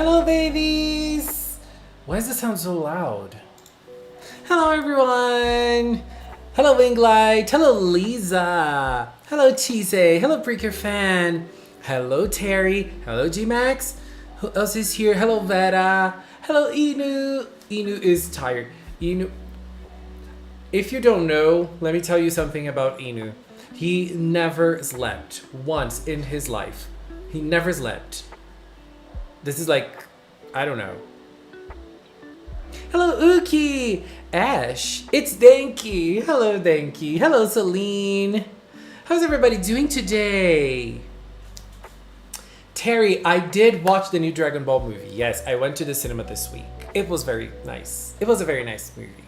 Hello, babies! Why does this sound so loud? Hello, everyone! Hello, Winglight! Hello, Lisa! Hello, Chise! Hello, Breaker Fan! Hello, Terry! Hello, G-Max! Who else is here? Hello, Vera! Hello, Inu! Inu is tired. Inu... If you don't know, let me tell you something about Inu. He never slept once in his life. He never slept. This is like, I don't know. Hello, Uki! Ash! It's Danky! Hello, Danky! Hello, Celine! How's everybody doing today? Terry, I did watch the new Dragon Ball movie. Yes, I went to the cinema this week. It was very nice. It was a very nice movie.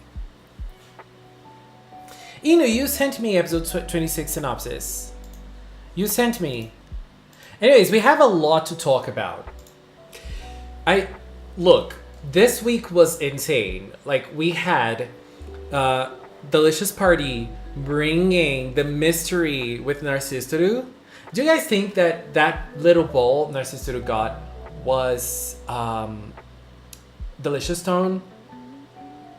Inu, you sent me episode 26 synopsis. You sent me. Anyways, we have a lot to talk about. Look, this week was insane. Like, we had Delicious Party bringing the mystery with Narcistoru. Do you guys think that that little ball Narcistoru got was Delicious Stone?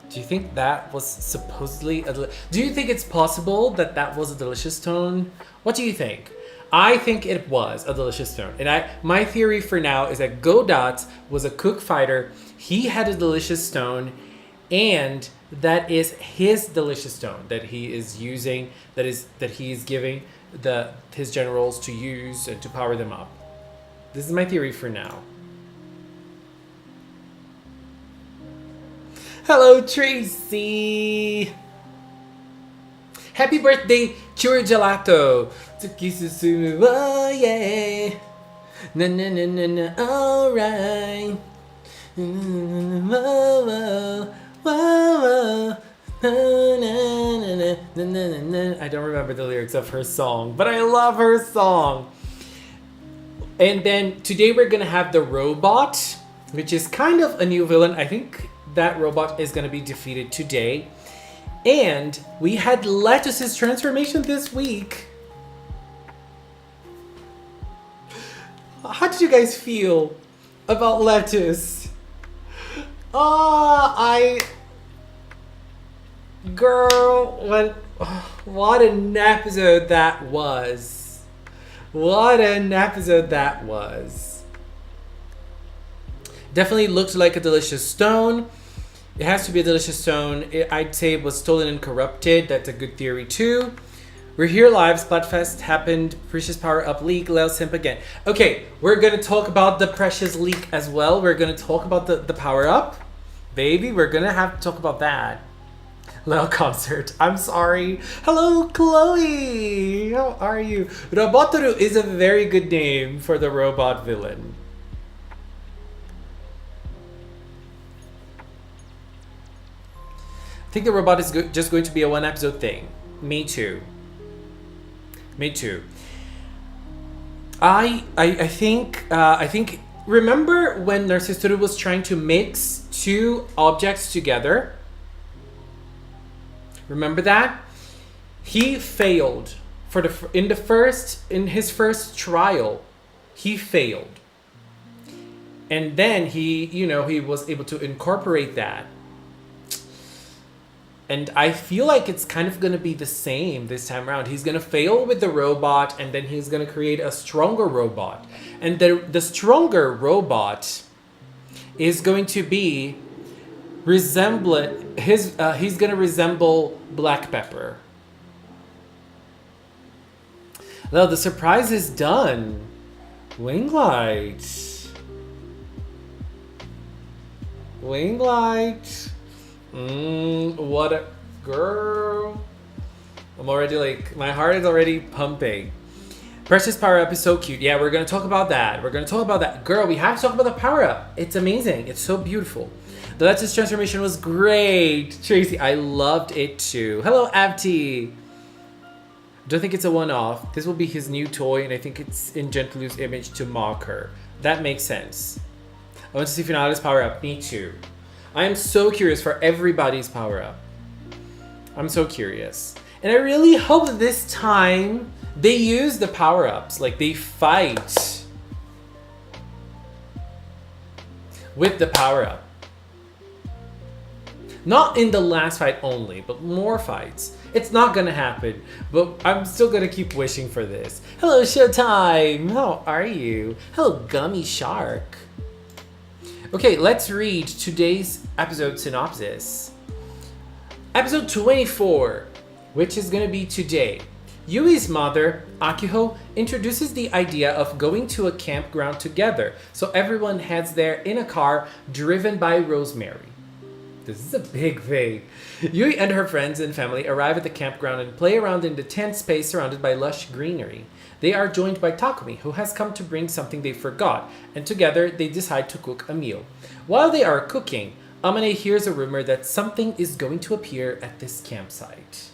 Do you think that was supposedly do you think it's possible that that was a Delicious Stone? What do you think? I think it was a Delicious Stone. And my theory for now is that Godot was a cook fighter. He had a Delicious Stone, and that is his Delicious Stone that he is using, that he is giving his generals to use and to power them up. This is my theory for now. Hello, Tracy! Happy birthday, Cure Gelato! Oh, yeah! Na na na na na, alright! Whoa, whoa, whoa. I don't remember the lyrics of her song, but I love her song! And then today we're gonna have the robot, which is kind of a new villain. I think that robot is gonna be defeated today. And we had Lettuce's transformation this week. How did you guys feel about Lettuce? Girl, what an episode that was. What an episode that was. Definitely looked like a Delicious Stone. It has to be a Delicious Stone. I'd say it was stolen and corrupted. That's a good theory too. We're here live. Splatfest happened. Precious Power Up leak. Lel Simp again. Okay, we're going to talk about the Precious leak as well. We're going to talk about the Power Up. Baby, we're going to have to talk about that. Lel Concert. I'm sorry. Hello, Chloe. How are you? Robotoru is a very good name for the robot villain. I think the robot is just going to be a one episode thing. Me too. Me too. I think remember when Narcistoru was trying to mix two objects together? Remember that? He failed in his first trial. He failed. And then he was able to incorporate that. And I feel like it's kind of going to be the same this time around. He's going to fail with the robot, and then he's going to create a stronger robot. And the stronger robot is going to be he's going to resemble Black Pepper. Now the surprise is done. Winglight. What a girl. I'm already like, my heart is already pumping. Precious Power Up is so cute. Yeah, we're going to talk about that. Girl, we have to talk about the Power Up. It's amazing. It's so beautiful. The Lettuce transformation was great. Tracy, I loved it too. Hello, Abti. Don't think it's a one-off. This will be his new toy, and I think it's in Gentlu's image to mock her. That makes sense. I want to see Finale's Power Up. Me too. I am so curious for everybody's Power Up. I'm so curious. And I really hope this time they use the Power Ups. Like, they fight. with the power up. Not in the last fight only, but more fights. It's not gonna happen, but I'm still gonna keep wishing for this. Hello, Showtime! How are you? Hello, Gummy Shark. Okay, let's read today's episode synopsis. Episode 24, which is gonna be today. Yui's mother, Akiho, introduces the idea of going to a campground together, so everyone heads there in a car driven by Rosemary. This is a big thing. Yui and her friends and family arrive at the campground and play around in the tent space surrounded by lush greenery. They are joined by Takumi, who has come to bring something they forgot, and together they decide to cook a meal. While they are cooking, Amane hears a rumor that something is going to appear at this campsite.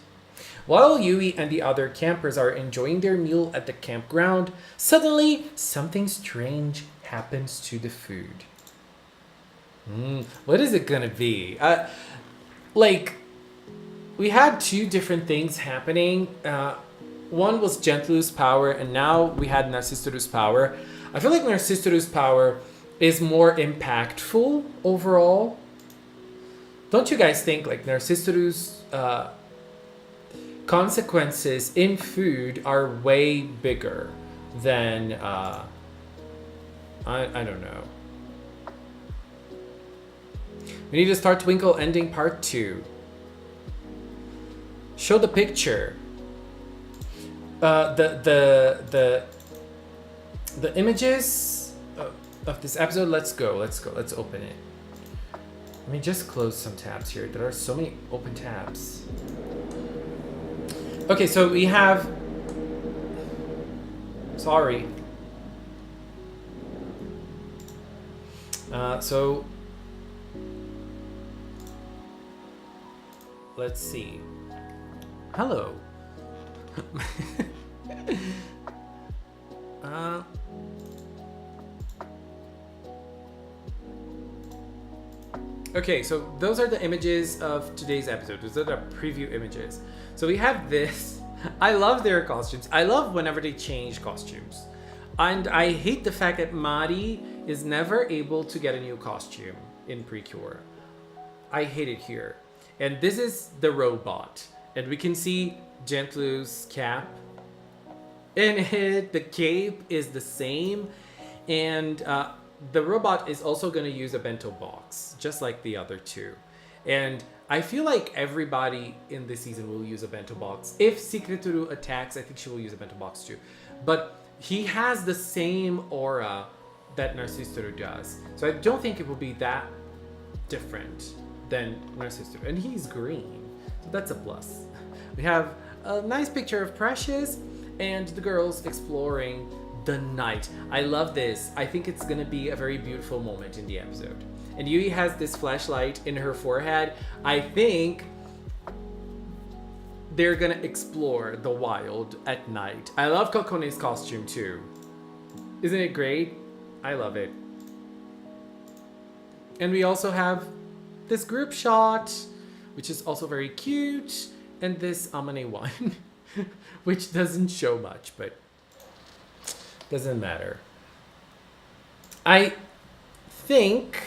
While Yui and the other campers are enjoying their meal at the campground, suddenly something strange happens to the food. What is it gonna be? We had two different things happening. One was Gentlu's power, and now we had Narcistoru's power. I feel like Narcistoru's power is more impactful overall. Don't you guys think like Narcistoru's consequences in food are way bigger than I don't know. We need to start Twinkle ending part 2. Show the picture. The images of this episode. Let's go. Let's open it. Let me just close some tabs here. There are so many open tabs. Okay, so we have. Sorry. So. Let's see. Hello. Okay, so those are the images of today's episode. Those are the preview images. So we have this. I love their costumes. I love whenever they change costumes. And I hate the fact that Mari is never able to get a new costume in Precure. I hate it here. And this is the robot. And we can see Gentlu's cap in it. The cape is the same. And the robot is also going to use a bento box, just like the other two. And I feel like everybody in this season will use a bento box. If Secreturu attacks, I think she will use a bento box too. But he has the same aura that Narcistoru does. So I don't think it will be that different than Narcistoru. And he's green, so that's a plus. We have a nice picture of Precious and the girls exploring the night. I love this. I think it's gonna be a very beautiful moment in the episode. And Yui has this flashlight in her forehead. I think they're gonna explore the wild at night. I love Kokone's costume too. Isn't it great? I love it. And we also have this group shot, which is also very cute, and this Amane one, which doesn't show much, but doesn't matter. I think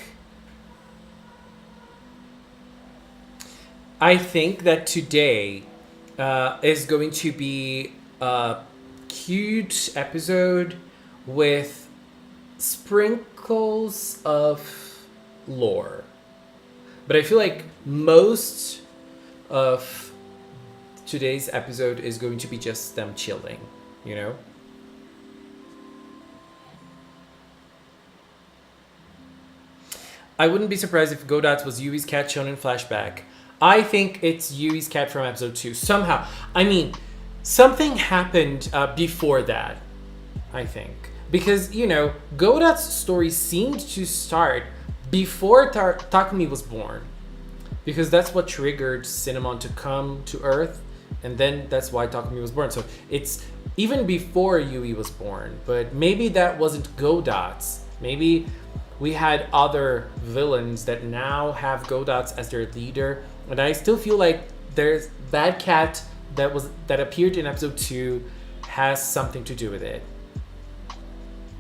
that today is going to be a cute episode with sprinkles of lore. But I feel like most of today's episode is going to be just them chilling, you know? I wouldn't be surprised if Godot's was Yui's cat shown in flashback. I think it's Yui's cat from episode 2. Somehow. I mean, something happened before that, I think. Because, you know, Godot's story seemed to start before Takumi was born. Because that's what triggered Cinnamon to come to Earth. And then that's why Takumi was born. So it's even before Yui was born. But maybe that wasn't Godot's. Maybe we had other villains that now have Godot's as their leader. And I still feel like there's that cat that appeared in episode 2 has something to do with it.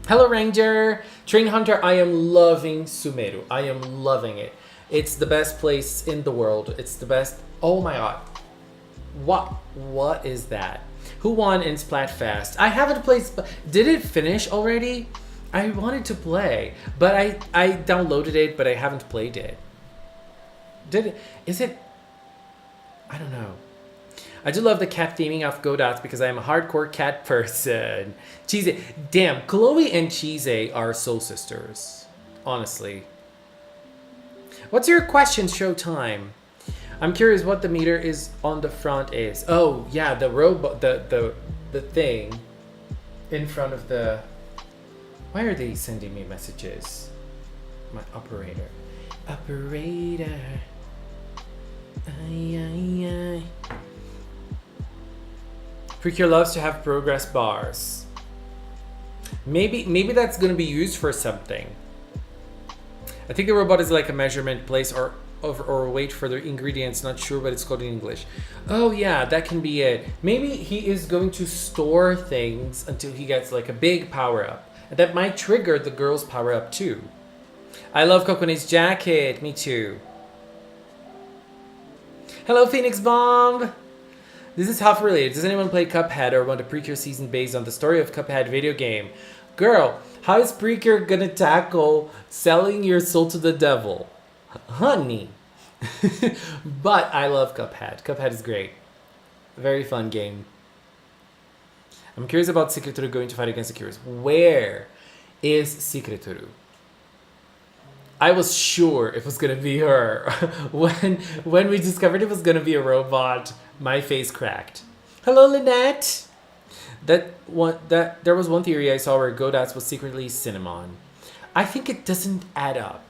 Hello, Ranger. Train Hunter, I am loving Sumeru. I am loving it. It's the best place in the world. It's the best. Oh my god. What is that? Who won in Splatfest? I haven't played. Did it finish already? I wanted to play, but I downloaded it, but I haven't played it. Did it? Is it? I don't know. I do love the cat theming of Godot's because I am a hardcore cat person. Cheese. Damn, Chloe and Cheese are soul sisters. Honestly. What's your question, Showtime? I'm curious what the meter is on the front is. Oh, yeah, the robot, the thing in front of the... Why are they sending me messages? My operator. Operator. Ay, ay, ay. Precure loves to have progress bars. Maybe that's gonna be used for something. I think the robot is like a measurement place or wait for the ingredients. Not sure what it's called in English. Oh yeah, that can be it. Maybe he is going to store things until he gets like a big power up. And that might trigger the girl's power up too. I love Kokone's jacket. Me too. Hello, Phoenix Bomb. This is half related. Does anyone play Cuphead or want a Precure season based on the story of Cuphead video game? Girl, how is Precure gonna tackle selling your soul to the devil? Honey. But I love Cuphead. Cuphead is great. Very fun game. I'm curious about Secretoru going to fight against the Curious. Where is Secretoru? I was sure it was gonna be her. when we discovered it was gonna be a robot, my face cracked. Hello, Lynette. There was one theory I saw where Godot's was secretly Cinnamon. I think it doesn't add up.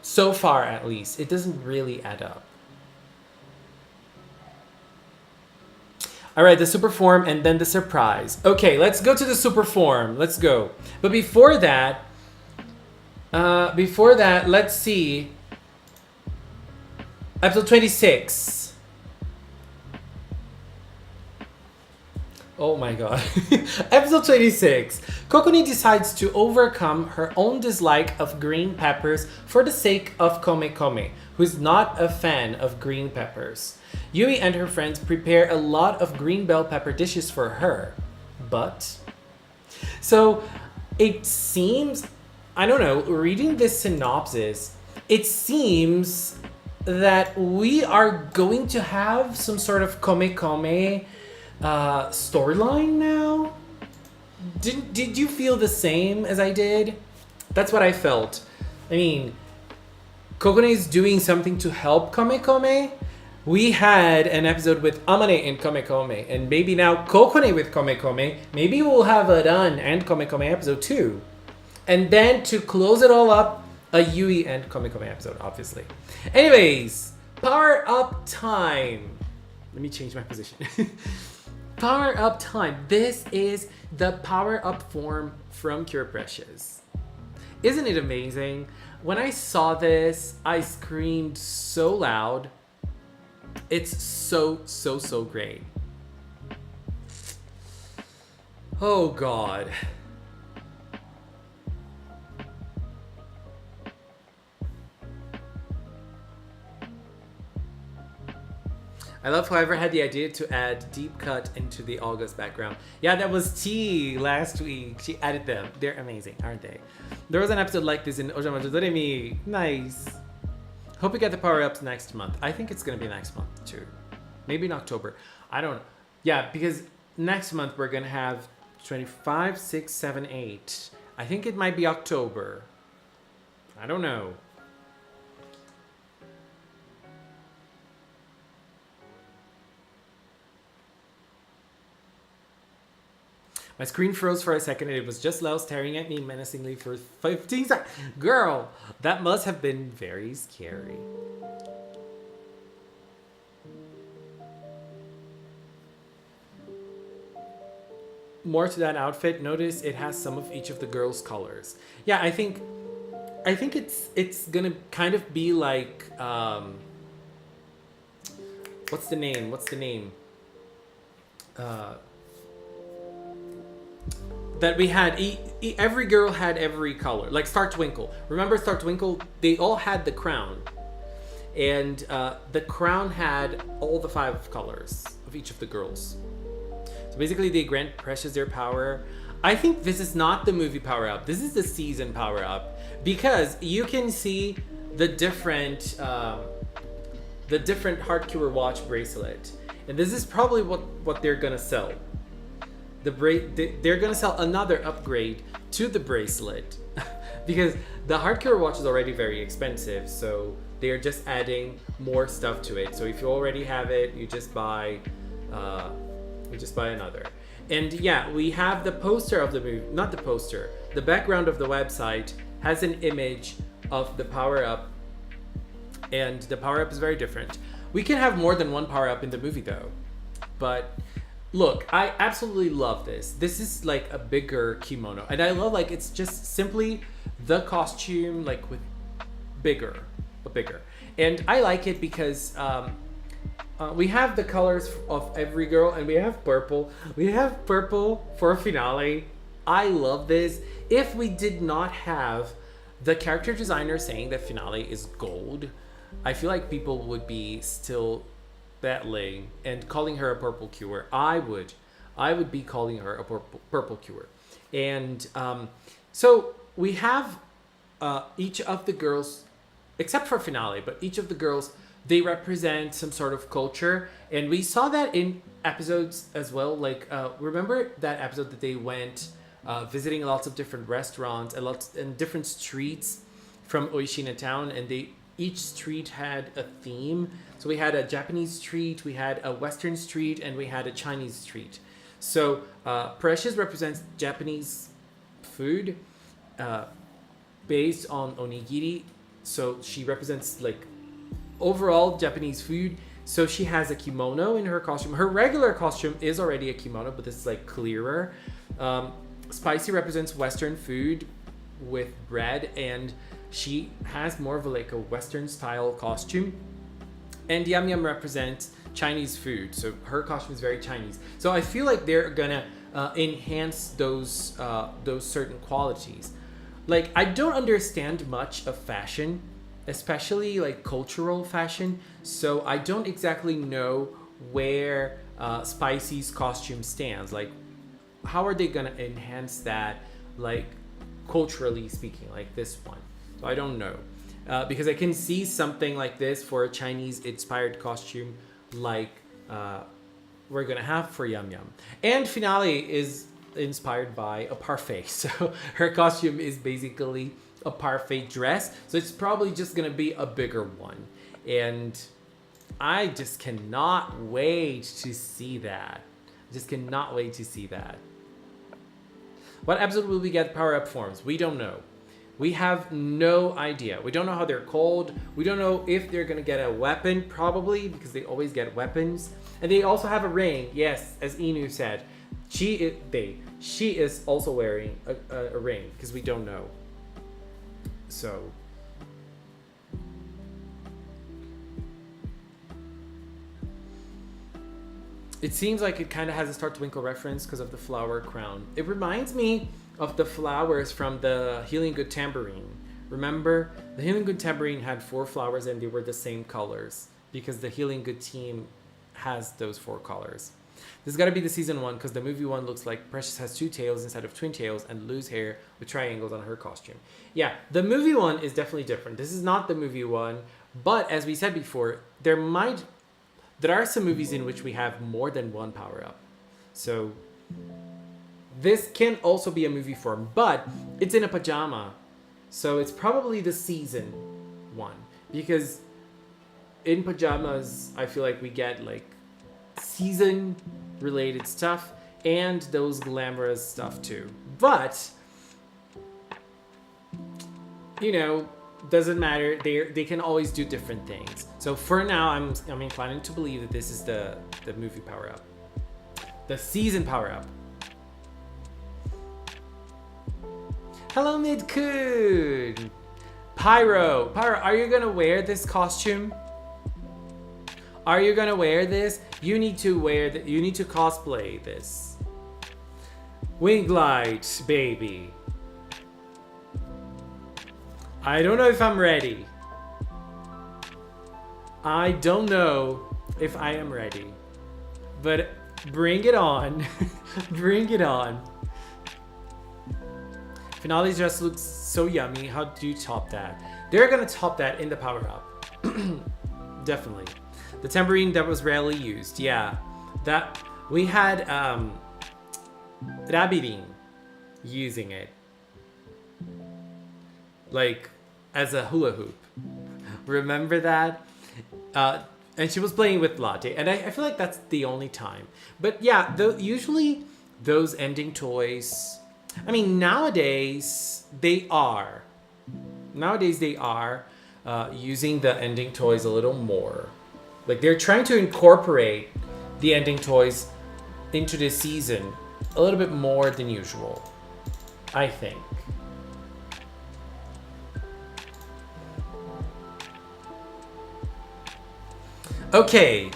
So far, at least, it doesn't really add up. All right, the super form and then the surprise. Okay, let's go to the super form. Let's go. But before that, let's see. Episode 26. Oh my god. Episode 26. Kokoni decides to overcome her own dislike of green peppers for the sake of Kome, who is not a fan of green peppers. Yui and her friends prepare a lot of green bell pepper dishes for her. But... So, it seems... I don't know, reading this synopsis, it seems that we are going to have some sort of Kome storyline now. Did you feel the same as I did? That's what I felt. I mean, Kokone is doing something to help Kome. We had an episode with Amane and Kome, and maybe now Kokone with Kome. Maybe we'll have a Ran and Kome episode too. And then to close it all up, a Yui and Kome episode, obviously. Anyways, power up time. Let me change my position. Power up time. This is the power up form from Cure Precious. Isn't it amazing? When I saw this, I screamed so loud. It's so great. Oh god. I love whoever had the idea to add deep cut into the August background. Yeah, that was T last week. She added them. They're amazing, aren't they? There was an episode like this in Ojamajo Doremi. Nice. Hope we get the power-ups next month. I think it's going to be next month, too. Maybe in October. I don't know. Yeah, because next month we're going to have 25, 6, 7, 8. I think it might be October. I don't know. My screen froze for a second and it was just Lau staring at me menacingly for 15 seconds. Girl, that must have been very scary. More to that outfit, notice it has some of each of the girls' colors. Yeah, I think it's gonna kind of be like what's the name? That we had every girl had every color. Like Star Twinkle. Remember Star Twinkle? They all had the crown. And the crown had all the 5 colors of each of the girls. So basically they grant Precious their power. I think this is not the movie power-up. This is the season power-up. Because you can see the different Heart Cure watch bracelet. And this is probably what they're gonna sell. They're gonna sell another upgrade to the bracelet. Because the Heart Cure watch is already very expensive. So they're just adding more stuff to it. So if you already have it, you just buy another. And yeah, we have the poster of the movie, not the poster. The background of the website has an image of the power-up, and the power-up is very different. We can have more than one power-up in the movie though. But look, I absolutely love this. This is like a bigger kimono, and I love like it's just simply the costume like with bigger. And I like it because we have the colors of every girl, and we have purple. We have purple for finale. I love this. If we did not have the character designer saying that finale is gold, I feel like people would be still battling and calling her a purple cure. I would be calling her a purple cure. And so we have each of the girls, except for finale, but each of the girls, they represent some sort of culture, and we saw that in episodes as well. Like remember that episode that they went visiting lots of different restaurants and different streets from Oishina town, and each street had a theme. So we had a Japanese street, we had a Western street, and we had a Chinese street. So Precious represents Japanese food based on onigiri. So she represents like overall Japanese food. So she has a kimono in her costume. Her regular costume is already a kimono, but this is like clearer. Spicy represents Western food with bread, and she has more of a Western style costume. And Yum Yum represents Chinese food, so her costume is very Chinese. So I feel like they're gonna enhance those certain qualities. Like, I don't understand much of fashion, especially like cultural fashion, so I don't exactly know where Spicy's costume stands. Like, how are they gonna enhance that, like culturally speaking, like this one? So I don't know, because I can see something like this for a Chinese inspired costume like we're gonna have for Yum Yum. And Finale is inspired by a parfait, so her costume is basically a parfait dress, so it's probably just gonna be a bigger one, and I just cannot wait to see that. What episode will we get power-up forms? We don't know. We have no idea. We don't know how they're called. We don't know if they're gonna get a weapon, probably, because they always get weapons. And they also have a ring. Yes, as Inu said, she is also wearing a ring, because we don't know. So it seems like it kind of has a Star Twinkle reference because of the flower crown. It reminds me of the flowers from the Healing Good Tambourine. Remember? The Healing Good Tambourine had 4 flowers and they were the same colors because the Healing Good team has those 4 colors. This has got to be the season 1 because the movie 1 looks like Precious has 2 tails instead of twin tails and loose hair with triangles on her costume. Yeah, the movie 1 is definitely different. This is not the movie 1, but as we said before, there are some movies in which we have more than one power-up. So this can also be a movie form, but it's in a pajama. So it's probably the season 1. Because in pajamas, I feel like we get like season-related stuff and those glamorous stuff too. But, you know, doesn't matter. They can always do different things. So for now, I'm inclined to believe that this is the movie power up, the season power up. Hello, Midkun. Pyro, are you gonna wear this costume? Are you gonna wear this? You need to You need to cosplay this. Wing light, baby. I don't know if I'm ready. I don't know if I am ready. But bring it on. Bring it on. Finale just looks so yummy. How do you top that? They're gonna top that in the power up. Definitely. The tambourine that was rarely used. Yeah. That we had Rabirin using it. Like as a hula hoop. Remember that? And she was playing with Latte, and I feel like that's the only time. But yeah, usually those ending toys. I mean, nowadays they are. Nowadays they are using the ending toys a little more. Like they're trying to incorporate the ending toys into this season a little bit more than usual, I think. Okay.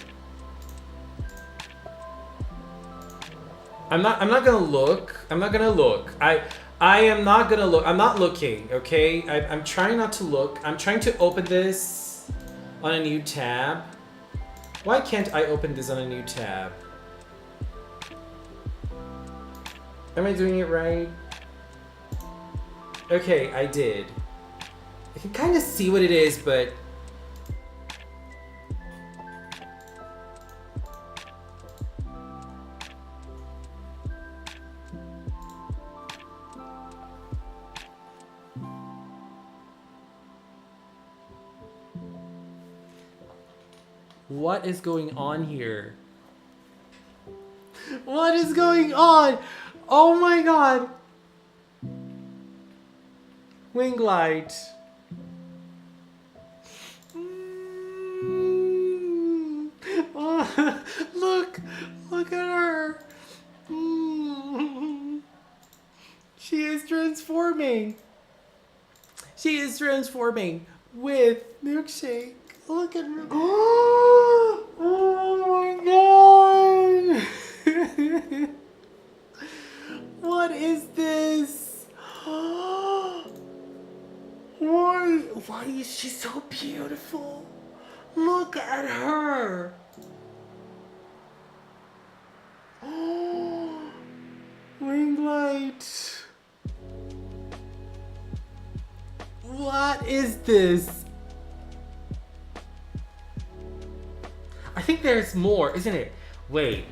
I'm not gonna look. I'm not gonna look. I am not gonna look. I'm not looking, okay? I'm trying not to look. I'm trying to open this on a new tab. Why can't I open this on a new tab? Am I doing it right? Okay, I did. I can kind of see what it is, but what is going on here? What is going on? Oh my god! Wing light. Oh, look at her. She is transforming. She is transforming with Milkshake. Look at her. Oh my god. What is this? Why is she so beautiful? Look at her. Ring light. What is this? I think there's more, isn't it? Wait.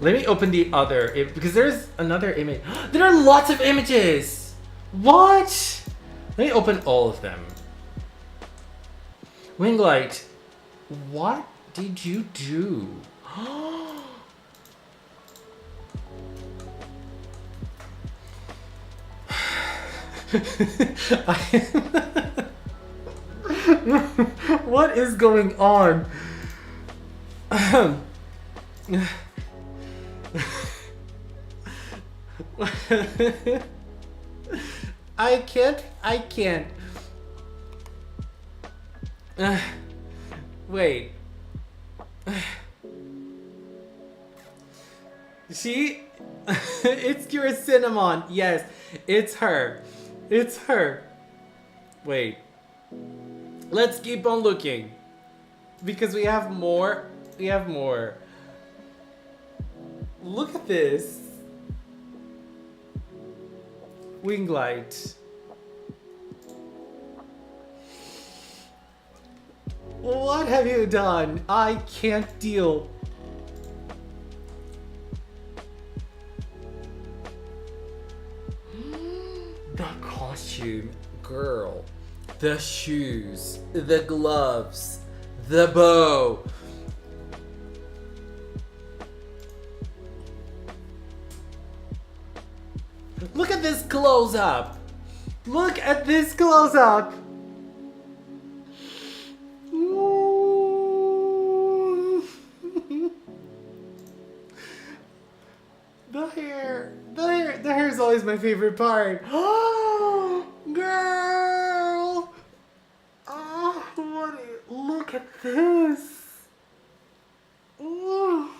Let me open the other because there's another image. There are lots of images. What? Let me open all of them. Winglight, what did you do? What is going on? I can't. Wait. She? It's Kira Cinnamon. Yes, it's her. It's her. Wait. Let's keep on looking. Because we have more. We have more. Look at this. Wing light. What have you done? I can't deal. The costume, girl. The shoes, the gloves, the bow. Look at this close up. Look at this close up. The hair is always my favorite part. Oh, girl. Oh, look at this. Oh.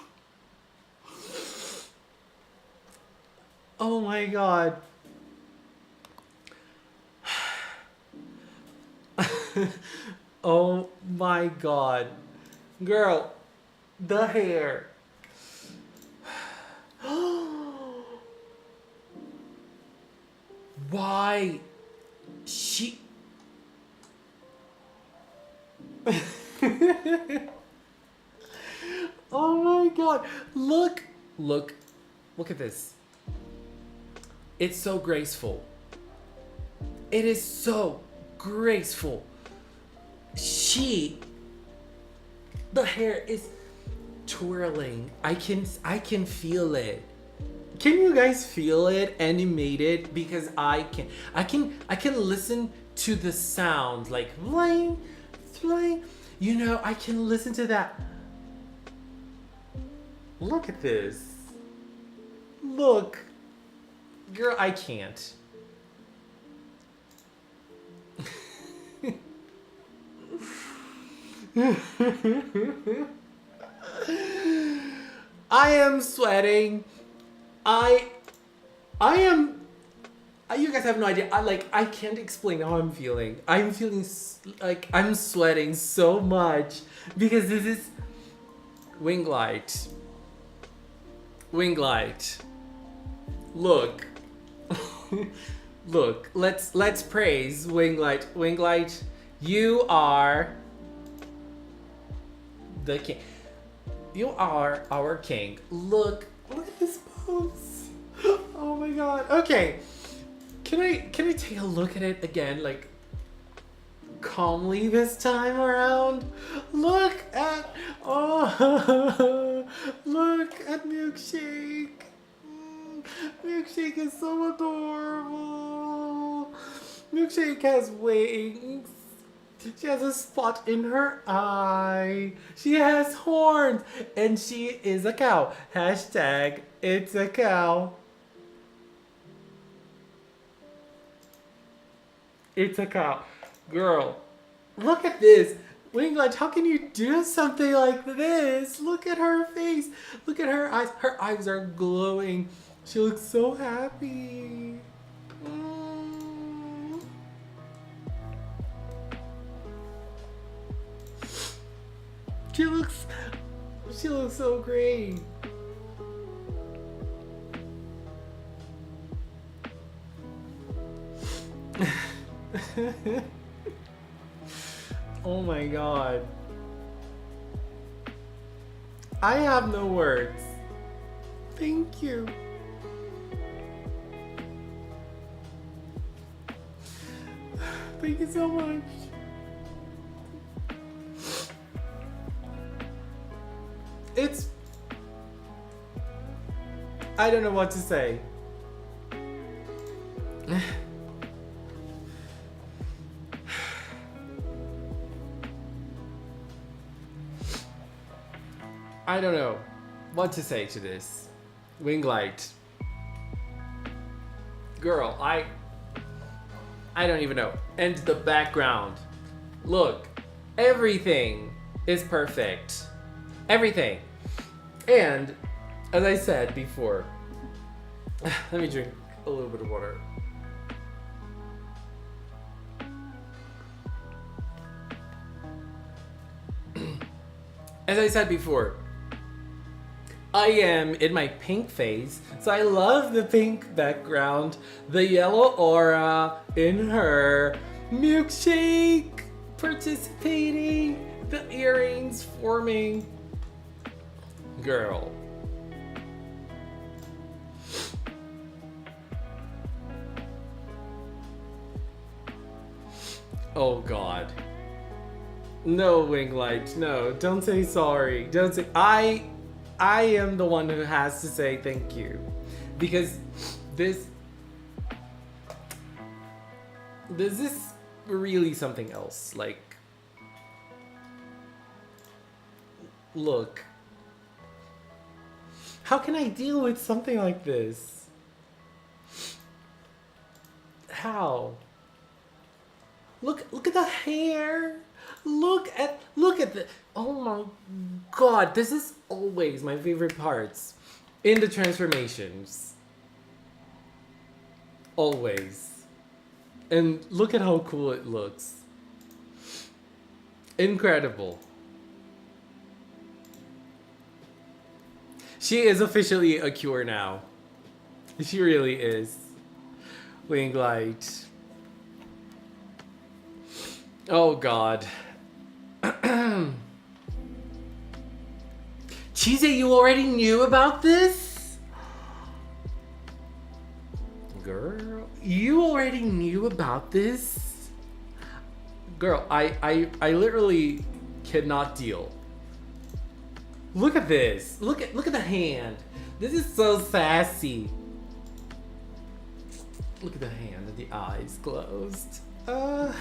Oh my god. Oh my god. Girl, the hair. Why? She. Oh my god. Look. Look. Look at this. It's so graceful. It is so graceful. The hair is twirling. I can feel it. Can you guys feel it animated? Because I can listen to the sound like flying, flying. You know, I can listen to that. Look at this. Look. Girl, I can't. I am sweating. I am. You guys have no idea. I can't explain how I'm feeling. I'm feeling like I'm sweating so much because this is wing light. Wing light. Look. Look. Let's praise wing light. Wing light. You are the king. You are our king. Look at this pose. Oh my god. Okay. Can I take a look at it again, like calmly this time around? Look at Milkshake. Milkshake is so adorable. Milkshake has wings. She has a spot in her eye. She has horns. And she is a cow. Hashtag it's a cow. It's a cow. Girl, look at this. Winglight, how can you do something like this? Look at her face. Look at her eyes. Her eyes are glowing. She looks so happy. She looks so great. Oh my god. I have no words. Thank you. Thank you so much. I don't know what to say. I don't know what to say to this. Winglight. Girl, I don't even know. And the background. Look, everything is perfect. Everything. And as I said before, let me drink a little bit of water. As I said before, I am in my pink phase, so I love the pink background, the yellow aura in her, Milkshake participating, the earrings forming. Girl. Oh god. No, Winglight, no, don't say sorry. Don't say I am the one who has to say thank you. Because this is really something else. Like, look. How can I deal with something like this? How? Look at the hair. Look at the, oh my god, this is always my favorite parts in the transformations. Always. And look at how cool it looks. Incredible. She is officially a cure now. She really is. Wing light. Oh god. Cheese, you already knew about this? Girl, you already knew about this? Girl, I literally cannot deal. Look at this. Look at the hand. This is so sassy. Look at the hand and the eyes closed. And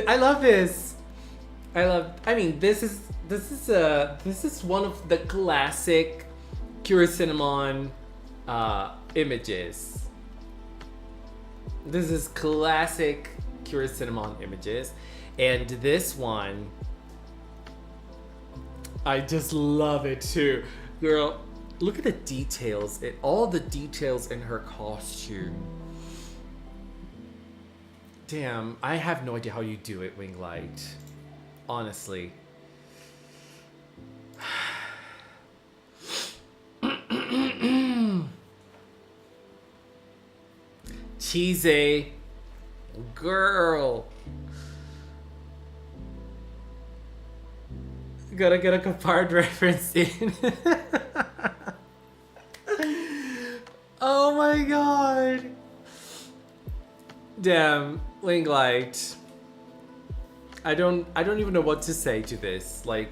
I love this. I mean, this is one of the classic Cure Cinnamon images. This is classic Cure Cinnamon images, and this one, I just love it too, girl. Look at the details, all the details in her costume. Damn, I have no idea how you do it, Wing Light. Honestly. Cheesy. Girl. Gotta get a Capard reference in. Oh my god. Damn, Wing Light. I don't even know what to say to this. Like,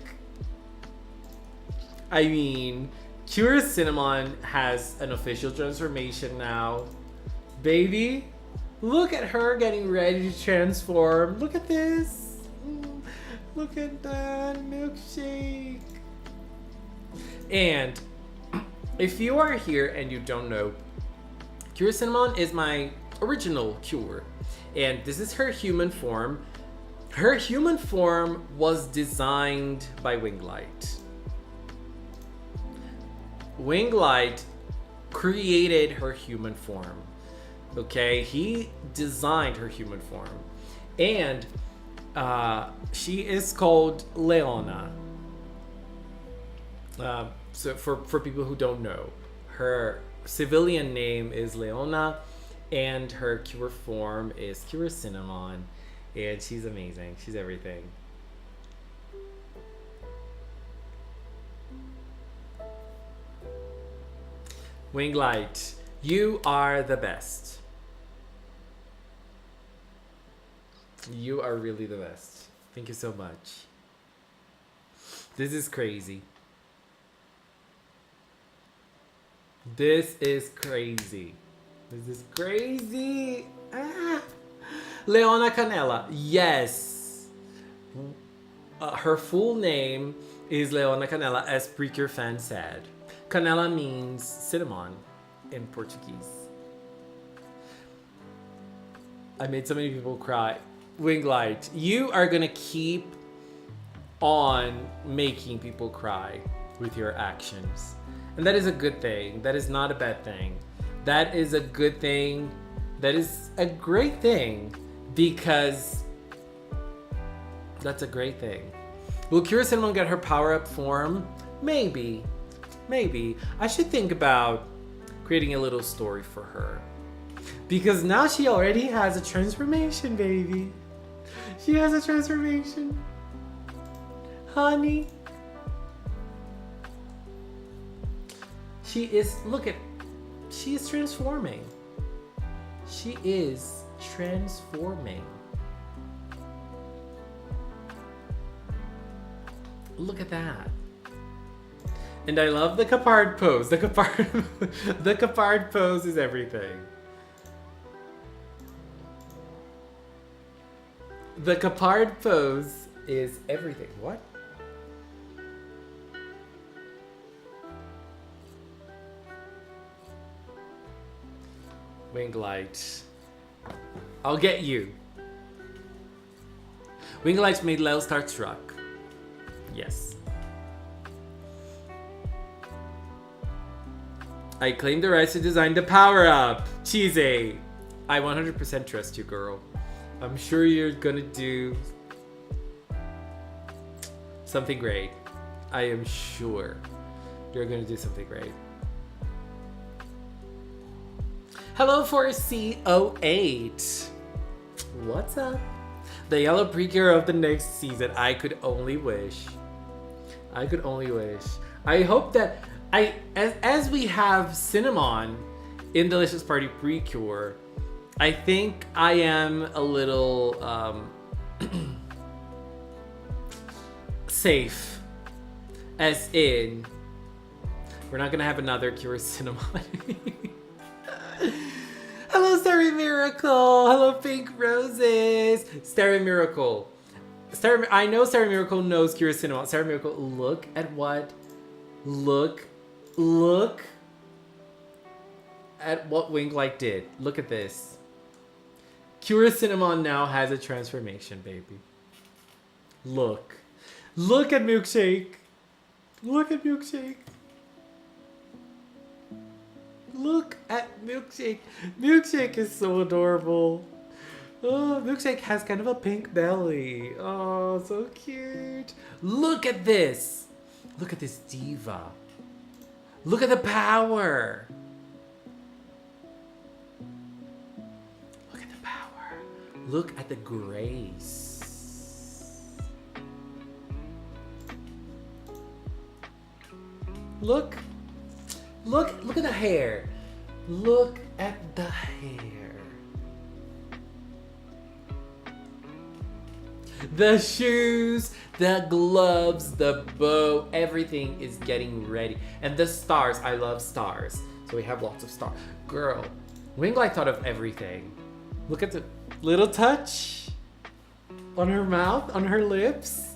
I mean, Cure Cinnamon has an official transformation now. Baby, look at her getting ready to transform. Look at this. Look at that milkshake. And if you are here and you don't know, Cure Cinnamon is my original Cure. And this is her human form. Her human form was designed by Wing Light. Wing Light created her human form. Okay, he designed her human form. And she is called Leona. So for people who don't know, her civilian name is Leona, and her Cure form is Cure Cinnamon, and she's amazing. She's everything. Wing Light, you are the best. You are really the best. Thank you so much. This is crazy. This is crazy. This is crazy. Ah. Leona Canela. Yes. Her full name is Leona Canela, as Precure fan said. Canela means cinnamon in Portuguese. I made so many people cry. Wing Light, you are gonna keep on making people cry with your actions. And that is a good thing. That is not a bad thing. That is a good thing. That is a great thing, because that's a great thing. Will Cure Cinnamon get her power-up form? Maybe. Maybe. I should think about creating a little story for her. Because now she already has a transformation, baby. She has a transformation. Honey. She is, look at, she is transforming. She is transforming. Look at that. And I love the Capard pose. The Capard pose is everything. The Capard pose is everything. What? Wing Light. I'll get you. Wing Light made Lel starstruck. Yes. I claim the rights to design the power-up. Cheesy. I 100% trust you, girl. I'm sure you're gonna do something great. I am sure you're going to do something great. Hello, 4C08. What's up? The yellow precure of the next season. I could only wish. I could only wish. I hope that as we have Cinnamon in Delicious Party Precure, I think I am a little safe. As in, we're not gonna have another Cure Cinnamon. Hello, Starry Miracle. Hello, Pink Roses. Starry Miracle. I know Starry Miracle knows Cure Cinnamon. Starry Miracle, look at what Winglight did. Look at this. Cure Cinnamon now has a transformation, baby. Look at Milkshake. Look at Milkshake. Look at Milkshake. Milkshake is so adorable. Oh, Milkshake has kind of a pink belly. Oh, so cute. Look at this. Look at this diva. Look at the power. Look at the power. Look at the grace. Look at the hair. Look at the hair. The shoes, the gloves, the bow, everything is getting ready. And the stars, I love stars. So we have lots of stars. Girl, Winglight thought of everything. Look at the little touch on her mouth, on her lips.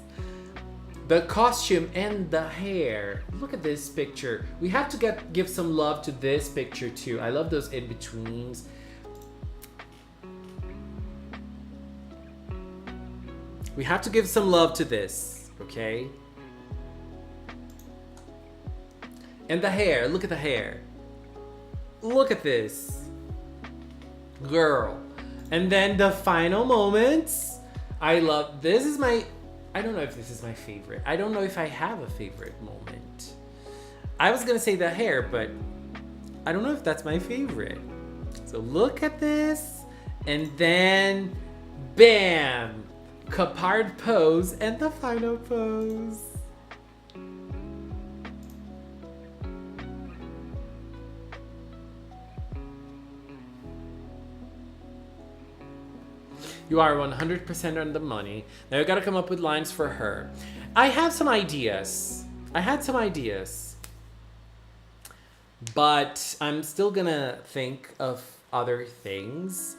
The costume and the hair. Look at this picture. We have to give some love to this picture too. I love those in-betweens. We have to give some love to this, okay? And the hair. Look at the hair. Look at this. Girl. And then the final moments. I love, I don't know if this is my favorite. I don't know if I have a favorite moment. I was gonna say the hair, but I don't know if that's my favorite. So look at this, and then bam! Capard pose and the final pose. You are 100% on the money. Now you gotta come up with lines for her. I have some ideas. I had some ideas. But I'm still gonna think of other things.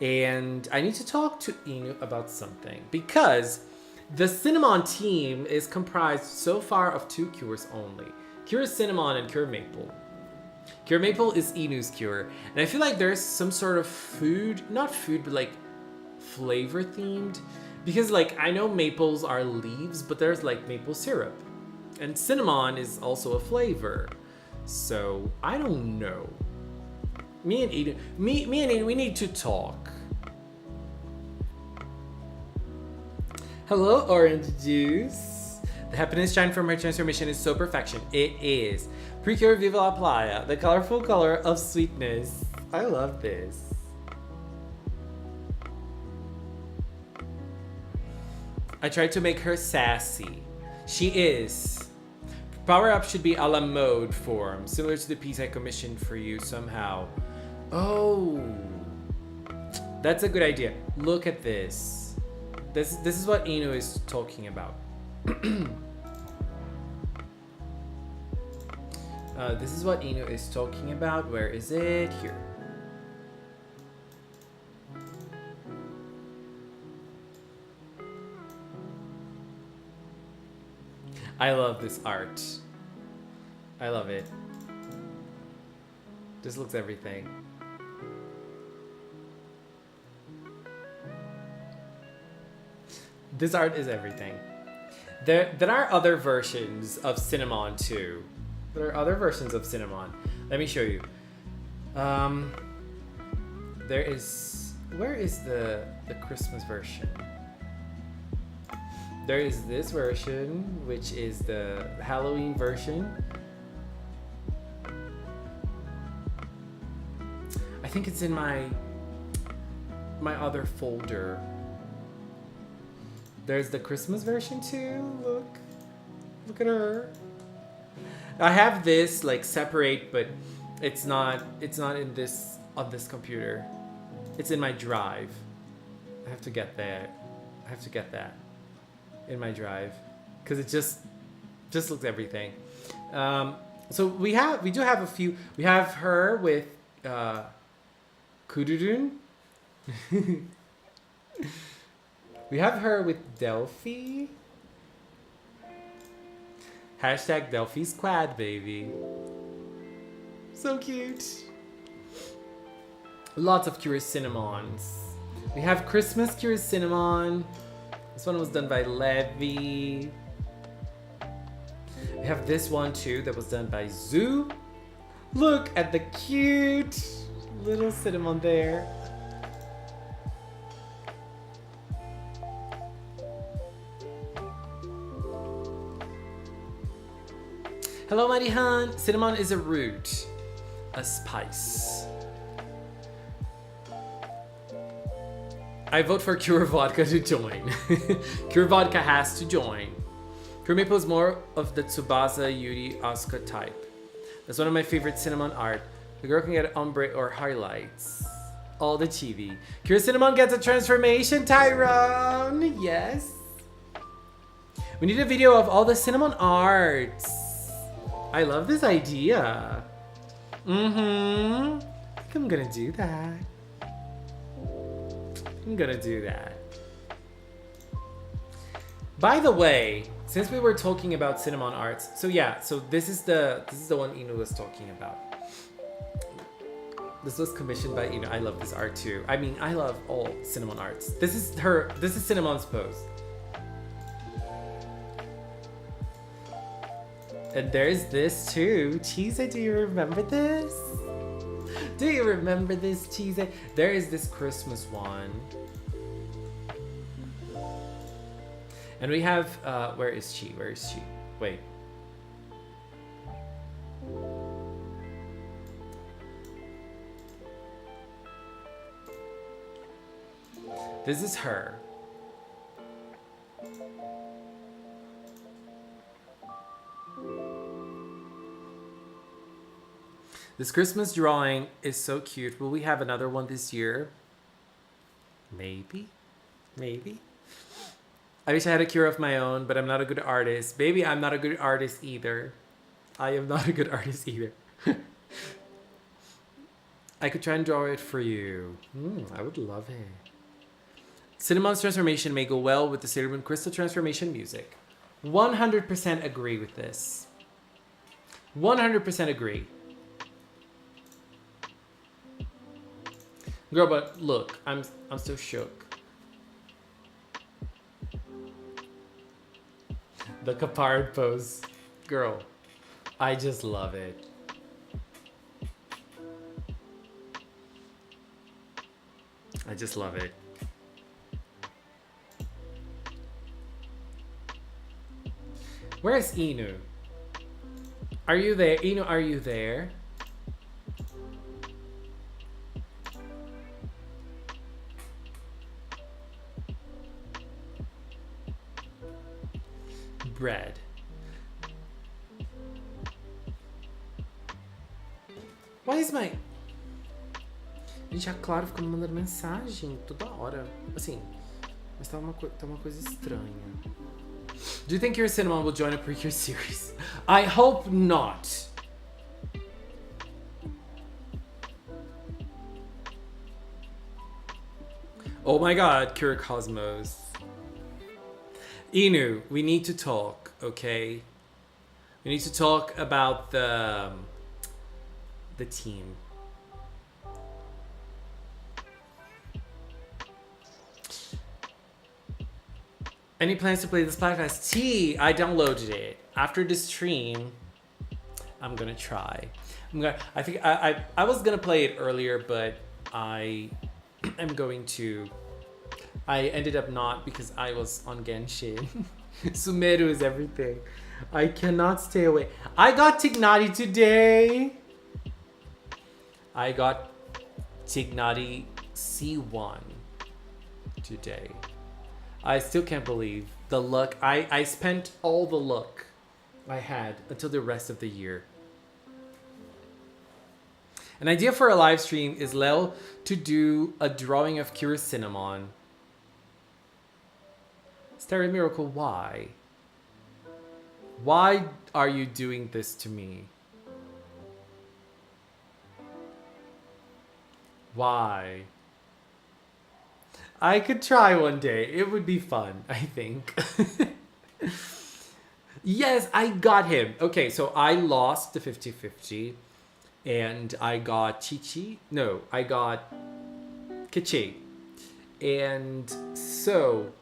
And I need to talk to Inu about something. Because the Cinnamon team is comprised so far of 2 cures only. Cure Cinnamon and Cure Maple. Cure Maple is Inu's cure. And I feel like there's some sort of food, not food, but like flavor themed, because like I know maples are leaves, but there's like maple syrup, and cinnamon is also a flavor. So I don't know. Me and Eden, we need to talk. Hello, orange juice. The happiness shine from her transformation is so perfection. It is. Precure Viva la Playa, the colorful color of sweetness. I love this. I tried to make her sassy. She is. Power up should be a la mode form, similar to the piece I commissioned for you somehow. Oh, that's a good idea. Look at this. This is what Inu is talking about. This is what Inu is talking about. Where is it? Here. I love this art. I love it. This looks everything. This art is everything. There are other versions of Cinnamon too. There are other versions of Cinnamon. Let me show you. There is. Where is the Christmas version? There is this version, which is the Halloween version. I think it's in my other folder. There's the Christmas version too. Look at her. I have this like separate, but it's not in this on this computer. It's in my drive. I have to get that in my drive because it just looks everything. So we do have a few. We have her with Kudurun. We have her with Delphi. Hashtag Delphi Squad, baby. So cute. Lots of Curious Cinnamons. We have Christmas Curious Cinnamon. This one was done by Levy. We have this one too that was done by Zoo. Look at the cute little cinnamon there. Hello, Marihan. Cinnamon is a root, a spice. I vote for Cure Vodka to join. Cure Vodka has to join. Cure Maple is more of the Tsubasa Yuri Asuka type. That's one of my favorite cinnamon art. The girl can get ombre or highlights. All the chibi. Cure Cinnamon gets a transformation, Tyrone. Yes. We need a video of all the cinnamon arts. I love this idea. I think I'm gonna do that. By the way, since we were talking about cinnamon arts, so this is the one Inu was talking about. This was commissioned by Inu. I love this art too. I mean, I love all cinnamon arts. This is Cinnamon's pose. And there's this too. Cheese, do you remember this? Do you remember this, Cheese? There is this Christmas one. And we have, where is she? Wait. This is her. This Christmas drawing is so cute. Will we have another one this year? Maybe. I wish I had a cure of my own, but I'm not a good artist. Baby, I'm not a good artist either. I am not a good artist either. I could try and draw it for you. I would love it. Cinnamon's transformation may go well with the Sailor Moon Crystal transformation music. 100% agree with this. 100% agree. Girl, but look, I'm still shook. The Kapard pose. Girl, I just love it. I just love it. Where's Inu? Are you there? Inu, are you there? Bread. Why is my... Gente, a Clara fica me mandando mensagem toda hora. Assim, mas tá uma coisa estranha. Do you think your Cinnamon will join a Precure series? I hope not. Oh my god, Cure Cosmos. Inu, we need to talk, okay? We need to talk about the team. Any plans to play this Splatfest? T, I downloaded it. After this stream, I'm gonna try. I think I was gonna play it earlier, but I am going to I ended up not because I was on Genshin. Sumeru is everything. I cannot stay away. I got Tignati today. I got Tignati C1 today. I still can't believe the luck. I spent all the luck I had until the rest of the year. An idea for a live stream is Lel to do a drawing of Kira Cinnamon. Starry Miracle, why? Why are you doing this to me? Why? I could try one day. It would be fun, I think. Yes, I got him. Okay, so I lost the 50-50 and I got Chichi. No, I got Kichi. And so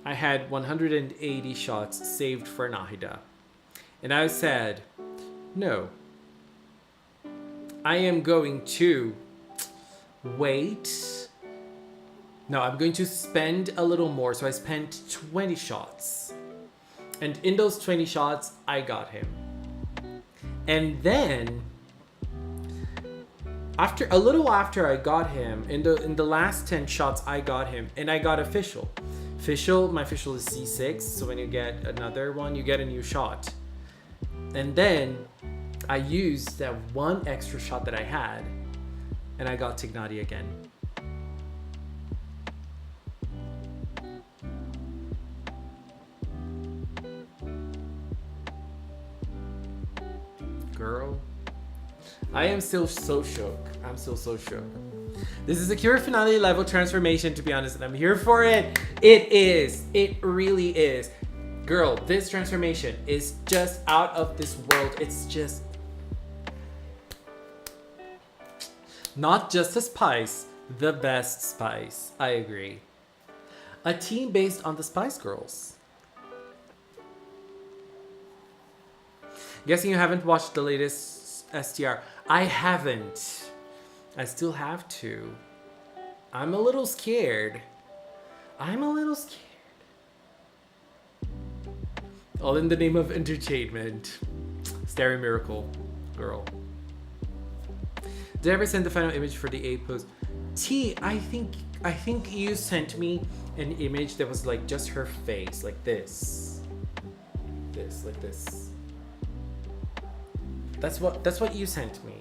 I had 180 shots saved for Nahida. And I said, no, I am going to wait. No, I'm going to spend a little more. So I spent 20 shots. And in those 20 shots, I got him. And then, a little after I got him, in the last 10 shots, I got him. And I got official. My official is C6. So when you get another one, you get a new shot. And then, I used that one extra shot that I had. And I got Tignati again. Girl, I am still so shook. I'm still so shook. This is a Cure finale level transformation, to be honest, and I'm here for it. It is. It really is. Girl, this transformation is just out of this world. It's just not just a spice, the best spice. I agree. A team based on the Spice Girls. Guessing you haven't watched the latest STR. I haven't. I still have to. I'm a little scared. All in the name of entertainment. Starry Miracle, girl. Did I ever send the final image for the A post? T, I think you sent me an image that was like just her face, like this. Like this. That's what you sent me.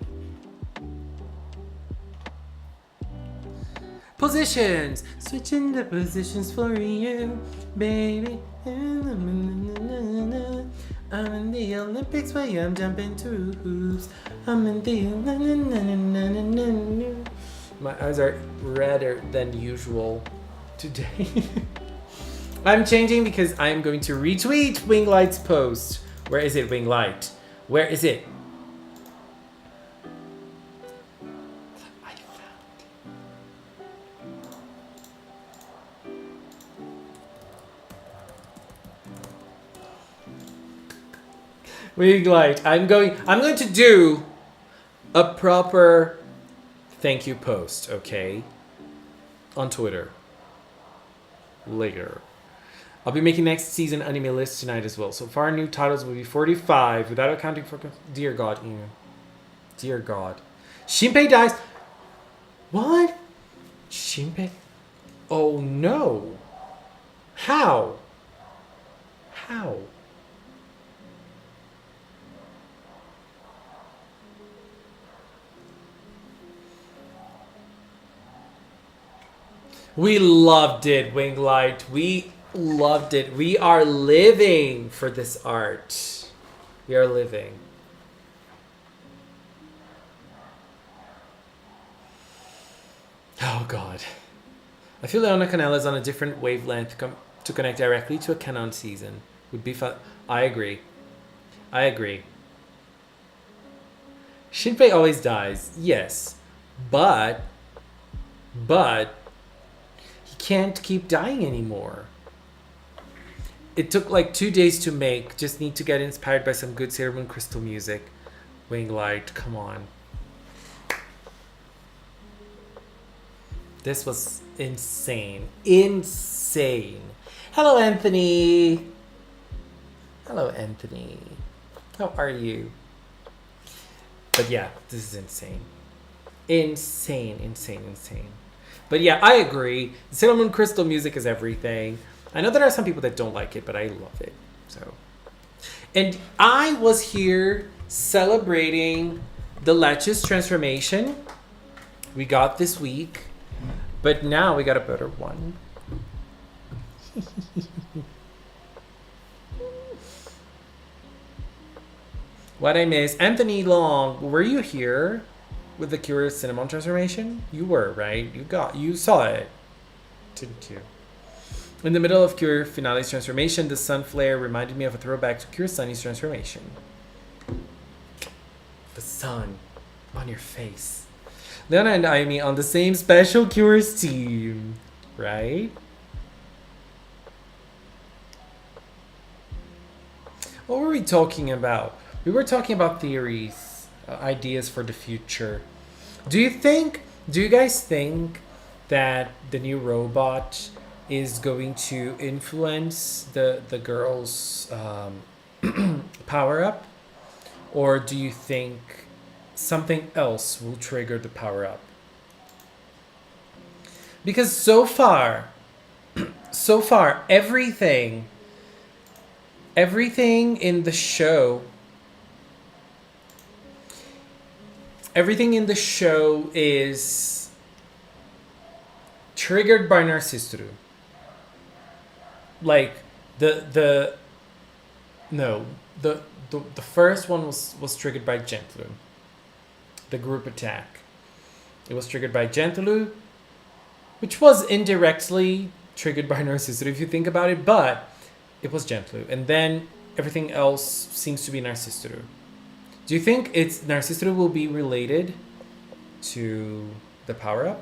Positions! Switching the positions for you, baby. I'm in the Olympics where I'm jumping through hoops. I'm in the My eyes are redder than usual today. I'm changing because I'm going to retweet Winglight's post. Where is it, Winglight? Where is it? Winglight, I'm going to do a proper thank you post, okay? On Twitter. Later. I'll be making next season anime list tonight as well. So far, new titles will be 45 without accounting for... Dear God, Ian. Dear God. Shinpei dies. What? Shinpei? Oh no. How? How? We loved it, Winglight. We loved it. We are living for this art. We are living. Oh God. I feel Leona Canella is on a different wavelength to connect directly to a canon season. Would be fun. I agree. Shinpei always dies. Yes. But he can't keep dying anymore. It took like 2 days to make. Just need to get inspired by some good Sailor Moon Crystal music. Winglight, come on. This was insane. Insane. Hello, Anthony. Hello, Anthony. How are you? But yeah, this is insane. Insane, insane, insane. But yeah, I agree. Cinnamon crystal music is everything. I know there are some people that don't like it, but I love it. So, and I was here celebrating the Leche's transformation we got this week, but now we got a better one. What I miss, Anthony Long, were you here with the Curious Cinnamon transformation? You were, right? You saw it, didn't you? In the middle of Cure Finale's transformation, the sun flare reminded me of a throwback to Cure Sunny's transformation. The sun on your face. Leona and Aimee on the same special Cures team, right? What were we talking about? We were talking about theories, ideas for the future. Do you guys think that the new robot is going to influence the girl's power up? Or do you think something else will trigger the power up? Because so far, everything in the show, is triggered by Narcistoru. Like the first one was triggered by Gentlu. The group attack. It was triggered by Gentlu, which was indirectly triggered by Narcistoru if you think about it, but it was Gentlu. And then everything else seems to be Narcistoru. Do you think Narcistoru will be related to the power up?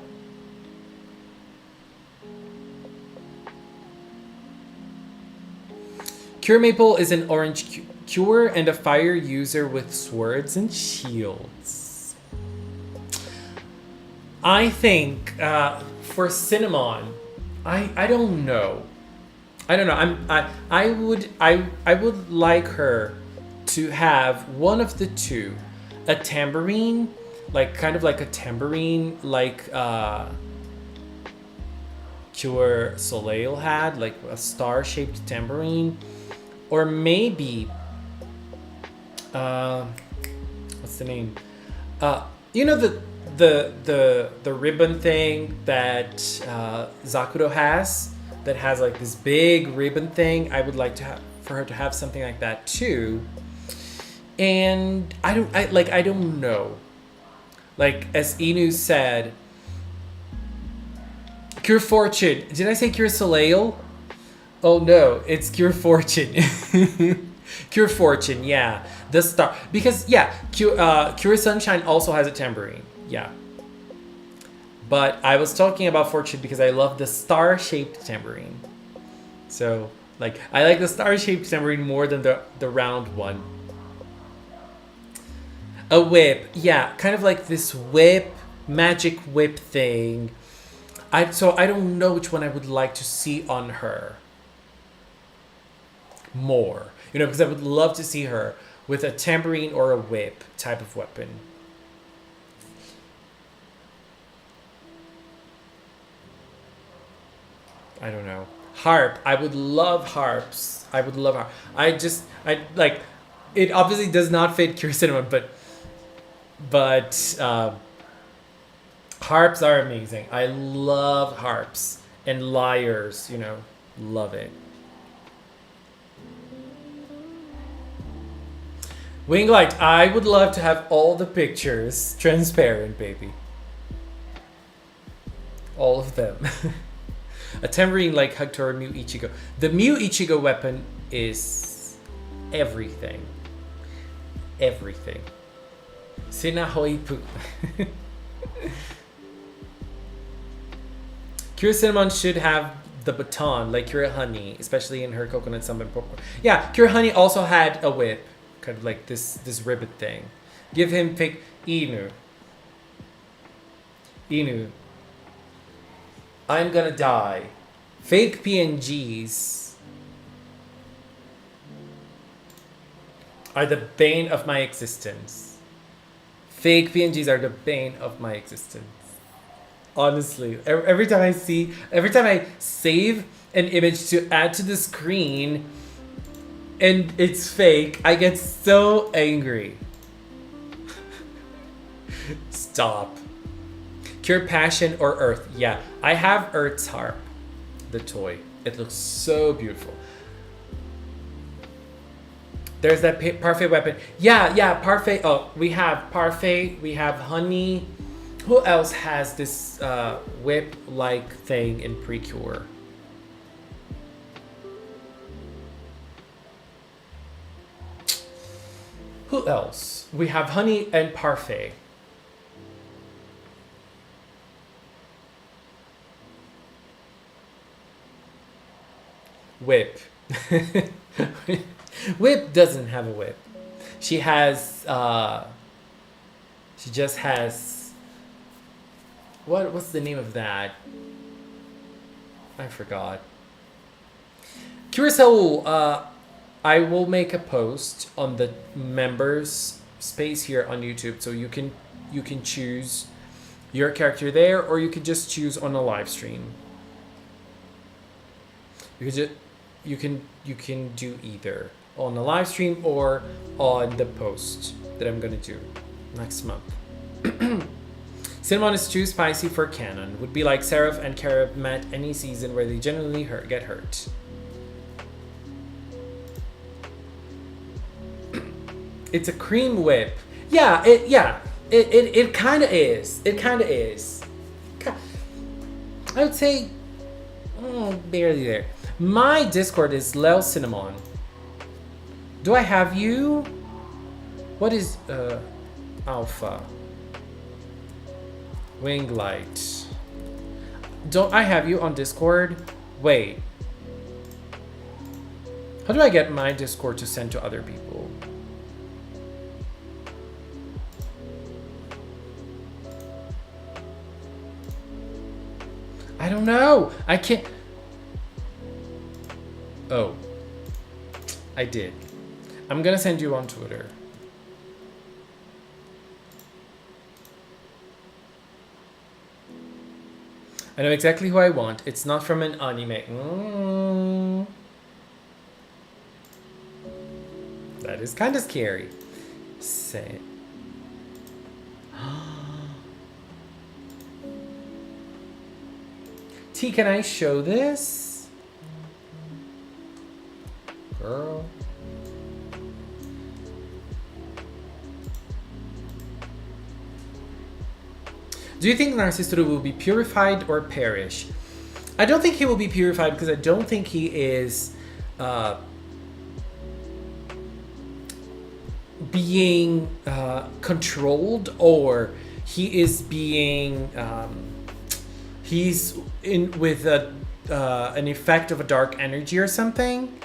Cure Maple is an orange cure and a fire user with swords and shields. I think for Cinnamon, I don't know. I would like her to have one of the two, a tambourine, kind of like a tambourine, like Cure Soleil had, like a star-shaped tambourine. Or maybe, what's the name? You know the ribbon thing that Zakuro has, that has like this big ribbon thing. I would like for her to have something like that too. And I don't know. Like as Inu said, Cure Fortune. Did I say Cure Soleil? Oh no, it's Cure Fortune. Cure Fortune, yeah. The star. Because, yeah, Cure Sunshine also has a tambourine. Yeah. But I was talking about Fortune because I love the star-shaped tambourine. So, I like the star-shaped tambourine more than the round one. A whip. Yeah, kind of like this whip, magic whip thing. So I don't know which one I would like to see on her more, because I would love to see her with a tambourine or a whip type of weapon. I don't know. Harp. I would love harps. I would love harp. It obviously does not fit Cure Cinnamon, but harps are amazing. I love harps and lyres, love it. Winglight, I would love to have all the pictures transparent, baby. All of them. A tambourine like Hagtora Mew Ichigo. The Mew Ichigo weapon is everything. Everything. Sinahoipu. Cure Cinnamon should have the baton like Cure Honey, especially in her coconut sunburn popcorn. Yeah, Cure Honey also had a whip. Kind of like this ribbon thing. Pick Inu. I'm gonna die. Fake PNGs are the bane of my existence. Fake PNGs are the bane of my existence. Honestly, every time I save an image to add to the screen and it's fake, I get so angry. Stop. Cure Passion or Earth. Yeah, I have Earth's Harp, the toy. It looks so beautiful. There's that Parfait weapon. Yeah, Parfait. Oh, we have Parfait. We have Honey. Who else has this whip-like thing in Precure? Who else? We have Honey and Parfait. Whip. Whip doesn't have a whip. She has, she just has, what's the name of that? I forgot. Curacao, I will make a post on the members space here on YouTube, so you can choose your character there, or you can just choose on a live stream. You can do either on the live stream or on the post that I'm gonna do next month. Cinnamon is too spicy for canon. Would be like Seraph and Carib met any season where they genuinely get hurt. It's a cream whip. Yeah, it kind of is. It kind of is. I would say barely there. My Discord is Lel Cinnamon. Do I have you? What is Alpha? Wing Light. Don't I have you on Discord? Wait. How do I get my Discord to send to other people? I don't know. I can't. Oh. I did. I'm gonna send you on Twitter. I know exactly who I want. It's not from an anime. That is kind of scary. Say it. T, can I show this? Girl. Do you think Narcistoru will be purified or perish? I don't think he will be purified because I don't think he is being controlled, or he is being he's in with an effect of a dark energy or something.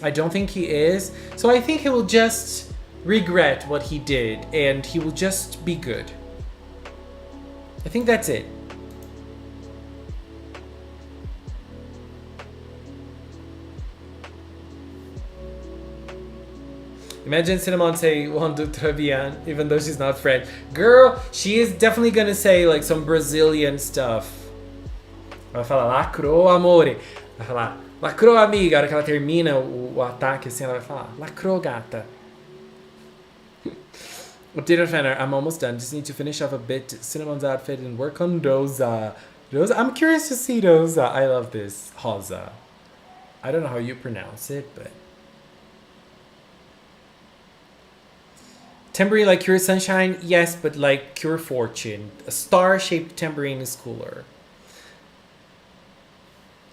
I don't think he is. So I think he will just regret what he did and he will just be good. I think that's it. Imagine Cinnamon say "Won't do très bien," even though she's not French. Girl, she is definitely gonna say like some Brazilian stuff. Vai falar lacrou, amore. Vai falar lacrou, amiga. A hora que ela termina o ataque, assim, ela vai falar lacrou, gata. Updated fanner, I'm almost done. Just need to finish off a bit Cinnamon's outfit and work on Doza. Doza, I'm curious to see Doza. I love this. Hoza. I don't know how you pronounce it, but. Tambourine like Cure Sunshine? Yes, but like Cure Fortune. A star-shaped tambourine is cooler.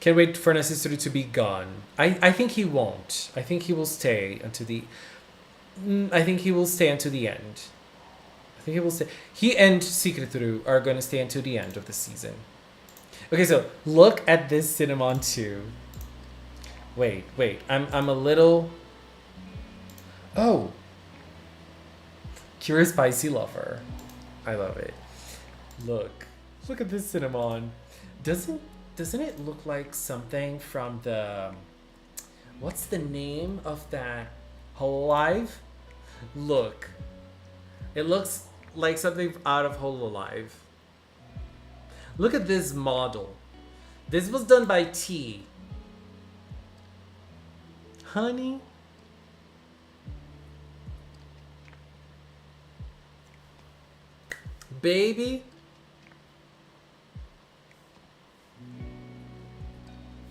Can't wait for Narcistoru to be gone. I think he won't. I think he will stay until the... I think he will stay until the end. I think he will stay. He and Secreturu are going to stay until the end of the season. Okay, so look at this Cinnamon too. Wait. I'm a little... Oh. Cure Spicy Lover. I love it. Look at this Cinnamon. Doesn't doesn't it look like something from the, what's the name of that Hololive? Look, it looks like something out of Hololive. Look at this model. This was done by T. Honey. Baby.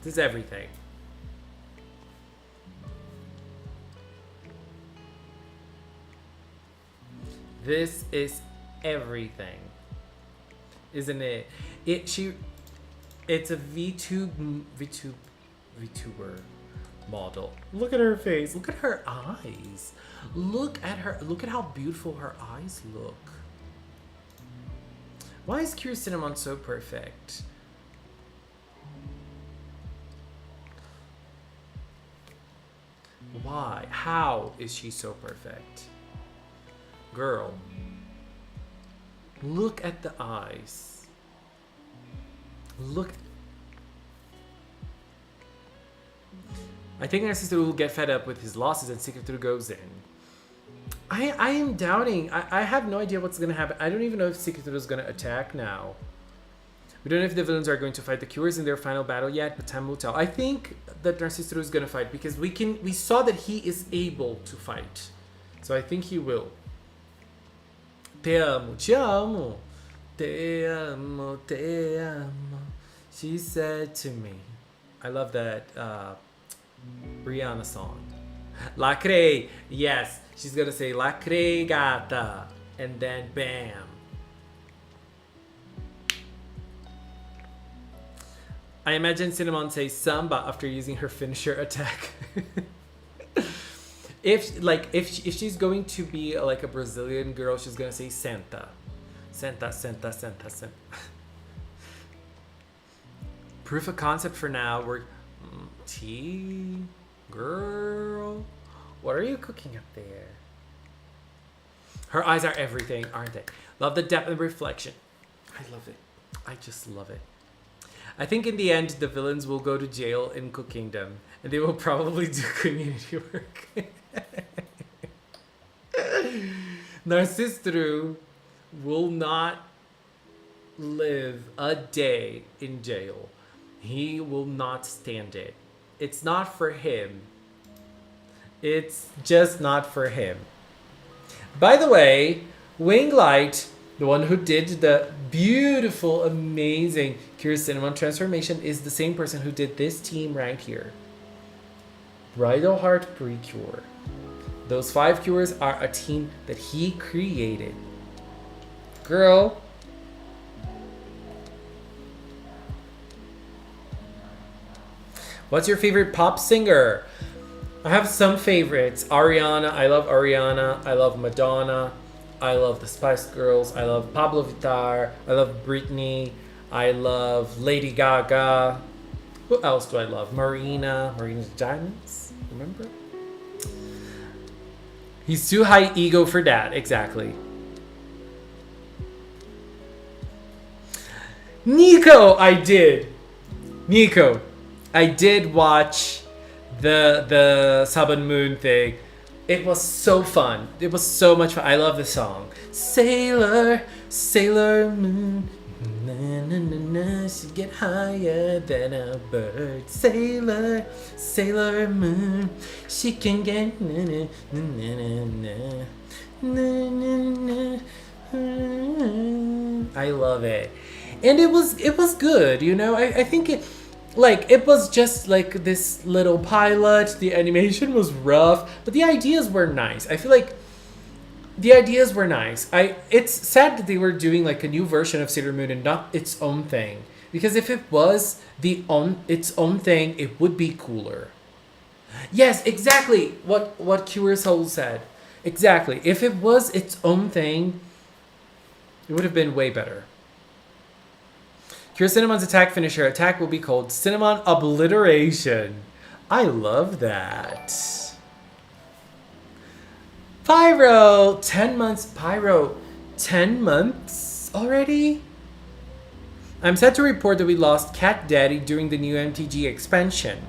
This is everything. This is everything. Isn't it? It's a VTuber model. Look at her face. Look at her eyes. Look at her. Look at how beautiful her eyes look. Why is Kira Cinnamon so perfect? Why? How is she so perfect? Girl. Look at the eyes. Look. I think Narcistoru will get fed up with his losses and Secret goes in. I am doubting. I have no idea what's going to happen. I don't even know if Secret is going to attack now. We don't know if the villains are going to fight the Cures in their final battle yet, but time will tell. I think that Narcistoru is going to fight because we saw that he is able to fight. So I think he will. Te amo, te amo, te amo, te amo. She said to me. I love that Rihanna song. Lacre, yes. She's gonna say lacre gata. And then bam. I imagine Cinnamon says samba after using her finisher attack. If she's going to be like a Brazilian girl, she's gonna say Santa. Santa, Santa, Santa, Santa. Proof of concept for now. We're tea girl. What are you cooking up there? Her eyes are everything, aren't they? Love the depth and reflection. I love it. I just love it. I think in the end, the villains will go to jail in Cook Kingdom, and they will probably do community work. Narcistoru will not live a day in jail. He will not stand it. It's not for him. It's just not for him. By the way, Winglight, the one who did the beautiful, amazing Kira Cinnamon transformation, is the same person who did this team right here. Bridal Heart Precure. Those 5 cures are a team that he created. Girl. What's your favorite pop singer? I have some favorites. Ariana. I love Ariana. I love Madonna. I love the Spice Girls. I love Pablo Vittar. I love Britney. I love Lady Gaga. Who else do I love? Marina's Diamonds. Remember? He's too high ego for that. Exactly. Nico, I did watch the Sun and Moon thing. It was so fun. It was so much fun. I love the song. Sailor, Sailor Moon. Na, na, na, na, she get higher than a bird. Sailor, Sailor Moon. She can get na, na, na, na, na, na, na. I love it. And it was good, you know? I think it was just like this little pilot. The animation was rough, but the ideas were nice. I feel like the ideas were nice. It's sad that they were doing like a new version of Sailor Moon and not its own thing. Because if it was its own thing, it would be cooler. Yes, exactly what Cure Soul said. Exactly. If it was its own thing, it would have been way better. Cure Cinnamon's attack finisher. Attack will be called Cinnamon Obliteration. I love that. Pyro, 10 months. Pyro, 10 months already? I'm sad to report that we lost Cat Daddy during the new MTG expansion.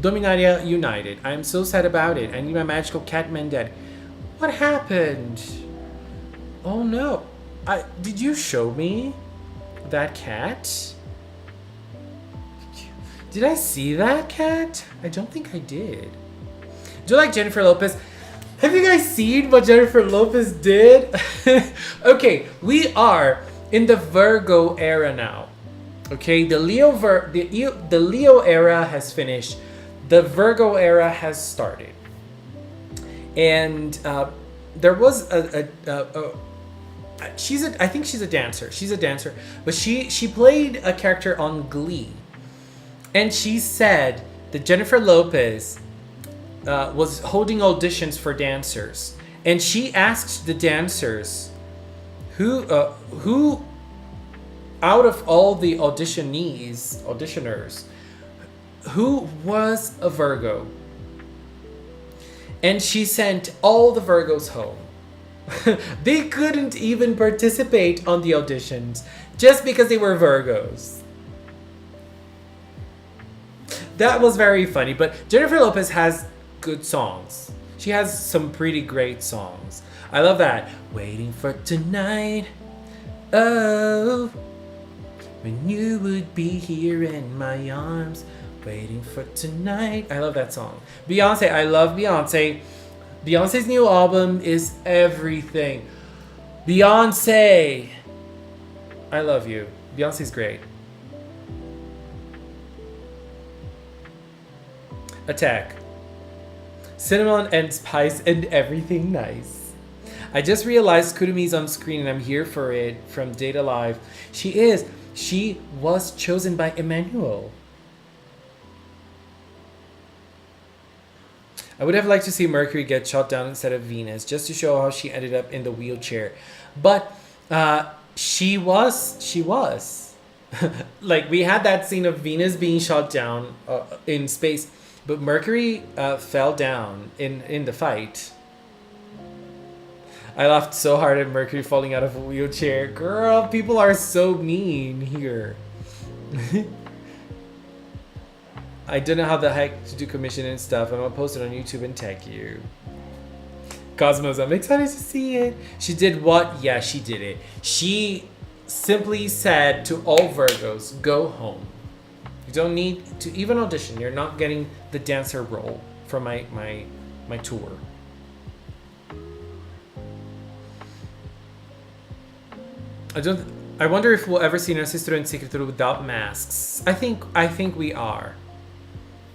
Dominaria United. I am so sad about it. I need my magical Catman dead. What happened? Oh no. Did you show me that cat? Did I see that cat? I don't think I did. Do you like Jennifer Lopez? Have you guys seen what Jennifer Lopez did? Okay, we are in the Virgo era now. Okay, the Leo era has finished. The Virgo era has started. And there was I think she's a dancer. She's a dancer, but she played a character on Glee, and she said that Jennifer Lopez was holding auditions for dancers, and she asked the dancers who out of all the auditioners, who was a Virgo, and she sent all the Virgos home. They couldn't even participate on the auditions just because they were Virgos. That was very funny, but Jennifer Lopez has good songs. She has some pretty great songs. I love that. Waiting for tonight. Oh, when you would be here in my arms. Waiting for tonight. I love that song. Beyonce. I love Beyonce. Beyonce's new album is everything. Beyonce. I love you. Beyonce's great. Attack. Cinnamon and spice and everything nice. I just realized Kurumi's on screen and I'm here for it from Data Live. She is. She was chosen by Emmanuel. I would have liked to see Mercury get shot down instead of Venus, just to show how she ended up in the wheelchair. But she was. Like, we had that scene of Venus being shot down in space, but Mercury fell down in the fight. I laughed so hard at Mercury falling out of a wheelchair. Girl, people are so mean here. I don't know how the heck to do commission and stuff. I'm gonna post it on YouTube and tag you. Cosmos, I'm excited to see it. She did what? Yeah, she did it. She simply said to all Virgos, go home. You don't need to even audition. You're not getting the dancer role for my tour. I wonder if we'll ever see Narcistoru and Secretary without masks. I think we are.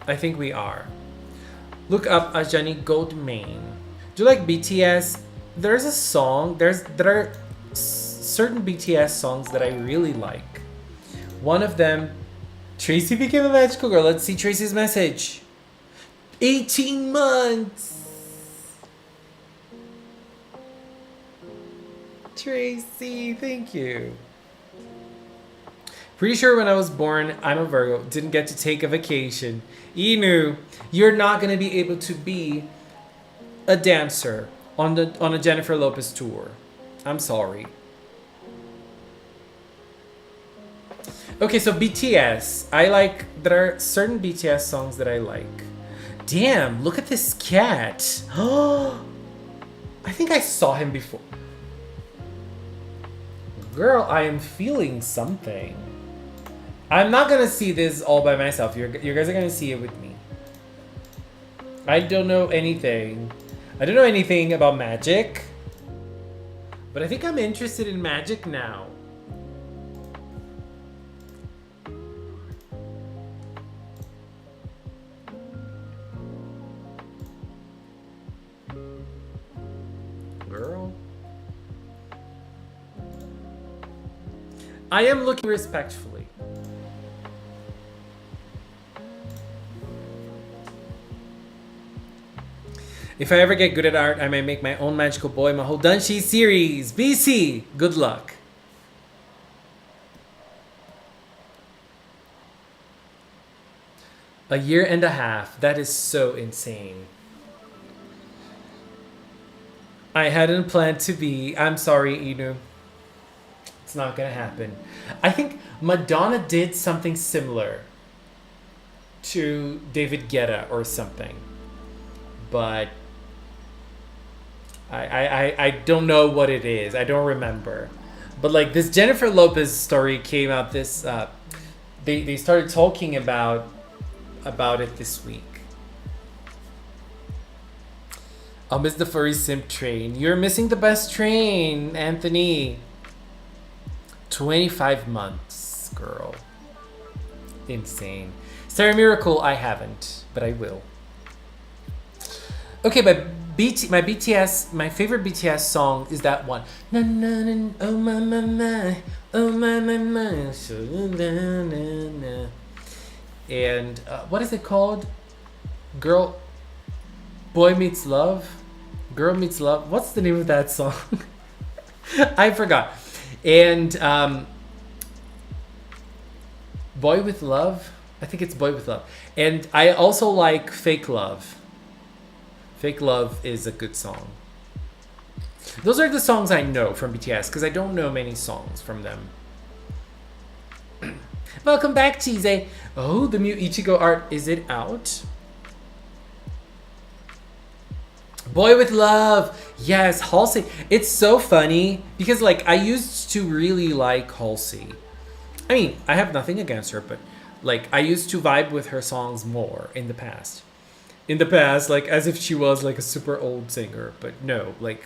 I think we are. Look up Ajani Goldmane. Do you like BTS? There's a song. There are certain BTS songs that I really like. One of them, Tracy became a magical girl. Let's see Tracy's message. 18 months. Tracy, thank you. Pretty sure when I was born, I'm a Virgo. Didn't get to take a vacation. Inu, you're not going to be able to be a dancer on a Jennifer Lopez tour. I'm sorry. Okay, so BTS. There are certain BTS songs that I like. Damn, look at this cat. I think I saw him before. Girl, I am feeling something. I'm not gonna see this all by myself. You guys are gonna see it with me. I don't know anything. I don't know anything about magic. But I think I'm interested in magic now. Girl. I am looking respectfully. If I ever get good at art, I may make my own magical boy Mahoudanshi series. BC, good luck. A year and a half. That is so insane. I hadn't planned to be. I'm sorry, Inu. It's not gonna happen. I think Madonna did something similar to David Guetta or something, but I don't know what it is. I don't remember. But like this Jennifer Lopez story came out this they started talking about it this week. I'll miss the furry simp train. You're missing the best train, Anthony. 25 months, girl. Insane. Sarah Miracle, I haven't, but I will. Okay, but my favorite BTS song is that one. Na na na, oh my my my, oh my my my, so na na na. And what is it called? Boy Meets Love, Girl Meets Love. What's the name of that song? I forgot. And Boy with Love. I think it's Boy with Love. And I also like Fake Love. Fake Love is a good song. Those are the songs I know from BTS because I don't know many songs from them. Welcome back, Cheese. Oh, the new Ichigo art. Is it out? Boy with Love. Yes, Halsey. It's so funny because like I used to really like Halsey. I mean, I have nothing against her, but like I used to vibe with her songs more in the past. Like as if she was like a super old singer, but no, like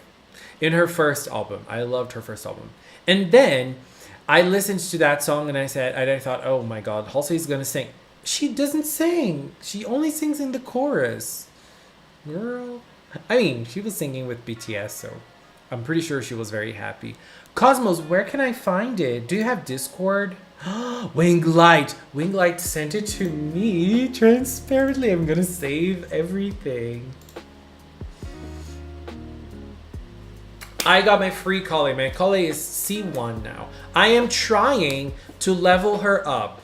in her first album. I loved her first album. And then I listened to that song and I thought, oh my god, Halsey's gonna sing. She doesn't sing. She only sings in the chorus. Girl. I mean, she was singing with BTS, so I'm pretty sure she was very happy. Cosmos, where can I find it? Do you have Discord? Winglight sent it to me transparently. I'm gonna save everything. I got my free Kale. My Kale is C1 now. I am trying to level her up.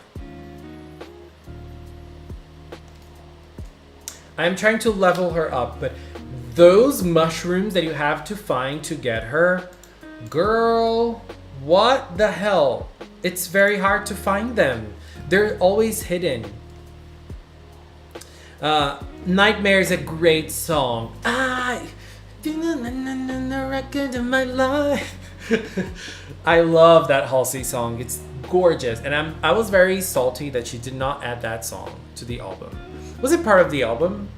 But those mushrooms that you have to find to get her, girl, what the hell? It's very hard to find them. They're always hidden. Nightmare is a great song. The record of my life. I love that Halsey song. It's gorgeous. And I was very salty that she did not add that song to the album. Was it part of the album?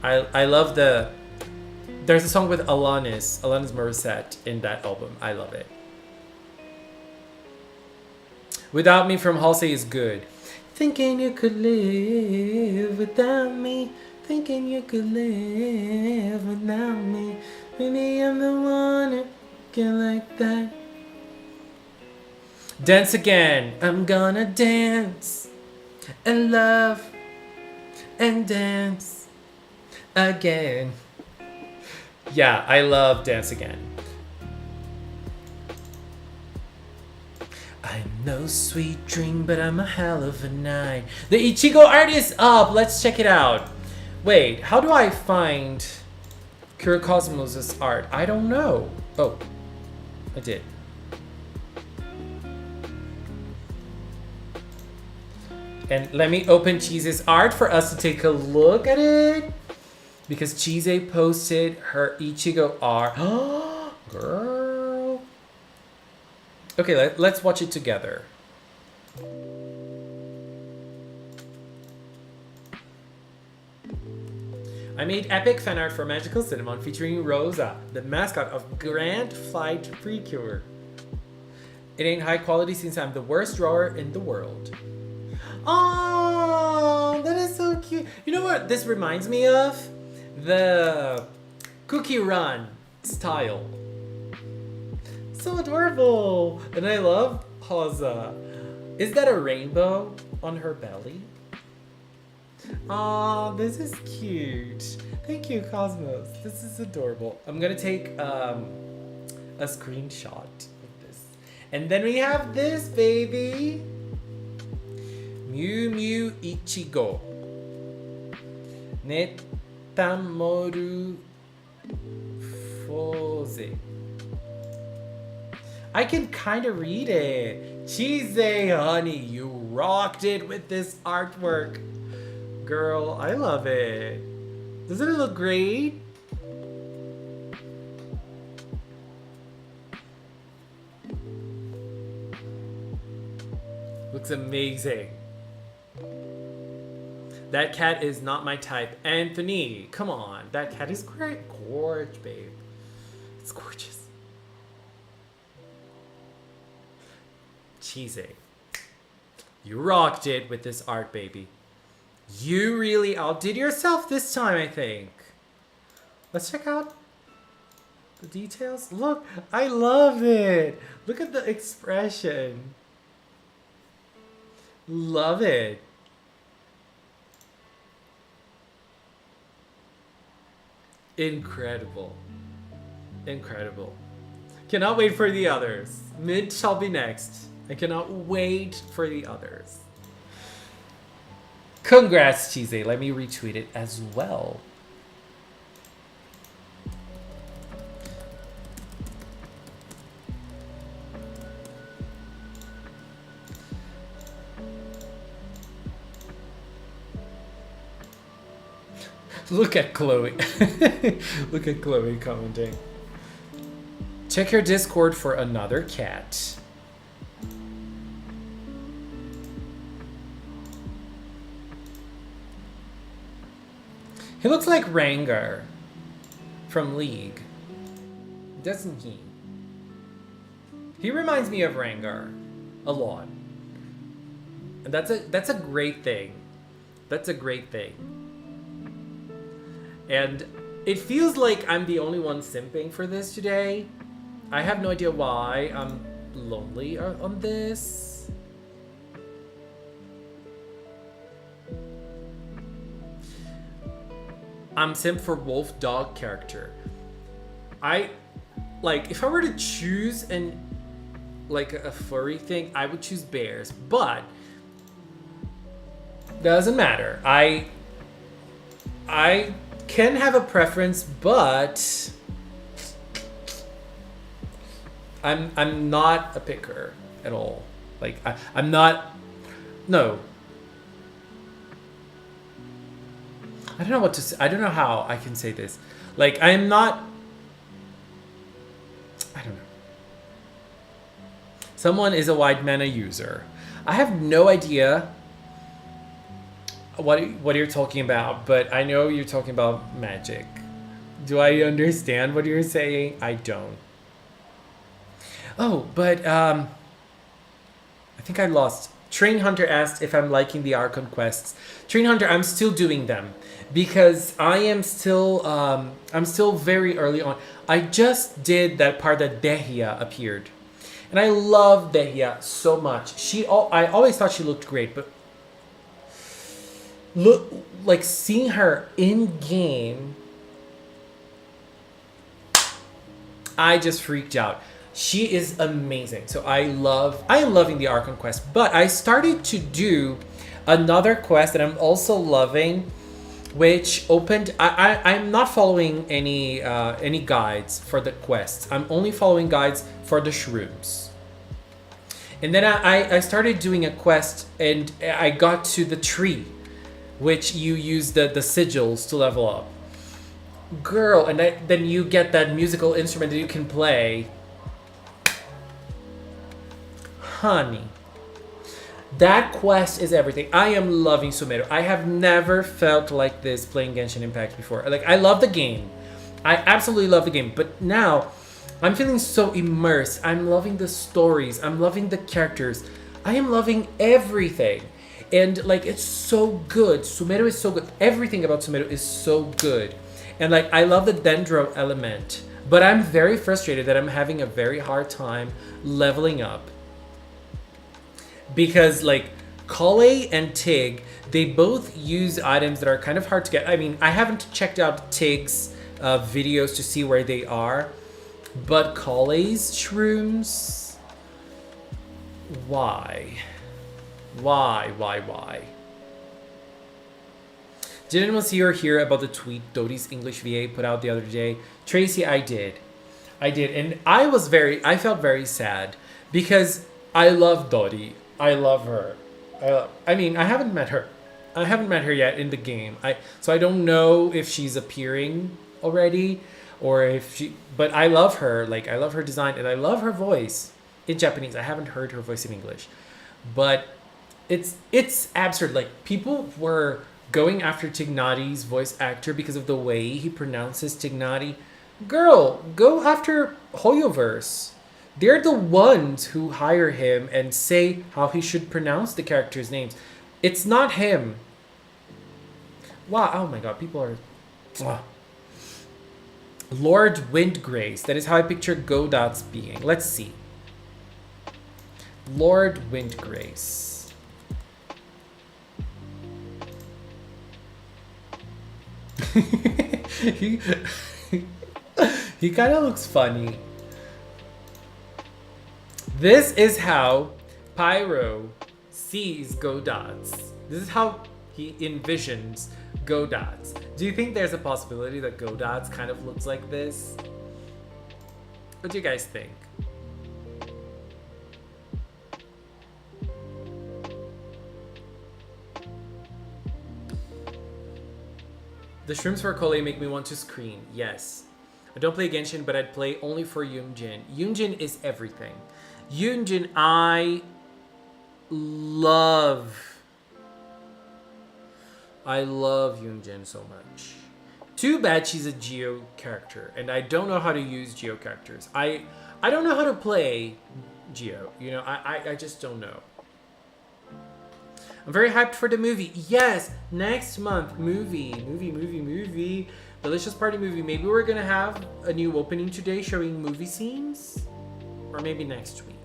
I love there's a song with Alanis Morissette in that album. I love it. Without Me from Halsey is good. Thinking you could live without me. Thinking you could live without me. Maybe I'm the one who can like that. Dance again. I'm gonna dance and love and dance again. Yeah, I love Dance Again. I'm no sweet dream, but I'm a hell of a night. The Ichigo art is up. Let's check it out. Wait, how do I find Kira Cosmos' art? I don't know. Oh, I did. And let me open Cheese's art for us to take a look at it. Because Cheese posted her Ichigo art. Girl. Okay, let's watch it together. I made epic fan art for Magical Cinnamon featuring Rosa, the mascot of Grand Flight Precure. It ain't high quality since I'm the worst drawer in the world. Oh, that is so cute. You know what this reminds me of? The Cookie Run style. So adorable. And I love Haza. Is that a rainbow on her belly? Aw, this is cute. Thank you, Cosmos. This is adorable. I'm gonna take a screenshot of this. And then we have this, baby. Mew Mew Ichigo. Netamoru Fose. I can kind of read it. Cheesy, honey, you rocked it with this artwork. Girl, I love it. Doesn't it look great? Looks amazing. That cat is not my type. Anthony, come on. That cat is great. Gorgeous, babe. It's gorgeous. Cheesy. You rocked it with this art, baby. You really outdid yourself this time, I think. Let's check out the details. Look, I love it. Look at the expression. Love it. Incredible. Incredible. Cannot wait for the others. Mid shall be next. I cannot wait for the others. Congrats, Cheesy. Let me retweet it as well. Look at Chloe. Look at Chloe commenting. Check your Discord for another cat. He looks like Rangar from League, doesn't he? He reminds me of Rangar a lot. And that's a great thing. That's a great thing. And it feels like I'm the only one simping for this today. I have no idea why I'm lonely on this. I'm simp for wolf dog character. If I were to choose a furry thing, I would choose bears, but doesn't matter. I can have a preference, but I'm not a picker at all. Like I'm not. No. I don't know what to say. I don't know how I can say this. Like I'm not. I don't know. Someone is a wide mana user. I have no idea what you're talking about, but I know you're talking about magic. Do I understand what you're saying? I don't. Oh, but I think I lost. Train Hunter asked if I'm liking the Archon quests. Train Hunter, I'm still doing them because I am still I'm still very early on. I just did that part that Dehya appeared. And I love Dehya so much. I always thought she looked great, but look, like seeing her in game, I just freaked out. She is amazing. So I am loving the Archon quest, but I started to do another quest that I'm also loving, which opened. I'm not following any guides for the quests. I'm only following guides for the shrooms. And then I started doing a quest, and I got to the tree, which you use the sigils to level up. Girl, and then you get that musical instrument that you can play. Honey, that quest is everything. I am loving Sumeru. I have never felt like this playing Genshin Impact before. Like, I love the game. I absolutely love the game. But now, I'm feeling so immersed. I'm loving the stories. I'm loving the characters. I am loving everything. And, like, it's so good. Sumeru is so good. Everything about Sumeru is so good. And, like, I love the Dendro element. But I'm very frustrated that I'm having a very hard time leveling up. Because, like, Kale and Tig, they both use items that are kind of hard to get. I mean, I haven't checked out Tig's videos to see where they are. But Kale's shrooms? Why? Why? Did anyone see or hear about the tweet Dodie's English VA put out the other day? Tracy, I did. I did, and I felt very sad because I love Dori. I love her. I mean, I haven't met her. I haven't met her yet in the game. So I don't know if she's appearing already or if she. But I love her. Like I love her design and I love her voice in Japanese. I haven't heard her voice in English, but it's absurd. Like people were going after Tignati's voice actor because of the way he pronounces Tignati. Girl, go after Hoyoverse. They're the ones who hire him and say how he should pronounce the characters' names. It's not him. Wow, oh my god, people are... Wow. Lord Windgrace. That is how I picture Godot's being. Let's see. Lord Windgrace. he he kind of looks funny. This is how Pyro sees Godots. This is how he envisions Godots. Do you think there's a possibility that Godots kind of looks like this? What do you guys think? The shrooms for Kole make me want to scream. Yes. I don't play Genshin, but I'd play only for Yunjin. Yunjin is everything. Yunjin, I love Yunjin so much. Too bad she's a Geo character, and I don't know how to use Geo characters. I don't know how to play Geo. You know, I just don't know. I'm very hyped for the movie. Yes, next month, movie. Delicious Party movie. Maybe we're gonna have a new opening today showing movie scenes, or maybe next week.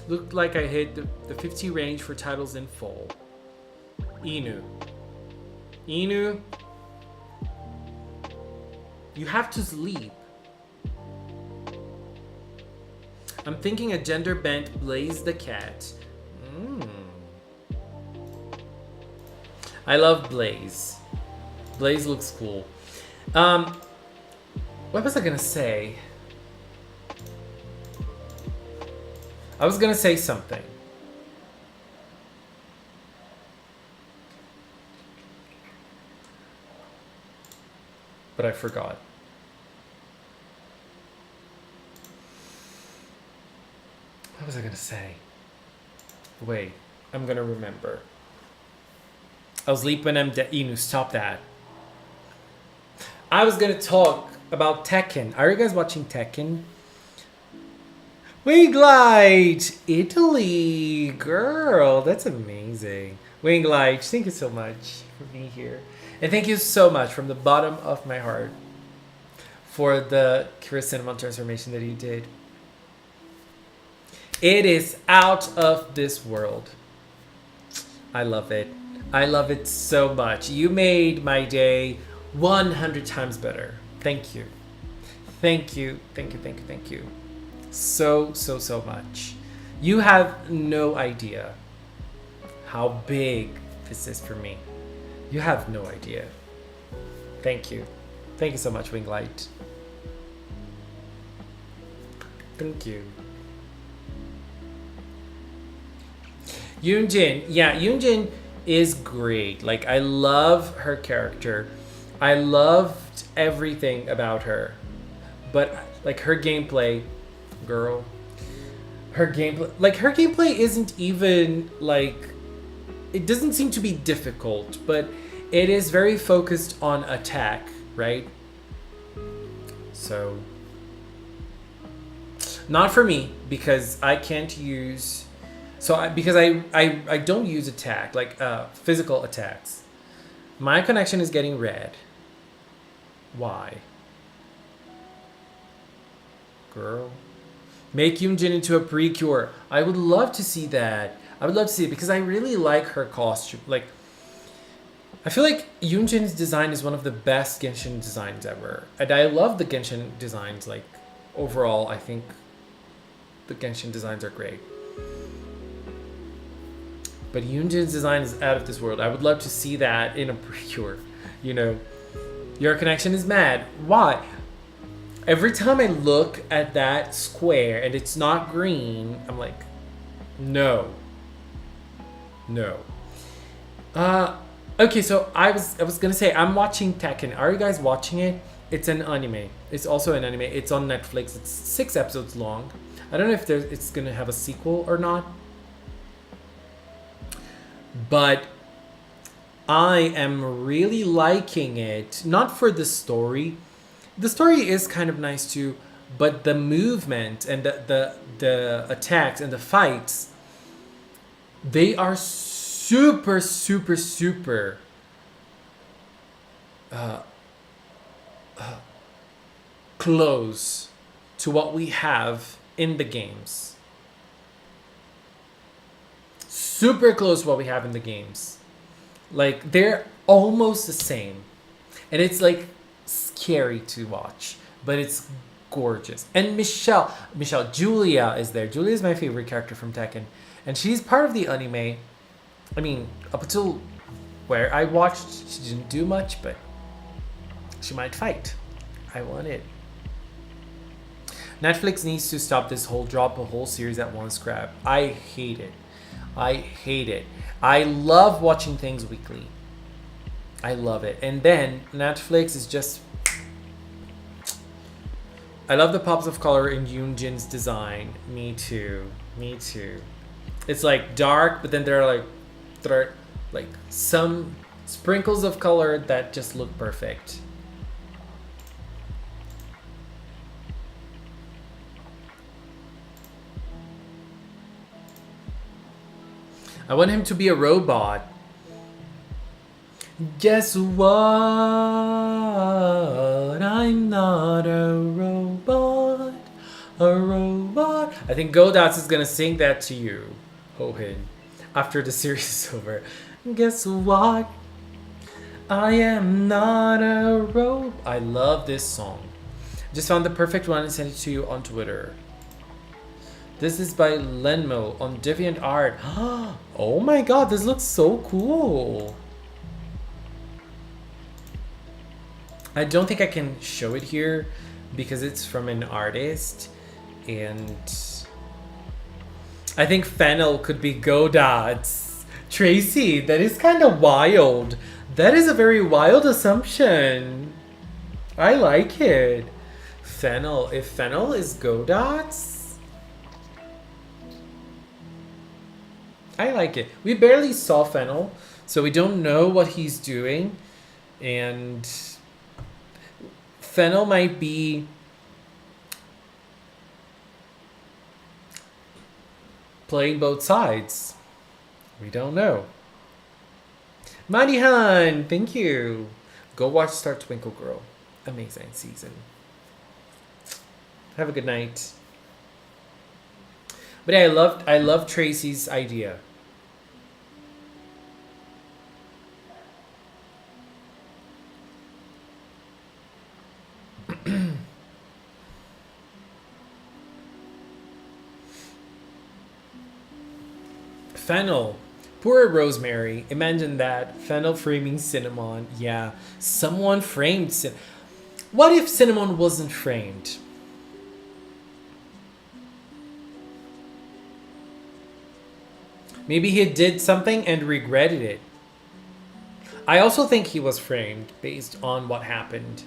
Looked like I hit the 50 range for titles in full. Inu, you have to sleep. I'm thinking a gender bent Blaze the cat. I love Blaze. Blaze looks cool. What was I gonna say? I was gonna say something. But I forgot. What was I gonna say? Wait, I'm gonna remember. I'll sleep when I'm dead. Inu, stop that. I was gonna talk about Tekken. Are you guys watching Tekken? Winglight! Italy! Girl, that's amazing. Winglight, thank you so much for being here. And thank you so much from the bottom of my heart for the Chrysanthemum transformation that you did. It is out of this world. I love it. I love it so much. You made my day 100 times better. Thank you. Thank you. Thank you. Thank you. Thank you. So much. You have no idea how big this is for me. You have no idea. Thank you. Thank you so much, Winglight. Thank you. Yunjin. Yeah, Yunjin is great. Like, I love her character. I loved everything about her. But, like, her gameplay, girl. Her gameplay isn't even, like, it doesn't seem to be difficult, but it is very focused on attack, right? So, not for me, because I can't use... because I don't use attack, like physical attacks. My connection is getting red. Why? Girl. Make Yunjin into a Precure. I would love to see that. I would love to see it because I really like her costume. Like, I feel like Yunjin's design is one of the best Genshin designs ever. And I love the Genshin designs. Like, overall, I think the Genshin designs are great. But Yunjin's design is out of this world. I would love to see that in a Precure. You know, your connection is mad. Why? Every time I look at that square and it's not green, I'm like, no. No. Okay, so I was gonna say I'm watching Tekken. Are you guys watching it? It's an anime. It's also an anime. It's on Netflix. It's 6 episodes long. I don't know if it's gonna have a sequel or not. But I am really liking it. Not for the story. The story is kind of nice too, but the movement and the attacks and the fights, they are super close to what we have in the games. Super close to what we have in the games. Like, they're almost the same. And it's like scary to watch, but it's gorgeous. And Julia is there. Julia is my favorite character from Tekken. And she's part of the anime. I mean, up until where I watched, she didn't do much, but she might fight. I want it. Netflix needs to stop this whole drop a whole series at once crap. I hate it. I hate it. I love watching things weekly. I love it. And then Netflix is just... I love the pops of color in Yoonjin's design. Me too. Me too. It's like dark, but then there are like some sprinkles of color that just look perfect. I want him to be a robot. Guess what? I'm not a robot. A robot. I think Godots is gonna sing that to you, Hohin, after the series is over. Guess what? I am not a robot. I love this song. Just found the perfect one and sent it to you on Twitter. This is by Lenmo on DeviantArt. Oh my god, this looks so cool. I don't think I can show it here because it's from an artist. And I think Fennel could be Godots. Tracy, that is kind of wild. That is a very wild assumption. I like it. Fennel. If Fennel is Godots, I like it. We barely saw Fennel, so we don't know what he's doing. And Fennel might be playing both sides. We don't know. Marihan, thank you. Go watch Star Twinkle Girl. Amazing season. Have a good night. But yeah, I love Tracy's idea. Fennel. Poor Rosemary. Imagine that. Fennel framing Cinnamon. Yeah. Someone framed Cinnamon. What if Cinnamon wasn't framed? Maybe he did something and regretted it. I also think he was framed based on what happened.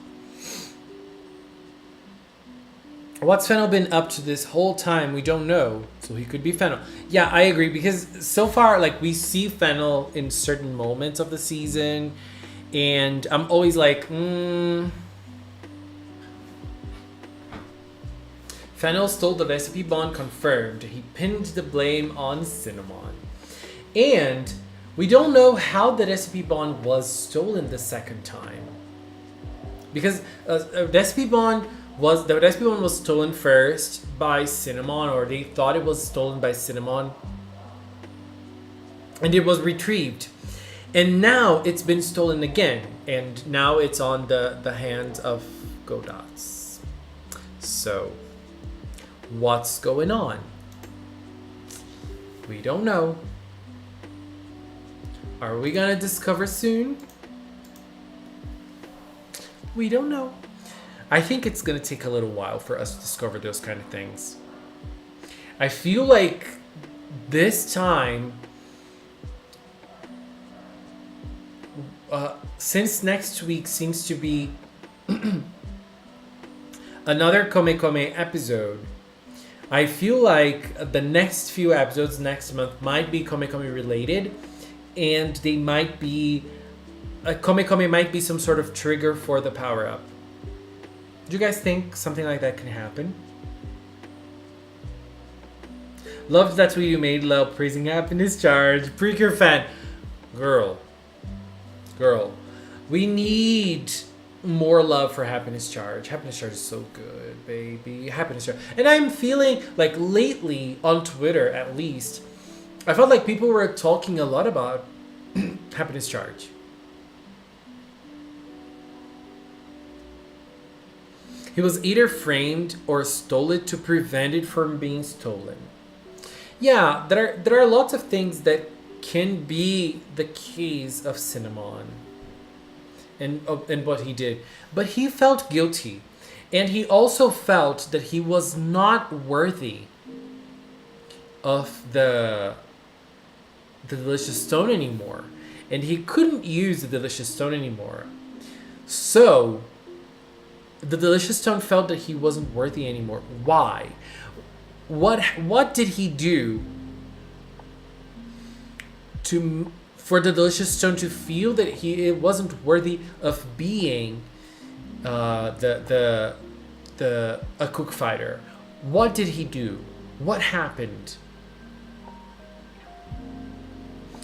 What's Fennel been up to this whole time? We don't know. So he could be Fennel. Yeah, I agree. Because so far, like, we see Fennel in certain moments of the season. And I'm always like, Fennel stole the recipe bond, confirmed. He pinned the blame on Cinnamon. And we don't know how the recipe bond was stolen the second time. Because the recipe bond was stolen first by Cinnamon, or they thought it was stolen by Cinnamon. And it was retrieved. And now it's been stolen again. And now it's on the hands of Godots. So, what's going on? We don't know. Are we gonna discover soon? We don't know. I think it's gonna take a little while for us to discover those kind of things. I feel like this time, since next week seems to be another Kome Kome episode, I feel like the next few episodes next month might be Kome Kome related, and they might be Kome Kome might be some sort of trigger for the power up. Do you guys think something like that can happen? Loved that tweet you made, Lel, praising Happiness Charge. Precure fan. Girl. We need more love for Happiness Charge. Happiness Charge is so good, baby. Happiness Charge. And I'm feeling like lately, on Twitter at least, I felt like people were talking a lot about Happiness Charge. He was either framed or stole it to prevent it from being stolen. Yeah, there are lots of things that can be the case of Cinnamon and what he did. But he felt guilty. And he also felt that he was not worthy of the Delicious Stone anymore. And he couldn't use the Delicious Stone anymore. So the Delicious Stone felt that he wasn't worthy anymore. Why? What did he do for the Delicious Stone to feel that it wasn't worthy of being a cook fighter? What did he do? What happened?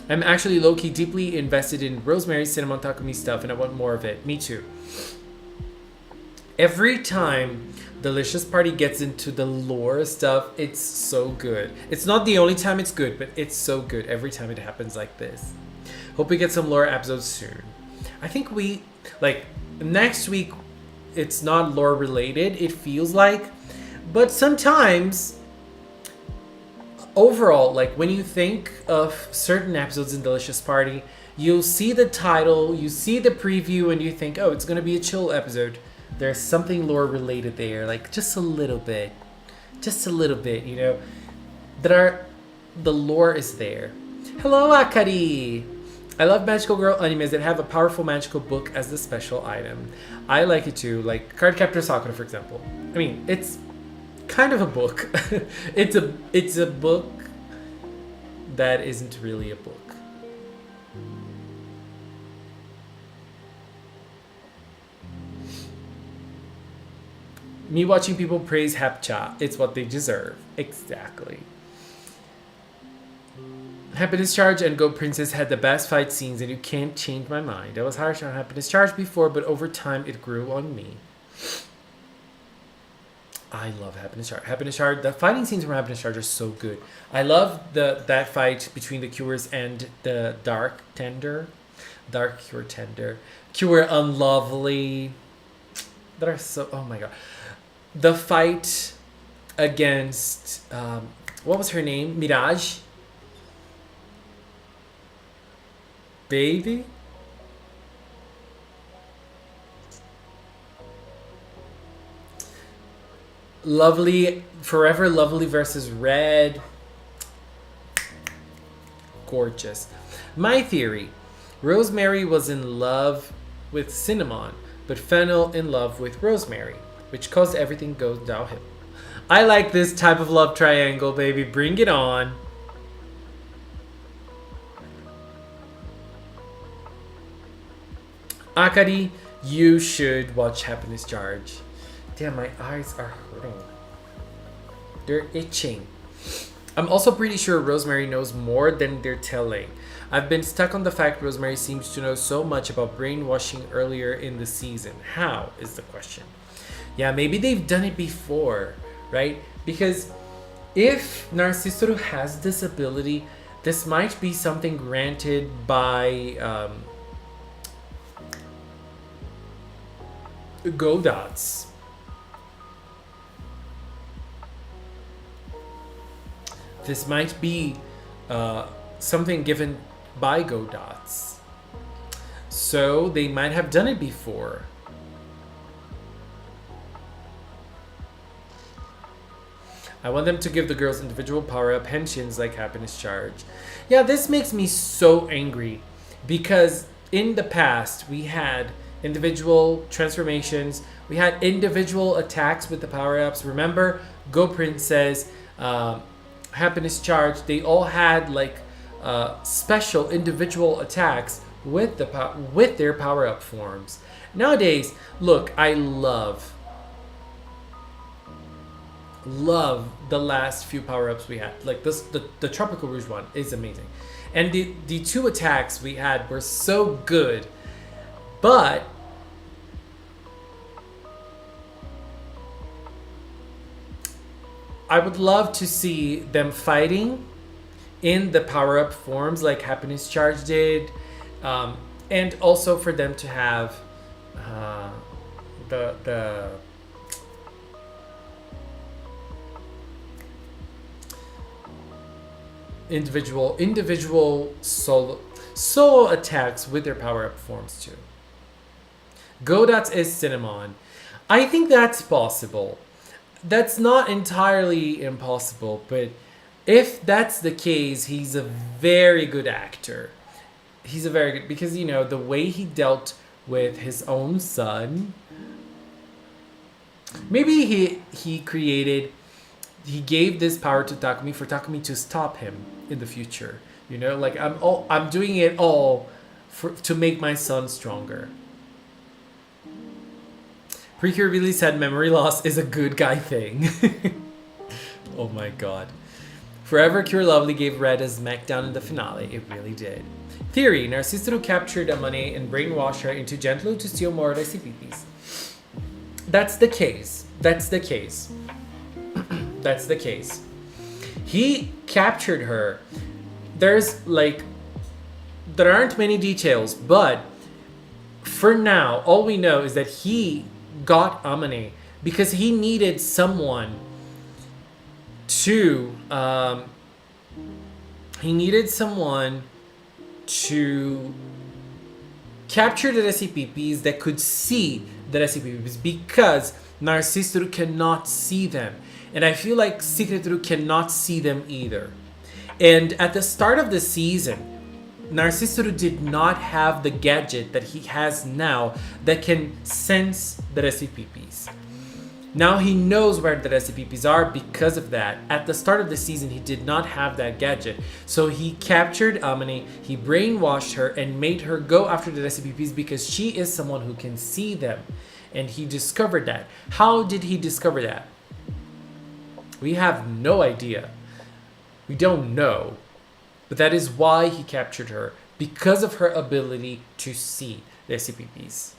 I'm actually low-key deeply invested in Rosemary Cinnamon Takumi stuff, and I want more of it. Me too. Every time Delicious Party gets into the lore stuff, it's so good. It's not the only time it's good, but it's so good every time it happens like this. Hope we get some lore episodes soon. I think next week, it's not lore related, it feels like. But sometimes, overall, like when you think of certain episodes in Delicious Party, you'll see the title, you see the preview, and you think, oh, it's going to be a chill episode. There's something lore related there, like just a little bit, you know, the lore is there. Hello, Akari. I love magical girl animes that have a powerful magical book as the special item. I like it too, like Cardcaptor Sakura, for example. I mean, it's kind of a book. it's a book that isn't really a book. Me watching people praise Hapcha. It's what they deserve. Exactly. Happiness Charge and Go Princess had the best fight scenes, and you can't change my mind. I was harsh on Happiness Charge before, but over time it grew on me. I love Happiness Charge. Happiness Charge, the fighting scenes from Happiness Charge are so good. I love that fight between the Cures and the Dark Cure Tender. Cure Unlovely. That are so, oh my god. The fight against, what was her name? Mirage? Baby? Lovely, Forever Lovely versus Red. Gorgeous. My theory. Rosemary was in love with Cinnamon, but Fennel in love with Rosemary, which caused everything go downhill. I like this type of love triangle, baby. Bring it on. Akari, you should watch Happiness Charge. Damn, my eyes are hurting. They're itching. I'm also pretty sure Rosemary knows more than they're telling. I've been stuck on the fact Rosemary seems to know so much about brainwashing earlier in the season. How is the question? Yeah, maybe they've done it before, right? Because if Narcistoru has this ability, this might be something granted by Godots. This might be something given by Godots. So they might have done it before. I want them to give the girls individual power-up pensions like happiness charge. Yeah, this makes me so angry because in the past we had individual transformations, we had individual attacks with the power-ups. Remember, Go Princess, happiness charge, they all had like special individual attacks with with their power-up forms. Nowadays, look, I love the last few power-ups we had. Like this, the Tropical Rouge one is amazing, and the two attacks we had were so good, but I would love to see them fighting in the power-up forms like happiness charge did, and also for them to have the individual solo attacks with their power-up forms too. Godot's is Cinnamon. I think that's possible. That's not entirely impossible, but if that's the case, he's a very good actor. He's a very good, because you know the way he dealt with his own son. Maybe he gave this power to Takumi for Takumi to stop him in the future. You know, like I'm doing it all to make my son stronger. Precure really said memory loss is a good guy thing. Oh my god. Forever Cure Lovely gave Red a smackdown in the finale. It really did. Theory: Narcistoru captured Amane and brainwashed her into Gentlu to steal more of the CPPs. That's the case. That's the case. That's the case. He captured her. There aren't many details, but for now, all we know is that he got Amane because he needed someone to capture the SCPPs that could see the SCPPs, because Narcistoru cannot see them. And I feel like Secretoru cannot see them either. And at the start of the season, Narcistoru did not have the gadget that he has now that can sense the SCPPs. Now he knows where the SCPPs are because of that. At the start of the season, he did not have that gadget. So he captured Amane, he brainwashed her and made her go after the SCPPs because she is someone who can see them. And he discovered that. How did he discover that? We have no idea. We don't know. But that is why he captured her, because of her ability to see the SCPPs.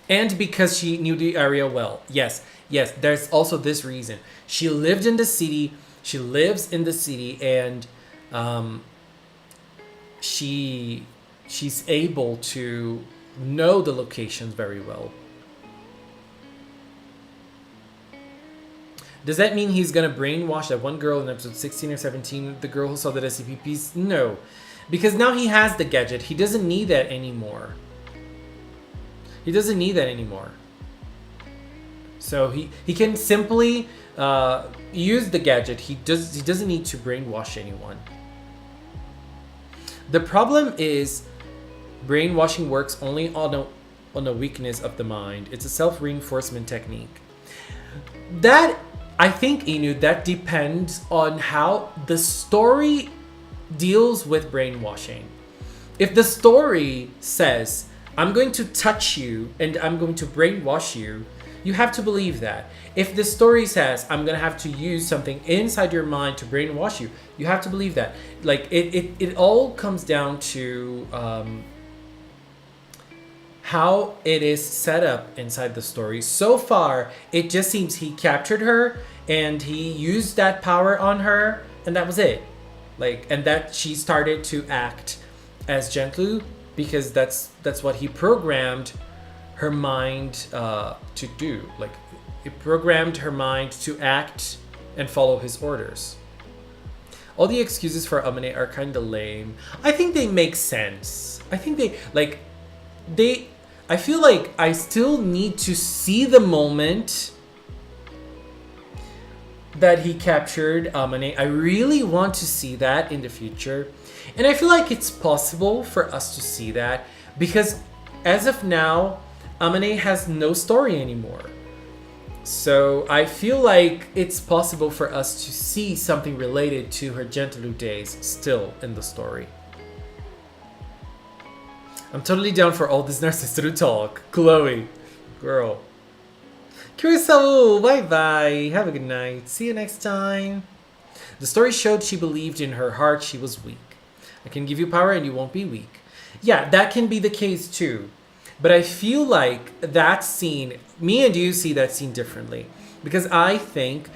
And because she knew the area well. Yes, there's also this reason. She lived in the city, she lives in the city, and she's able to know the locations very well. Does that mean he's gonna brainwash that one girl in episode 16 or 17, the girl who saw the SCPPs? No. Because now he has the gadget. He doesn't need that anymore. He doesn't need that anymore. So he can simply use the gadget. He doesn't need to brainwash anyone. The problem is brainwashing works only on a weakness of the mind. It's a self-reinforcement technique. That, I think, Inu, that depends on how the story deals with brainwashing. If the story says, I'm going to touch you and I'm going to brainwash you, you have to believe that. If the story says, I'm going to have to use something inside your mind to brainwash you, you have to believe that. Like, it all comes down to how it is set up inside the story. So far, it just seems he captured her and he used that power on her, and that was it. Like, and that she started to act as Gentlu because that's what he programmed her mind to do. Like, it programmed her mind to act and follow his orders. All the excuses for Amane are kind of lame. I think they make sense. I think I feel like I still need to see the moment that he captured Amane. I really want to see that in the future. And I feel like it's possible for us to see that because as of now, Amane has no story anymore. So I feel like it's possible for us to see something related to her Gentlewood days still in the story. I'm totally down for all this Narcistoru talk. Chloe, girl. Kurosawa, bye bye. Have a good night. See you next time. The story showed she believed in her heart she was weak. I can give you power and you won't be weak. Yeah, that can be the case too. But I feel like that scene, me and you see that scene differently. Because I think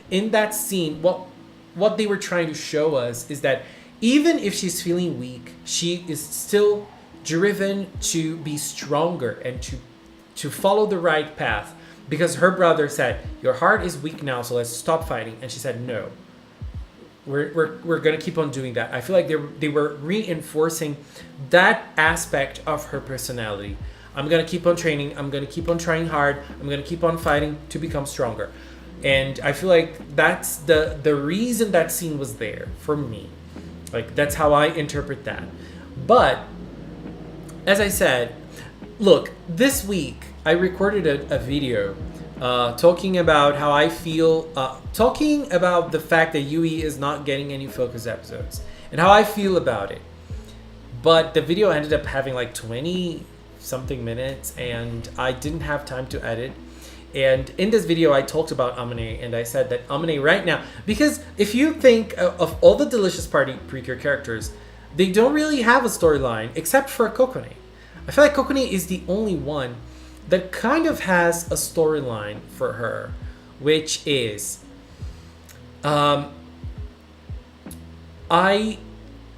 in that scene, what they were trying to show us is that even if she's feeling weak, she is still driven to be stronger and to follow the right path. Because her brother said, your heart is weak now, so let's stop fighting. And she said, no. We're gonna keep on doing that. I feel like they were reinforcing that aspect of her personality. I'm gonna keep on training. I'm gonna keep on trying hard. I'm gonna keep on fighting to become stronger. And I feel like that's the reason that scene was there for me. Like that's how I interpret that. But as I said, look, this week I recorded a video talking about how I feel, talking about the fact that Yui is not getting any focus episodes and how I feel about it. But the video ended up having like 20 something minutes and I didn't have time to edit. And in this video, I talked about Amane and I said that Amane right now, because if you think of all the Delicious Party Precure characters, they don't really have a storyline except for Kokone. I feel like Kokone is the only one that kind of has a storyline for her, which is I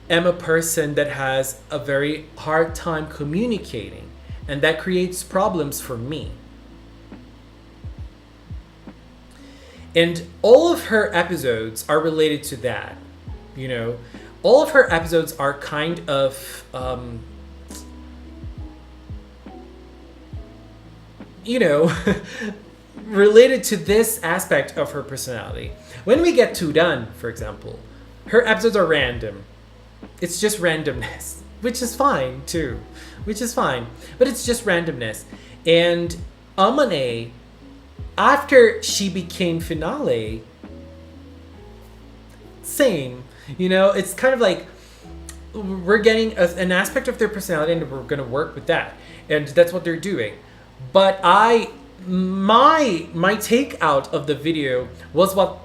am a person that has a very hard time communicating, and that creates problems for me. And all of her episodes are related to that, you know. All of her episodes are kind of related to this aspect of her personality. When we get to Done, for example, her episodes are random. It's just randomness, which is fine too, which is fine. But it's just randomness. And Amane, after she became Finale, same. You know, it's kind of like we're getting an aspect of their personality and we're going to work with that. And that's what they're doing. But my take out of the video was what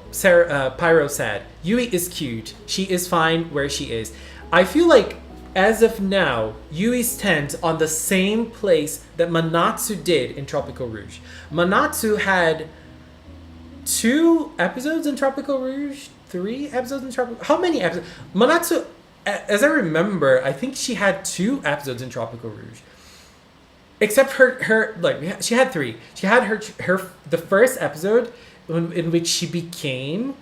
Pyro said. Yui is cute. She is fine where she is. I feel like as of now, Yui stands on the same place that Manatsu did in Tropical Rouge. Manatsu had 2 episodes in Tropical Rouge? 3 episodes in Tropical... How many episodes? Manatsu, as I remember, I think she had 2 episodes in Tropical Rouge. Except her like she had 3. She had her the first episode in which she became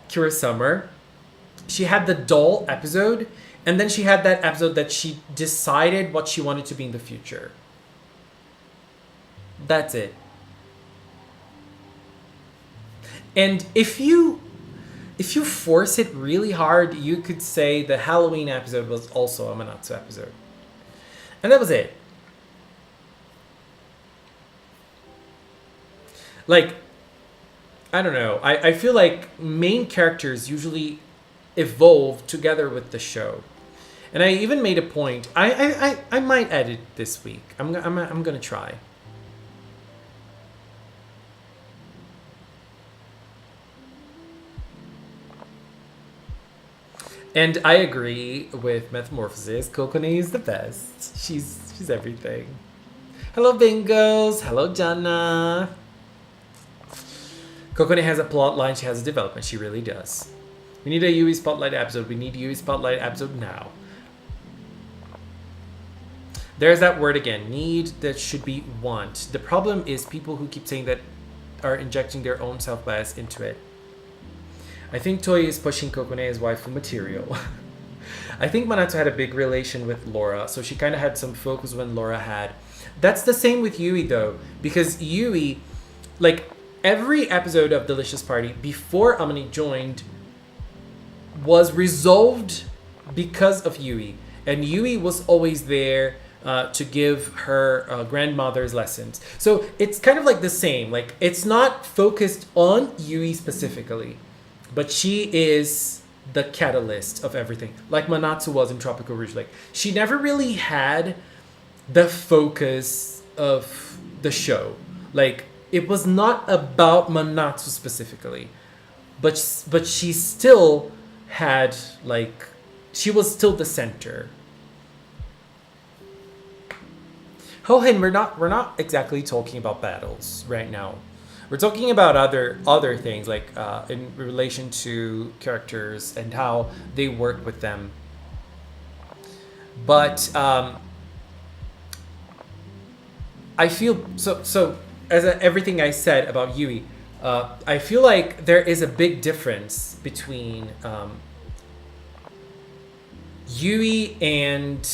Kira Summer. She had the doll episode, and then she had that episode that she decided what she wanted to be in the future. That's it. And if you force it really hard, you could say the Halloween episode was also a Manatsu episode. And that was it. Like, I don't know. I feel like main characters usually evolve together with the show. And I even made a point. I might edit this week. I'm gonna try. And I agree with Metamorphosis. Kokone is the best. She's everything. Hello, Bingos. Hello, Jana. Kokone has a plot line. She has a development. She really does. We need a Yui Spotlight episode. We need a Yui Spotlight episode now. There's that word again. Need that should be want. The problem is people who keep saying that are injecting their own self-bias into it. I think Toy is pushing Kokone as waifu material. I think Manatsu had a big relation with Laura, so she kind of had some focus when Laura had. That's the same with Yui though, because Yui, like, every episode of Delicious Party before Amani joined was resolved because of Yui. And Yui was always there to give her grandmother's lessons. So it's kind of like the same. Like, it's not focused on Yui specifically, but she is the catalyst of everything. Like Manatsu was in Tropical Rouge. Like, she never really had the focus of the show. Like, it was not about Manatsu specifically, but she still had, like, she was still the center. Hohen, we're not exactly talking about battles right now. We're talking about other things, like in relation to characters and how they work with them. But I feel so as everything I said about Yui, I feel like there is a big difference between Yui and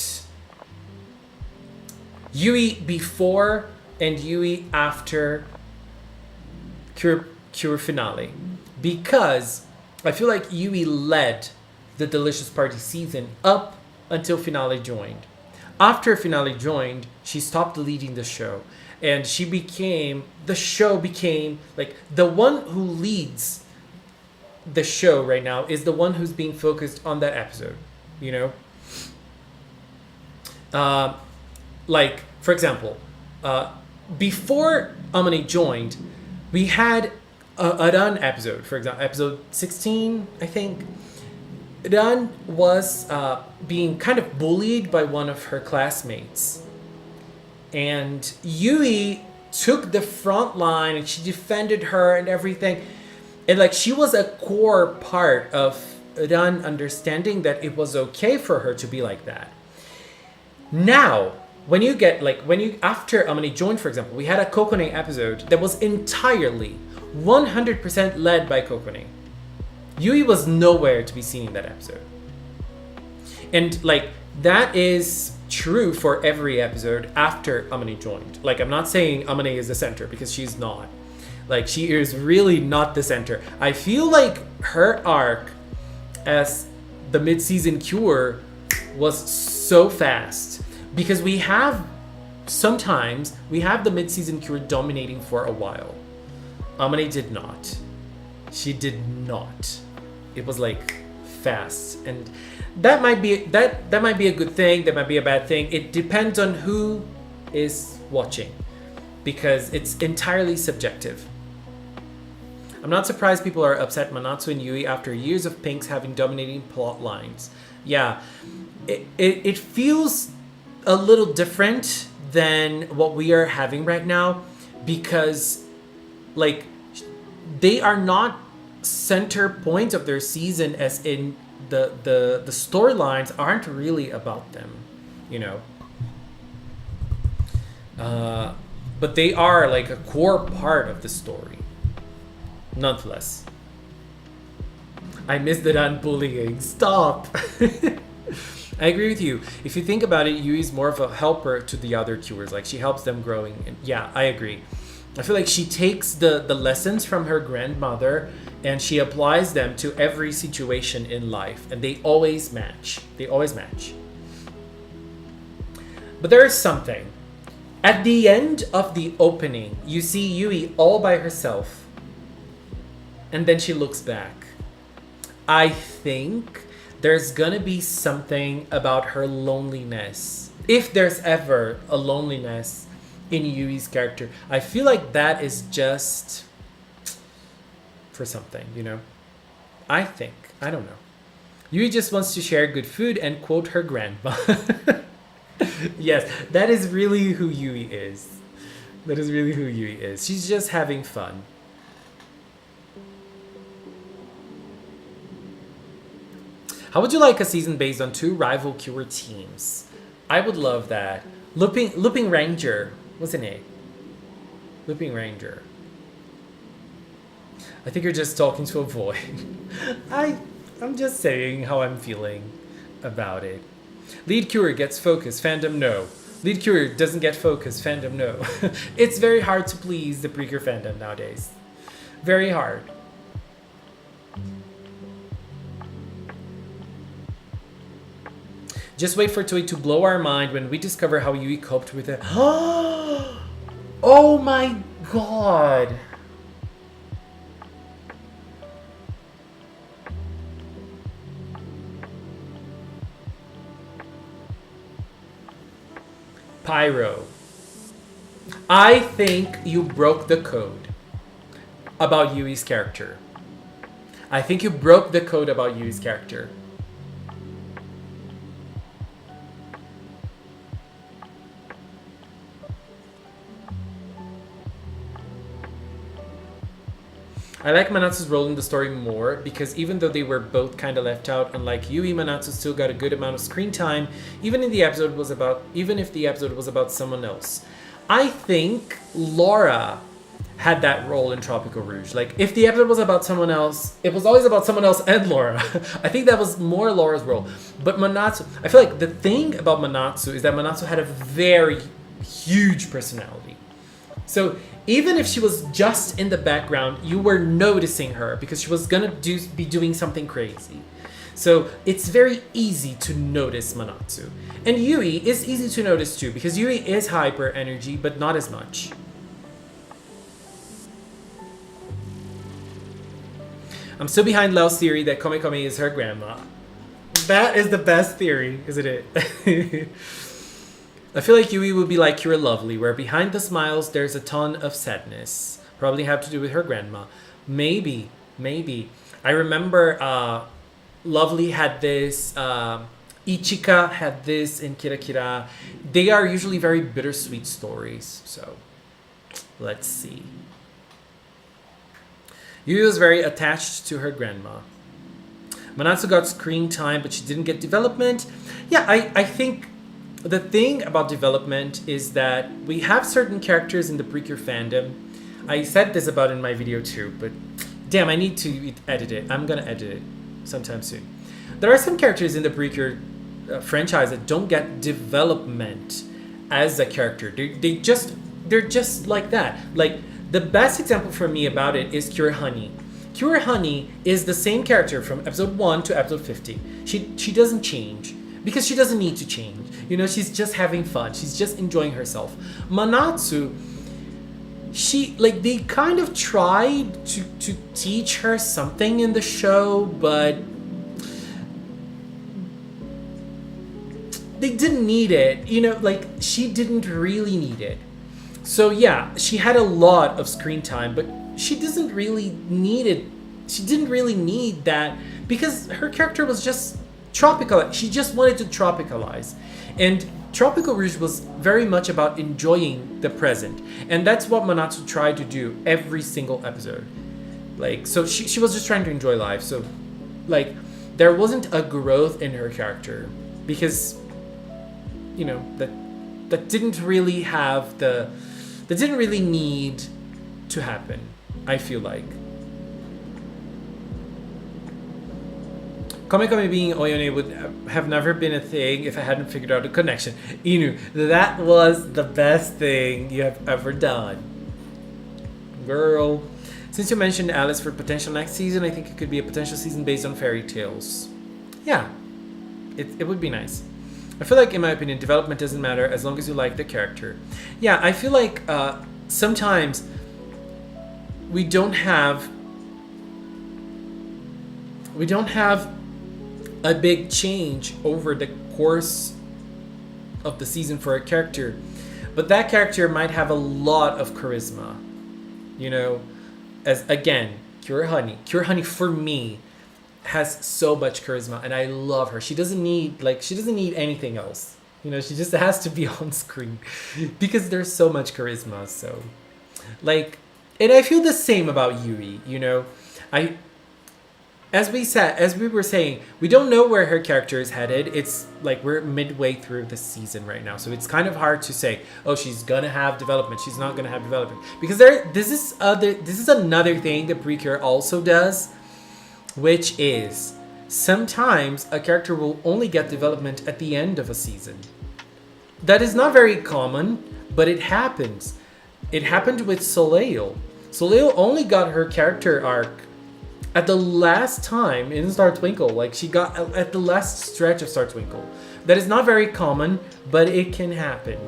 Yui before and Yui after Cure finale, because I feel like Yui led the Delicious Party season up until finale joined. After finale joined, she stopped leading the show, and the show became like the one who leads the show right now is the one who's being focused on that episode, you know. Like, for example, before Amani joined, we had a Ran episode, for example, episode 16, I think. Ran was being kind of bullied by one of her classmates. And Yui took the front line and she defended her and everything. And like, she was a core part of Ran understanding that it was okay for her to be like that. Now, after Amani joined, for example, we had a Kokone episode that was entirely 100% led by Kokone. Yui was nowhere to be seen in that episode. And like, that is true for every episode after Amani joined. Like, I'm not saying Amani is the center, because she's not. Like, she is really not the center. I feel like her arc as the mid-season cure was so fast, because sometimes we have the mid-season cure dominating for a while. Amani did not. She did not. It was like fast, and that might be a good thing. That might be a bad thing. It depends on who is watching, because it's entirely subjective. I'm not surprised people are upset Manatsu and Yui after years of Pinks having dominating plot lines. Yeah, it feels a little different than what we are having right now, because like, they are not center points of their season, as in the storylines aren't really about them, you know. But they are like a core part of the story, nonetheless. I miss the non-bullying. Stop. I agree with you. If you think about it, Yui's more of a helper to the other cures. Like, she helps them growing. And yeah, I agree. I feel like she takes the lessons from her grandmother and she applies them to every situation in life. And they always match. They always match. But there is something. At the end of the opening, you see Yui all by herself. And then she looks back. I think there's gonna be something about her loneliness. If there's ever a loneliness in Yui's character, I feel like that is just for something, you know? I think. I don't know. Yui just wants to share good food and quote her grandma. Yes, that is really who Yui is. That is really who Yui is. She's just having fun. How would you like a season based on 2 rival cure teams? I would love that. Looping Ranger, wasn't it? Looping Ranger. I think you're just talking to a void. I'm just saying how I'm feeling about it. Lead cure gets focus, fandom no. Lead cure doesn't get focus, fandom no. It's very hard to please the pre-cure fandom nowadays. Very hard. Just wait for Toei to blow our mind when we discover how Yui coped with it. Oh my god. Pyro. I think you broke the code about Yui's character. I think you broke the code about Yui's character. I like Manatsu's role in the story more because even though they were both kind of left out, unlike Yui, Manatsu still got a good amount of screen time, even if the episode was about someone else. I think Laura had that role in Tropical Rouge. Like, if the episode was about someone else, it was always about someone else and Laura. I think that was more Laura's role. But Manatsu, I feel like the thing about Manatsu is that Manatsu had a very huge personality. So even if she was just in the background, you were noticing her because she was gonna be doing something crazy. So it's very easy to notice Manatsu. And Yui is easy to notice too because Yui is hyper energy, but not as much. I'm still behind Lau's theory that Kome Kome is her grandma. That is the best theory, isn't it? I feel like Yui would be like You're Lovely, where behind the smiles there's a ton of sadness. Probably have to do with her grandma. Maybe. I remember Lovely had this, Ichika had this in Kira Kira. They are usually very bittersweet stories, so let's see. Yui was very attached to her grandma. Manatsu got screen time, but she didn't get development. Yeah, I think the thing about development is that we have certain characters in the Precure fandom. I said this about in my video too, but damn, I need to edit it. I'm gonna edit it sometime soon. There are some characters in the Precure franchise that don't get development as a character. They're just like that. Like, the best example for me about it is Cure Honey. Cure Honey is the same character from episode 1 to episode 50. She doesn't change because she doesn't need to change. You know, she's just having fun. She's just enjoying herself. Manatsu, they kind of tried to teach her something in the show, but they didn't need it. You know, like, she didn't really need it. So yeah, she had a lot of screen time, but she doesn't really need it. She didn't really need that because her character was just tropical. She just wanted to tropicalize. And Tropical Rouge was very much about enjoying the present. And that's what Manatsu tried to do every single episode. Like, so she was just trying to enjoy life. So, like, there wasn't a growth in her character because, you know, that didn't really have that didn't really need to happen, I feel like. Kome Kome being Oyone would have never been a thing if I hadn't figured out a connection. Inu, that was the best thing you have ever done. Girl. Since you mentioned Alice for potential next season, I think it could be a potential season based on fairy tales. Yeah, it would be nice. I feel like, in my opinion, development doesn't matter as long as you like the character. Yeah, I feel like sometimes we don't have a big change over the course of the season for a character, but that character might have a lot of charisma. You know, as again, Cure Honey for me has so much charisma and I love her. She doesn't need anything else. You know, she just has to be on screen because there's so much charisma. So, like, and I feel the same about Yui, you know. As we were saying, we don't know where her character is headed. It's like we're midway through the season right now. So it's kind of hard to say, oh, she's gonna have development, she's not gonna have development. Because this is another thing that Precure also does, which is sometimes a character will only get development at the end of a season. That is not very common, but it happens. It happened with Soleil. So Leo only got her character arc at the last time in Star Twinkle. Like, she got at the last stretch of Star Twinkle. That is not very common, but it can happen.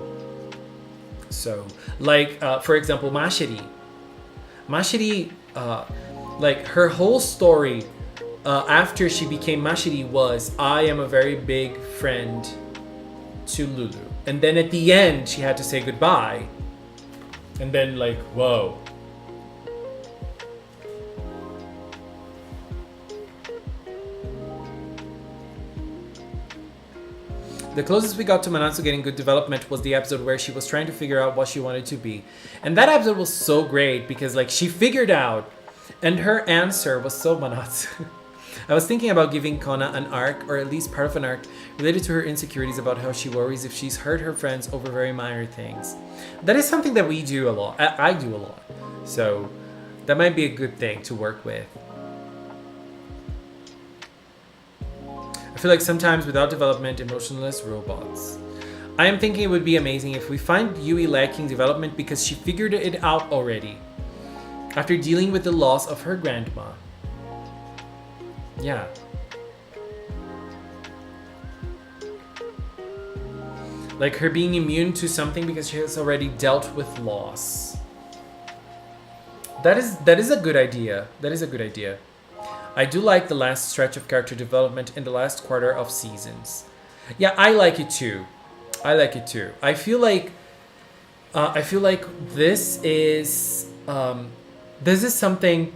So, like, for example, Mashiri. Mashiri, like, her whole story after she became Mashiri was, I am a very big friend to Lulu. And then at the end, she had to say goodbye. And then, like, whoa. The closest we got to Manatsu getting good development was the episode where she was trying to figure out what she wanted to be. And that episode was so great because, like, she figured out, and her answer was so Manatsu. I was thinking about giving Kona an arc, or at least part of an arc, related to her insecurities about how she worries if she's hurt her friends over very minor things. That is something that we do a lot. I do a lot. So that might be a good thing to work with. I feel like sometimes without development, emotionless robots. I am thinking it would be amazing if we find Yui lacking development because she figured it out already after dealing with the loss of her grandma. Yeah. Like her being immune to something because she has already dealt with loss. That is a good idea. That is a good idea. I do like the last stretch of character development in the last quarter of seasons. Yeah, I like it too. I like it too. I feel like this is something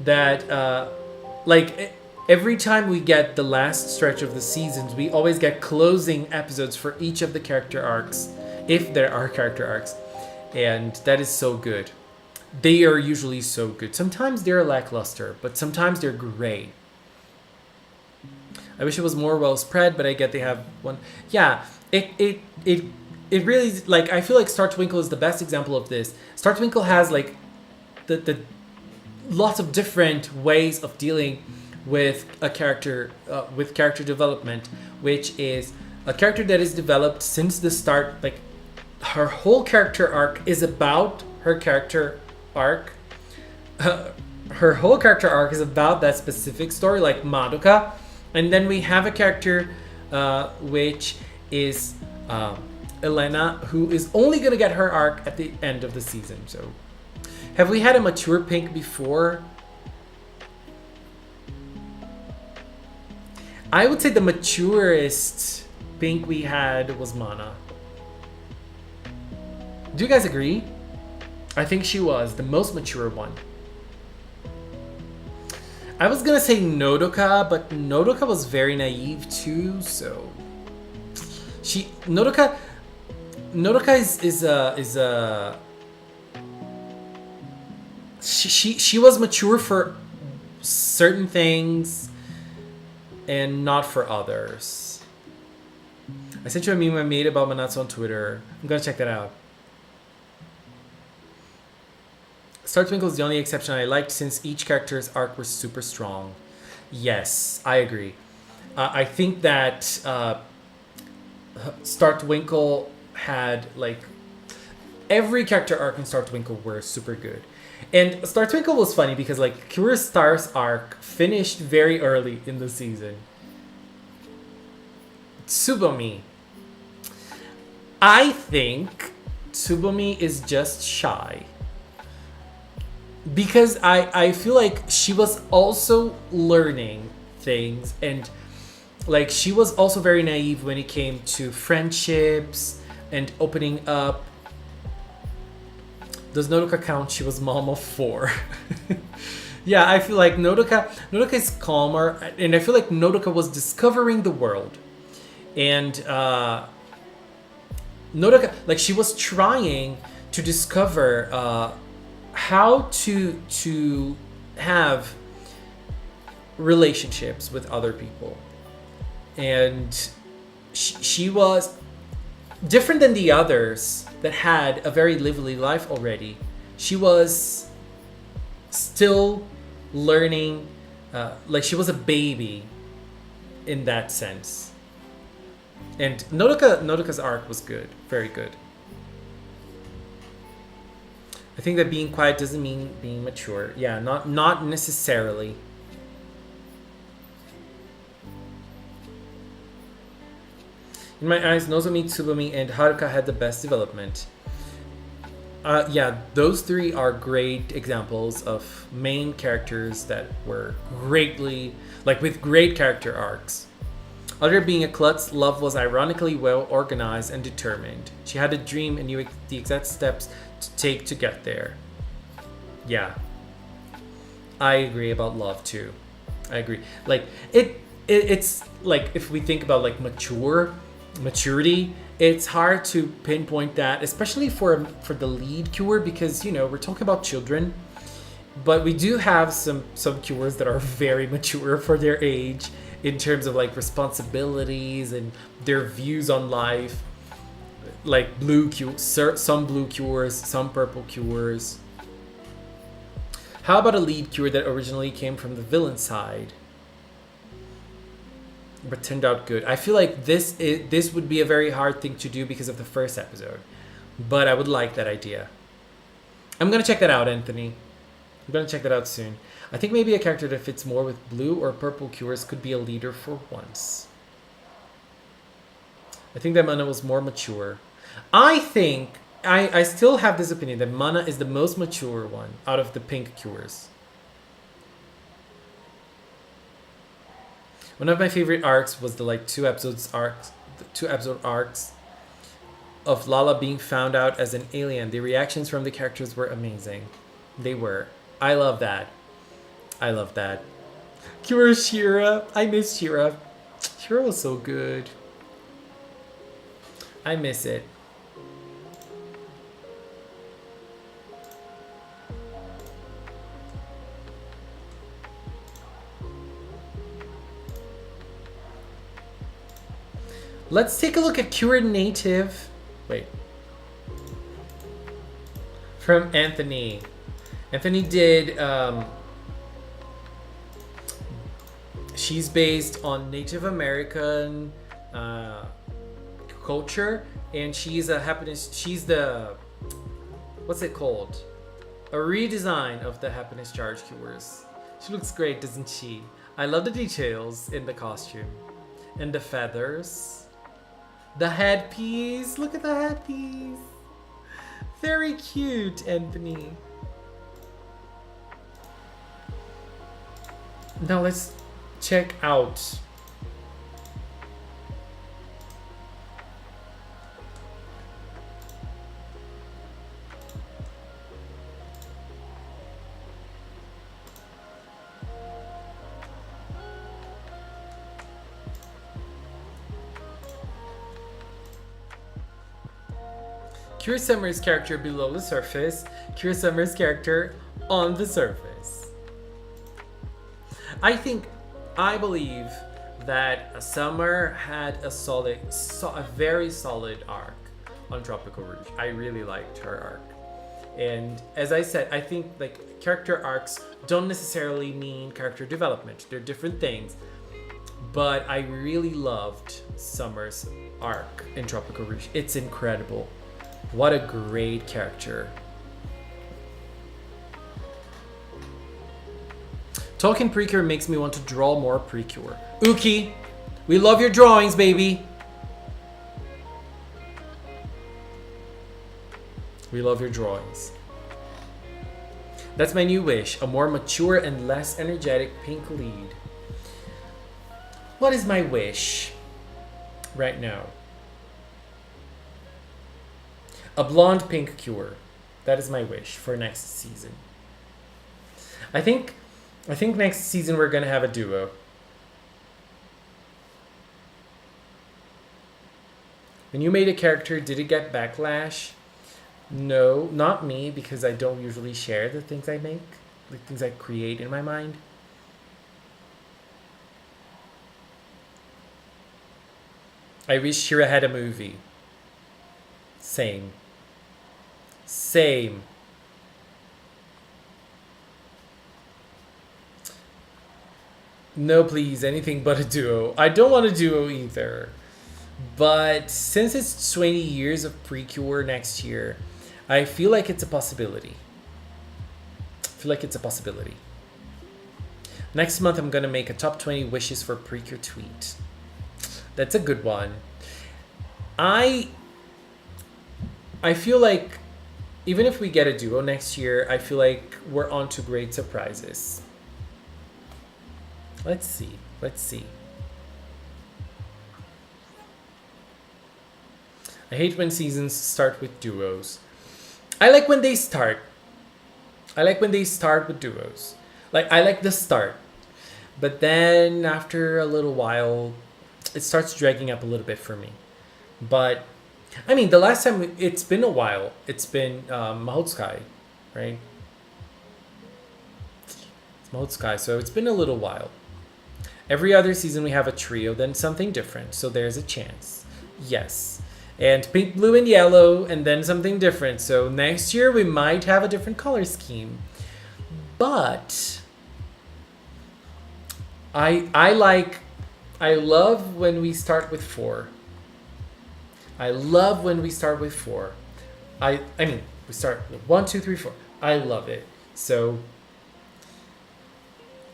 that like every time we get the last stretch of the seasons, we always get closing episodes for each of the character arcs, if there are character arcs, and that is so good. They are usually so good. Sometimes they're lackluster, but sometimes they're great. I wish it was more well spread, but I get they have one. Yeah, it really, like, I feel like Star Twinkle is the best example of this. Star Twinkle has like the lots of different ways of dealing with a character, with character development, which is a character that is developed since the start. Like, her whole character arc is about her character arc. Her whole character arc is about that specific story, like Madoka. And then we have a character which is Elena, who is only going to get her arc at the end of the season. So, have we had a mature Pink before? I would say the maturest Pink we had was Mana. Do you guys agree? I think she was the most mature one. I was gonna say Nodoka, but Nodoka was very naive too, so Nodoka she was mature for certain things and not for others. I sent you a meme I made about Manatsu on Twitter. I'm gonna check that out. Star Twinkle is the only exception I liked since each character's arc was super strong. Yes, I agree. I think that Star Twinkle had, like, every character arc in Star Twinkle were super good. And Star Twinkle was funny because, like, Kira Star's arc finished very early in the season. Tsubomi. I think Tsubomi is just shy. Because I feel like she was also learning things, and like she was also very naive when it came to friendships and opening up. Does Nodoka count? She was mom of 4. Yeah, I feel like Nodoka is calmer, and I feel like Nodoka was discovering the world. And Nodoka, like, she was trying to discover how to have relationships with other people, and she was different than the others that had a very lively life already. She was still learning, like she was a baby in that sense. And Nodoka's arc was good, very good. I think that being quiet doesn't mean being mature. Yeah, not necessarily. In my eyes, Nozomi, Tsubumi, and Haruka had the best development. Yeah, those three are great examples of main characters that were greatly, like with great character arcs. Other being a klutz, Love was ironically well organized and determined. She had a dream and knew the exact steps to take to get there. Yeah, I agree about Love too. I agree. Like it's like if we think about like maturity, it's hard to pinpoint that, especially for the lead cure, because we're talking about children, but we do have some cures that are very mature for their age in terms of like responsibilities and their views on life, like blue cures, some blue cures, some purple cures. How about a lead cure that originally came from the villain side but turned out good? I feel like this would be a very hard thing to do because of the first episode, but I would like that idea. I'm gonna check that out, Anthony. I'm gonna check that out soon. I think maybe a character that fits more with blue or purple cures could be a leader for once. I think that Mana was more mature. I think I still have this opinion that Mana is the most mature one out of the pink cures. One of my favorite arcs was the two episode arcs of Lala being found out as an alien. The reactions from the characters were amazing. They were. I love that. Cure Shira. I miss Shira. Shira was so good. I miss it. Let's take a look at Cure Native. Wait. From Anthony. Anthony did... she's based on Native American culture. And she's the... What's it called? A redesign of the happiness charge cures. She looks great, doesn't she? I love the details in the costume. And the feathers. The headpiece. Look at the headpiece. Very cute, Anthony. Now let's check out. Cure Summer's character below the surface, Cure Summer's character on the surface. I believe that Summer had a very solid arc on Tropical Rouge. I really liked her arc. And as I said, I think like character arcs don't necessarily mean character development. They're different things. But I really loved Summer's arc in Tropical Rouge. It's incredible. What a great character. Talking Precure makes me want to draw more Precure. Uki, we love your drawings, baby. We love your drawings. That's my new wish. A more mature and less energetic pink lead. What is my wish right now? A blonde pink cure. That is my wish for next season. I think next season we're gonna have a duo. When you made a character, did it get backlash? No, not me, because I don't usually share the things I make, the things I create in my mind. I wish Shira had a movie. Same. No, please, anything but a duo. I don't want a duo either. But since it's 20 years of Precure next year, I feel like it's a possibility. feel like it's a possibility. Next month, I'm gonna make a top 20 wishes for Precure tweet. That's a good one. I feel like even if we get a duo next year, I feel like we're on to great surprises. Let's see. Let's see. I hate when seasons start with duos. I like when they start. I like when they start with duos. Like, I like the start. But then after a little while, it starts dragging up a little bit for me. But, I mean, the last time, it's been a while. It's been Mahotsukai, right? It's Mahotsukai, so it's been a little while. Every other season we have a trio, then something different. So there's a chance. Yes. And pink, blue, and yellow, and then something different. So next year we might have a different color scheme. But I love when we start with 4. I love when we start with 4. I mean, we start with 1, 2, 3, 4. I love it. So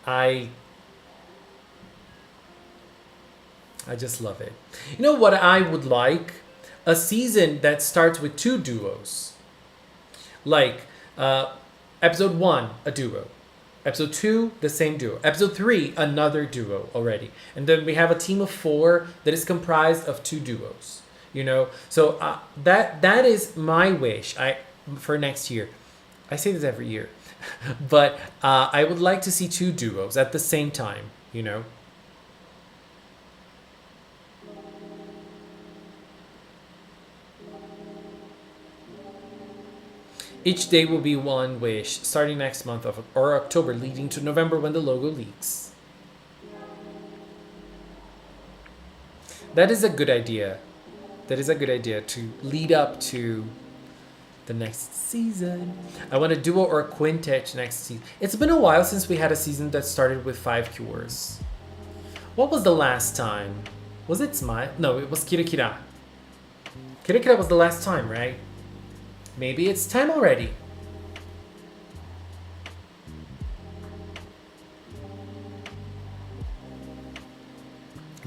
I just love it. You know what I would like? A season that starts with 2 duos. Like, episode 1, a duo. Episode 2, the same duo. Episode 3, another duo already. And then we have a team of 4 that is comprised of 2 duos. You know? So that is my wish for next year. I say this every year. But I would like to see 2 duos at the same time, you know? Each day will be one wish, starting next month or October, leading to November when the logo leaks. That is a good idea. That is a good idea to lead up to the next season. I want a duo or a quintet next season. It's been a while since we had a season that started with 5 cures. What was the last time? Was it Smile? No, it was Kira Kira. Kira Kira was the last time, right? Maybe it's time already.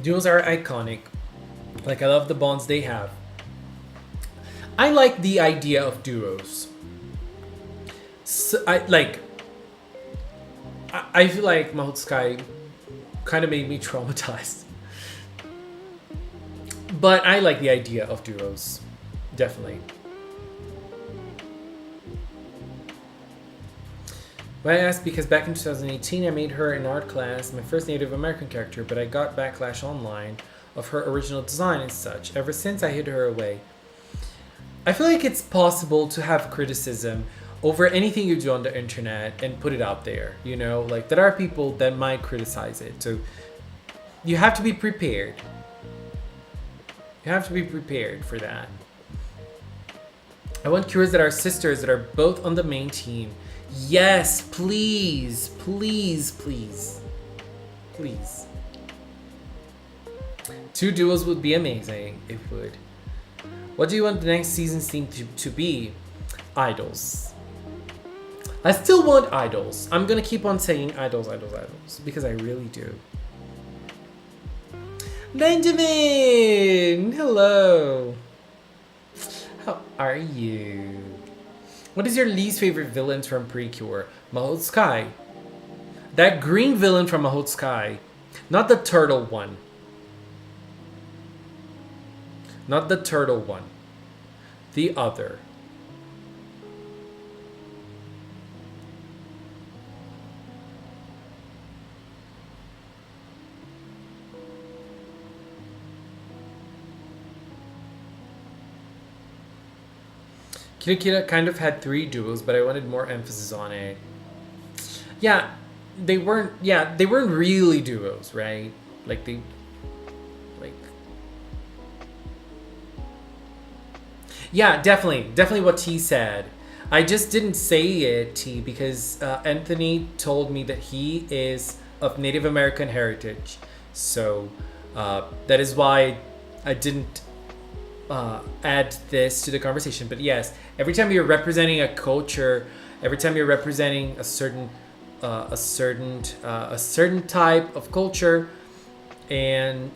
Duos are iconic. Like, I love the bonds they have. I like the idea of duos. So, I feel like Mahotsukai kind of made me traumatized. But I like the idea of duos. Definitely. Well, I asked because back in 2018 I made her in art class my first Native American character, but I got backlash online of her original design and such. Ever since I hid her away. I feel like it's possible to have criticism over anything you do on the internet and put it out there, you know? Like, there are people that might criticize it, so you have to be prepared. You have to be prepared for that. I want cures that are sisters that are both on the main team. Yes, please, please, please, please. 2 duos would be amazing. It would. What do you want the next season's theme to be? Idols. I still want idols. I'm gonna keep on saying idols, idols, idols, because I really do. Benjamin! Hello. How are you? What is your least favorite villains from Precure? Mahotsukai. That green villain from Mahotsukai. Not the turtle one. Not the turtle one. The other. Kira Kira kind of had 3 duos, but I wanted more emphasis on it. Yeah, they weren't really duos, right? Like, yeah, definitely what T said. I just didn't say it, T, because Anthony told me that he is of Native American heritage. So that is why I didn't add this to the conversation. But yes, every time you're representing a culture Every time you're representing a certain type of culture, and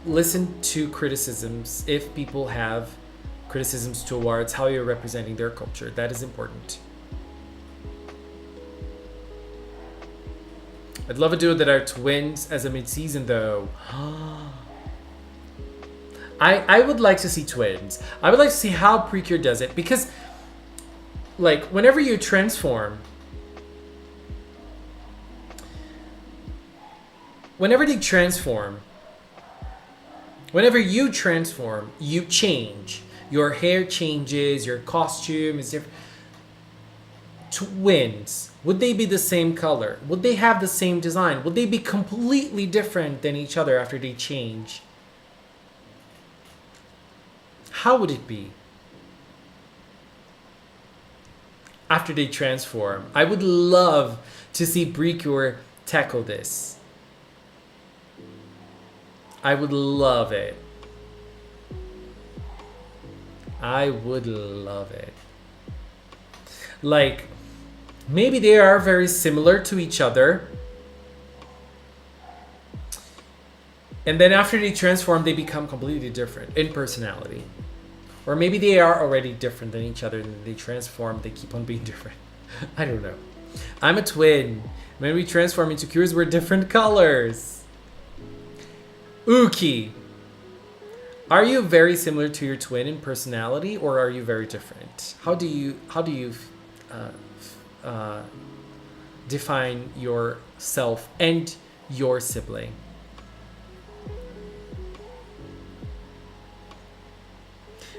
listen to criticisms if people have criticisms towards how you're representing their culture. That is important. I'd love a duo that are twins as a mid-season though. I would like to see twins. I would like to see how Precure does it, because like whenever you transform, whenever you transform, you change. Your hair changes, your costume is different. Twins, would they be the same color? Would they have the same design? Would they be completely different than each other after they change? How would it be after they transform? I would love to see Precure tackle this. I would love it. I would love it. Like, maybe they are very similar to each other, and then after they transform, they become completely different in personality. Or maybe they are already different than each other, and they transform, they keep on being different. I don't know. I'm a twin. When we transform into Cures, we're different colors. Uki, are you very similar to your twin in personality, or are you very different? How do you define yourself and your sibling?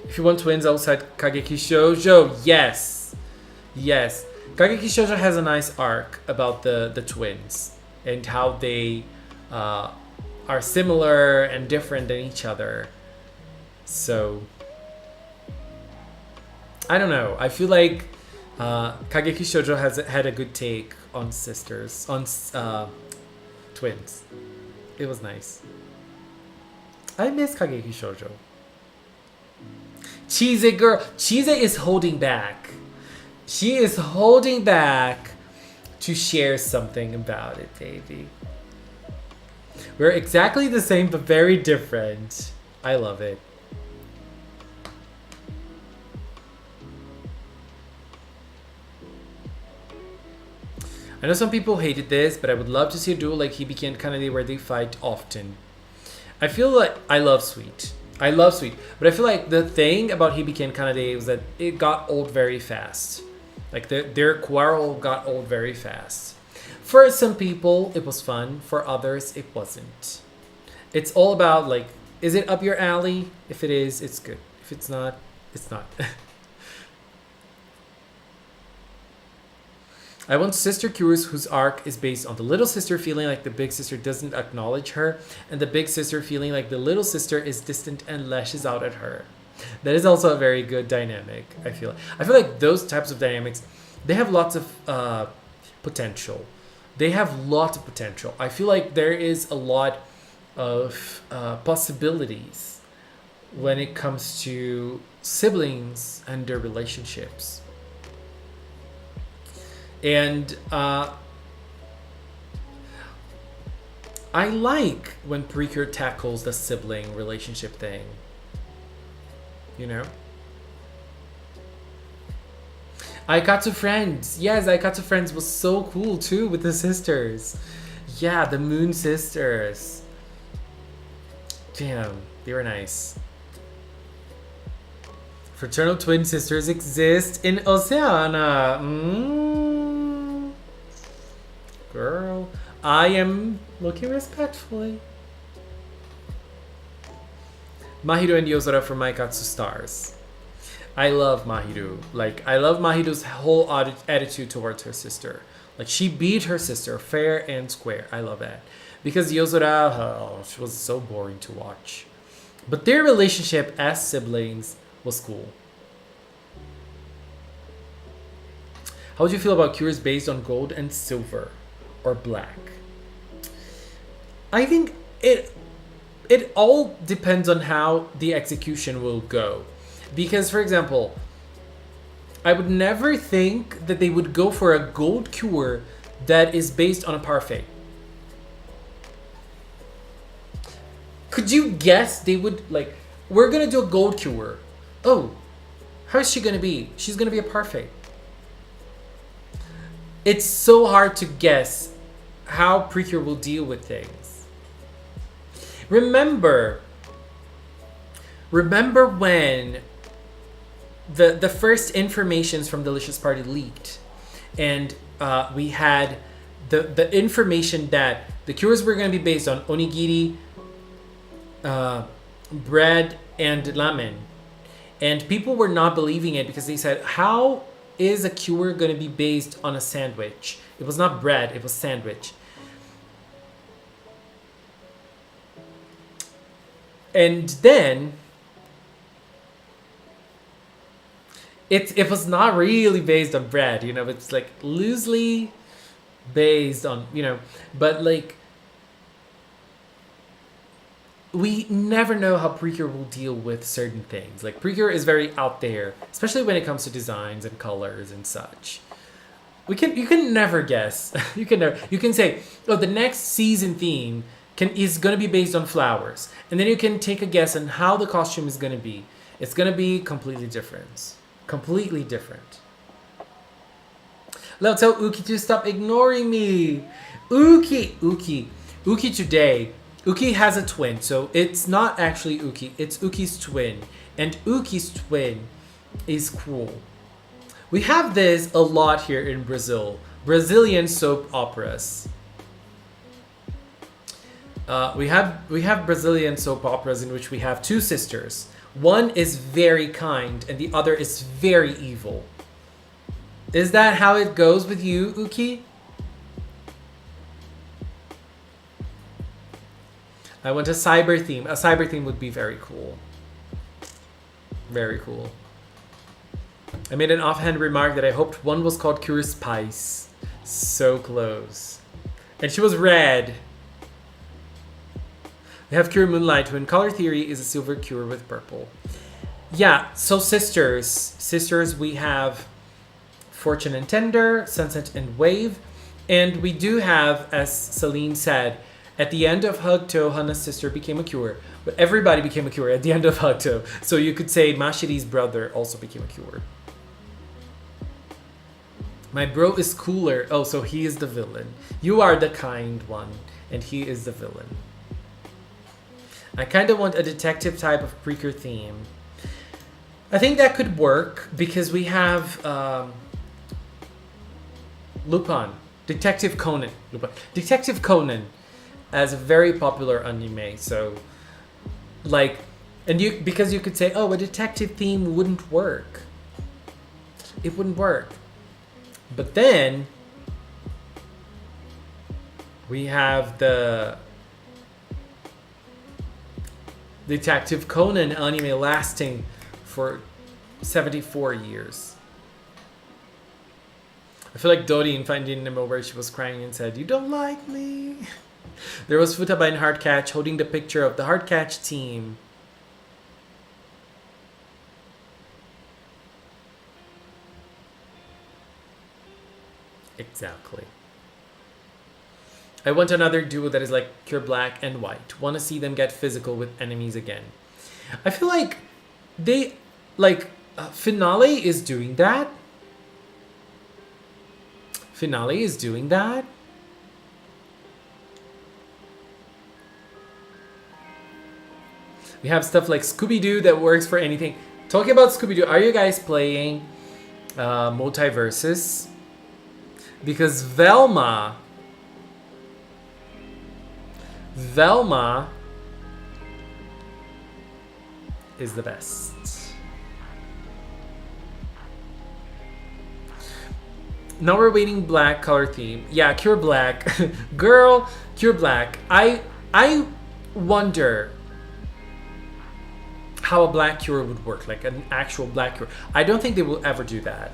If you want twins outside Kageki Shoujo, yes. Yes. Kageki Shoujo has a nice arc about the twins and how they are similar and different than each other. So, I don't know. I feel like Kageki Shoujo has had a good take on sisters, on twins. It was nice. I miss Kageki Shoujo. Cheese girl. Cheese is holding back. She is holding back to share something about it, baby. We're exactly the same, but very different. I love it. I know some people hated this, but I would love to see a duo like Hibiki and Kanade where they fight often. I feel like I love Sweet. But I feel like the thing about Hibiki and Kanade was that it got old very fast. Like their quarrel got old very fast. For some people, it was fun. For others, it wasn't. It's all about like, is it up your alley? If it is, it's good. If it's not, it's not. I want Sister Curious whose arc is based on the little sister feeling like the big sister doesn't acknowledge her, and the big sister feeling like the little sister is distant and lashes out at her. That is also a very good dynamic, I feel. I feel like those types of dynamics, they have lots of potential. I feel like there is a lot of possibilities when it comes to siblings and their relationships. And I like when Precure tackles the sibling relationship thing. You know? Aikatsu Friends. Yes, Aikatsu Friends was so cool too with the sisters. Yeah, the Moon Sisters. Damn, they were nice. Fraternal twin sisters exist in Oceana. Girl, I am looking respectfully. Mahiru and Yozora from Maikatsu Stars. I love Mahiru. Like, I love Mahiru's whole attitude towards her sister. Like, she beat her sister fair and square. I love that. Because Yozora, she was so boring to watch. But their relationship as siblings was cool. How would you feel about cures based on gold and silver? Or black? I think it all depends on how the execution will go. Because, for example, I would never think that they would go for a gold cure that is based on a parfait. Could you guess they would, like, we're gonna do a gold cure. Oh, how's she gonna be? She's gonna be a parfait. It's so hard to guess how Precure will deal with things. Remember when the first informations from Delicious Party leaked, and we had the information that the cures were going to be based on onigiri, bread, and ramen, and people were not believing it because they said, how is a cure going to be based on a sandwich? It was not bread, it was sandwich. And then it was not really based on bread, you know, it's like loosely based on, you know, but like we never know how Precure will deal with certain things. Like Precure is very out there, especially when it comes to designs and colors and such. You can never guess. you can say, oh, the next season theme is gonna be based on flowers, and then you can take a guess on how the costume is gonna be. It's gonna be completely different. Completely different. Let's tell Uki to stop ignoring me. Uki today. Uki has a twin, so it's not actually Uki, it's Uki's twin. And Uki's twin is cruel. We have this a lot here in Brazil. Brazilian soap operas. We have Brazilian soap operas in which we have two sisters. One is very kind and the other is very evil. Is that how it goes with you, Uki? I want a cyber theme. A cyber theme would be very cool. Very cool. I made an offhand remark that I hoped one was called Cure Spice. So close. And she was red. We have Cure Moonlight, who in color theory is a silver cure with purple. Yeah, so sisters. Sisters, we have Fortune and Tender, Sunset and Wave. And we do have, as Celine said, at the end of Hugto, Hana's sister became a cure. But everybody became a cure at the end of Hugto. So you could say Mashiri's brother also became a cure. My bro is cooler. Oh, so he is the villain. You are the kind one, and he is the villain. I kind of want a detective type of Precure theme. I think that could work because we have Lupin. Detective Conan. Detective Conan as a very popular anime. So, like, and because you could say, oh, a detective theme wouldn't work. It wouldn't work. But then we have the Detective Conan anime lasting for 74 years. I feel like Dori in Finding Nemo, where she was crying and said, "You don't like me." There was Futaba in Heartcatch holding the picture of the Heartcatch team. Exactly. I want another duo that is like Cure Black and White. Want to see them get physical with enemies again. I feel like they, like, Finale is doing that. Finale is doing that. We have stuff like Scooby-Doo that works for anything. Talking about Scooby-Doo, are you guys playing Multiverses? Because Velma is the best. Now we're waiting black color theme. Yeah, Cure Black. Girl, Cure Black. I wonder how a black cure would work, like an actual black cure. I don't think they will ever do that.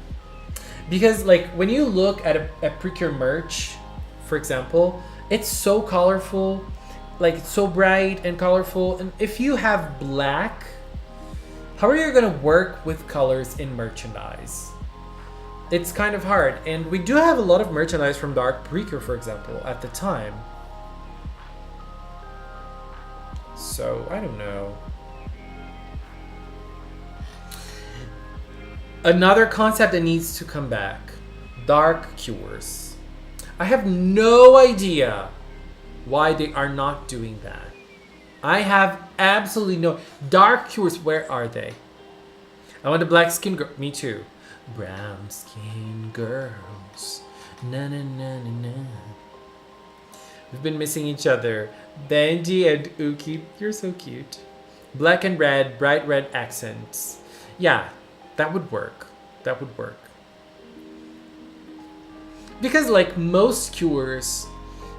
Because, like, when you look at a Precure merch, for example, it's so colorful, like, it's so bright and colorful. And if you have black, how are you going to work with colors in merchandise? It's kind of hard. And we do have a lot of merchandise from Dark Preaker, for example, at the time. So, I don't know. Another concept that needs to come back. Dark Cures. I have no idea why they are not doing that. I have absolutely no... Dark Cures, where are they? I want the black skin girl. Me too. Brown skin girls. Na na na na na. We've been missing each other. Benji and Uki, you're so cute. Black and red, bright red accents. Yeah, that would work. That would work. Because like most cures,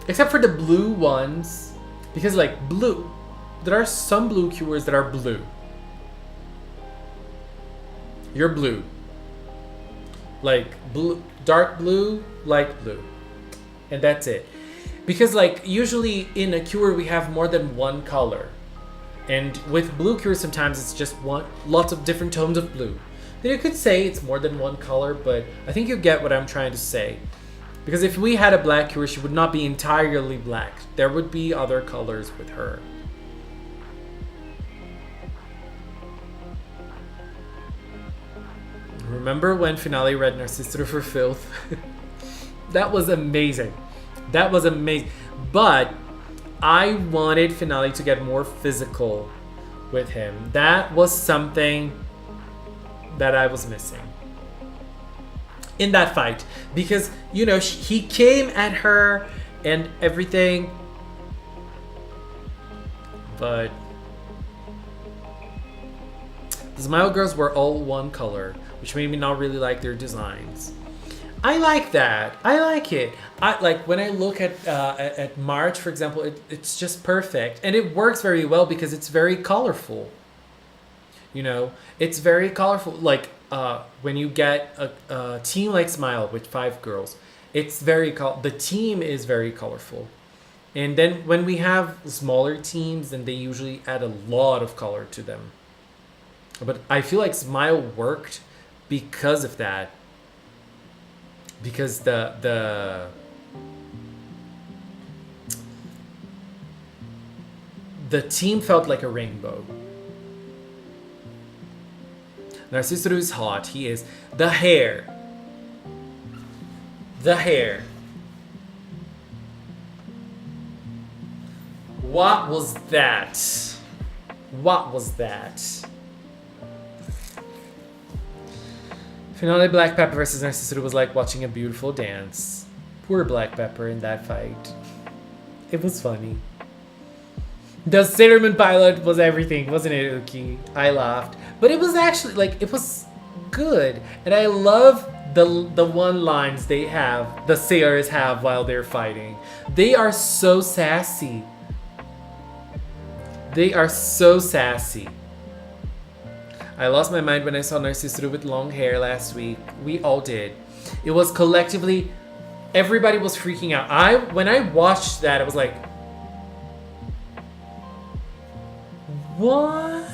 except for the blue ones, because like blue, there are some blue cures that are blue. You're blue. Like blue, dark blue, light blue. And that's it. Because like usually in a cure we have more than one color. And with blue cures sometimes it's just lots of different tones of blue. Then you could say it's more than one color, but I think you get what I'm trying to say. Because if we had a black cure, she would not be entirely black. There would be other colors with her. Remember when Finale read Narcistoru for filth? That was amazing. That was amazing. But I wanted Finale to get more physical with him. That was something that I was missing in that fight. Because, you know, he came at her and everything. But the Smile Girls were all one color, which made me not really like their designs. I like that. I like it. I like when I look at March, for example. It's just perfect, and it works very well because it's very colorful. You know, it's very colorful. Like when you get a team like Smile with 5 girls, it's very the team is very colorful. And then when we have smaller teams, then they usually add a lot of color to them. But I feel like Smile worked because of that. Because the team felt like a rainbow. Narcistoru is hot. He is. The hair. The hair. What was that? What was that? Finale Black Pepper versus Narcistoru was like watching a beautiful dance. Poor Black Pepper in that fight. It was funny. The Sailor Moon pilot was everything, wasn't it, Uki? I laughed. But it was actually, like, it was good. And I love the one-lines they have, the sailors have while they're fighting. They are so sassy. They are so sassy. I lost my mind when I saw Narcistoru with long hair last week. We all did. It was collectively, everybody was freaking out. When I watched that, I was like, what?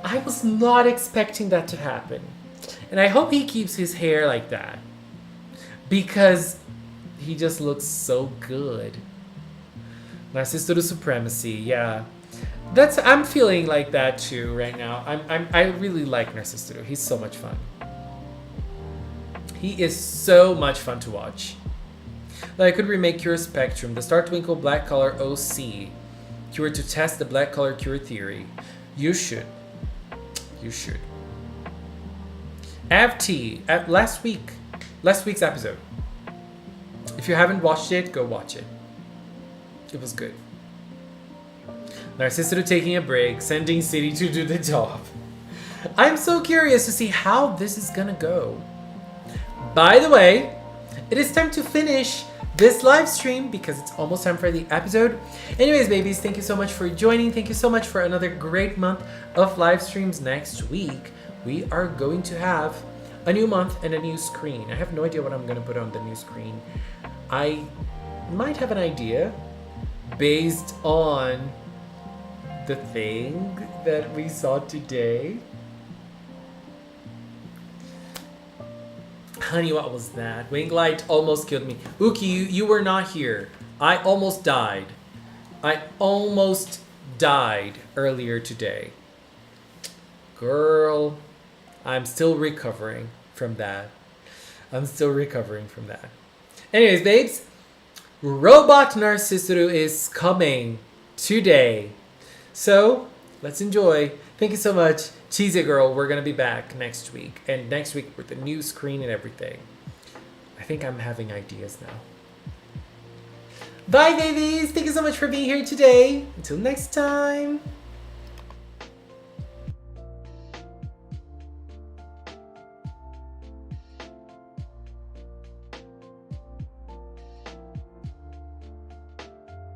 I was not expecting that to happen. And I hope he keeps his hair like that. Because he just looks so good. Narcistoru supremacy, yeah. I'm feeling like that too right now. I really like Narcistoru. He's so much fun. He is so much fun to watch. Like I could remake Cure Spectrum, the Star Twinkle Black Color OC. Cure to test the black color cure theory. You should. You should. AvT at last week's episode. If you haven't watched it, go watch it. It was good. Narcistoru taking a break, sending City to do the job. I'm so curious to see how this is gonna go. By the way, it is time to finish this live stream because it's almost time for the episode. Anyways, babies, thank you so much for joining. Thank you so much for another great month of live streams. Next week, we are going to have a new month and a new screen. I have no idea what I'm gonna put on the new screen. I might have an idea based on the thing that we saw today. honey, what was that? Wing light almost killed me. Uki, you were not here. I almost died. I almost died earlier today. Girl, I'm still recovering from that. Anyways, babes, Robot Narcistoru is coming today. So, let's enjoy. Thank you so much. Cheese it, girl. We're going to be back next week. And next week with the new screen and everything. I think I'm having ideas now. Bye, babies. Thank you so much for being here today. Until next time.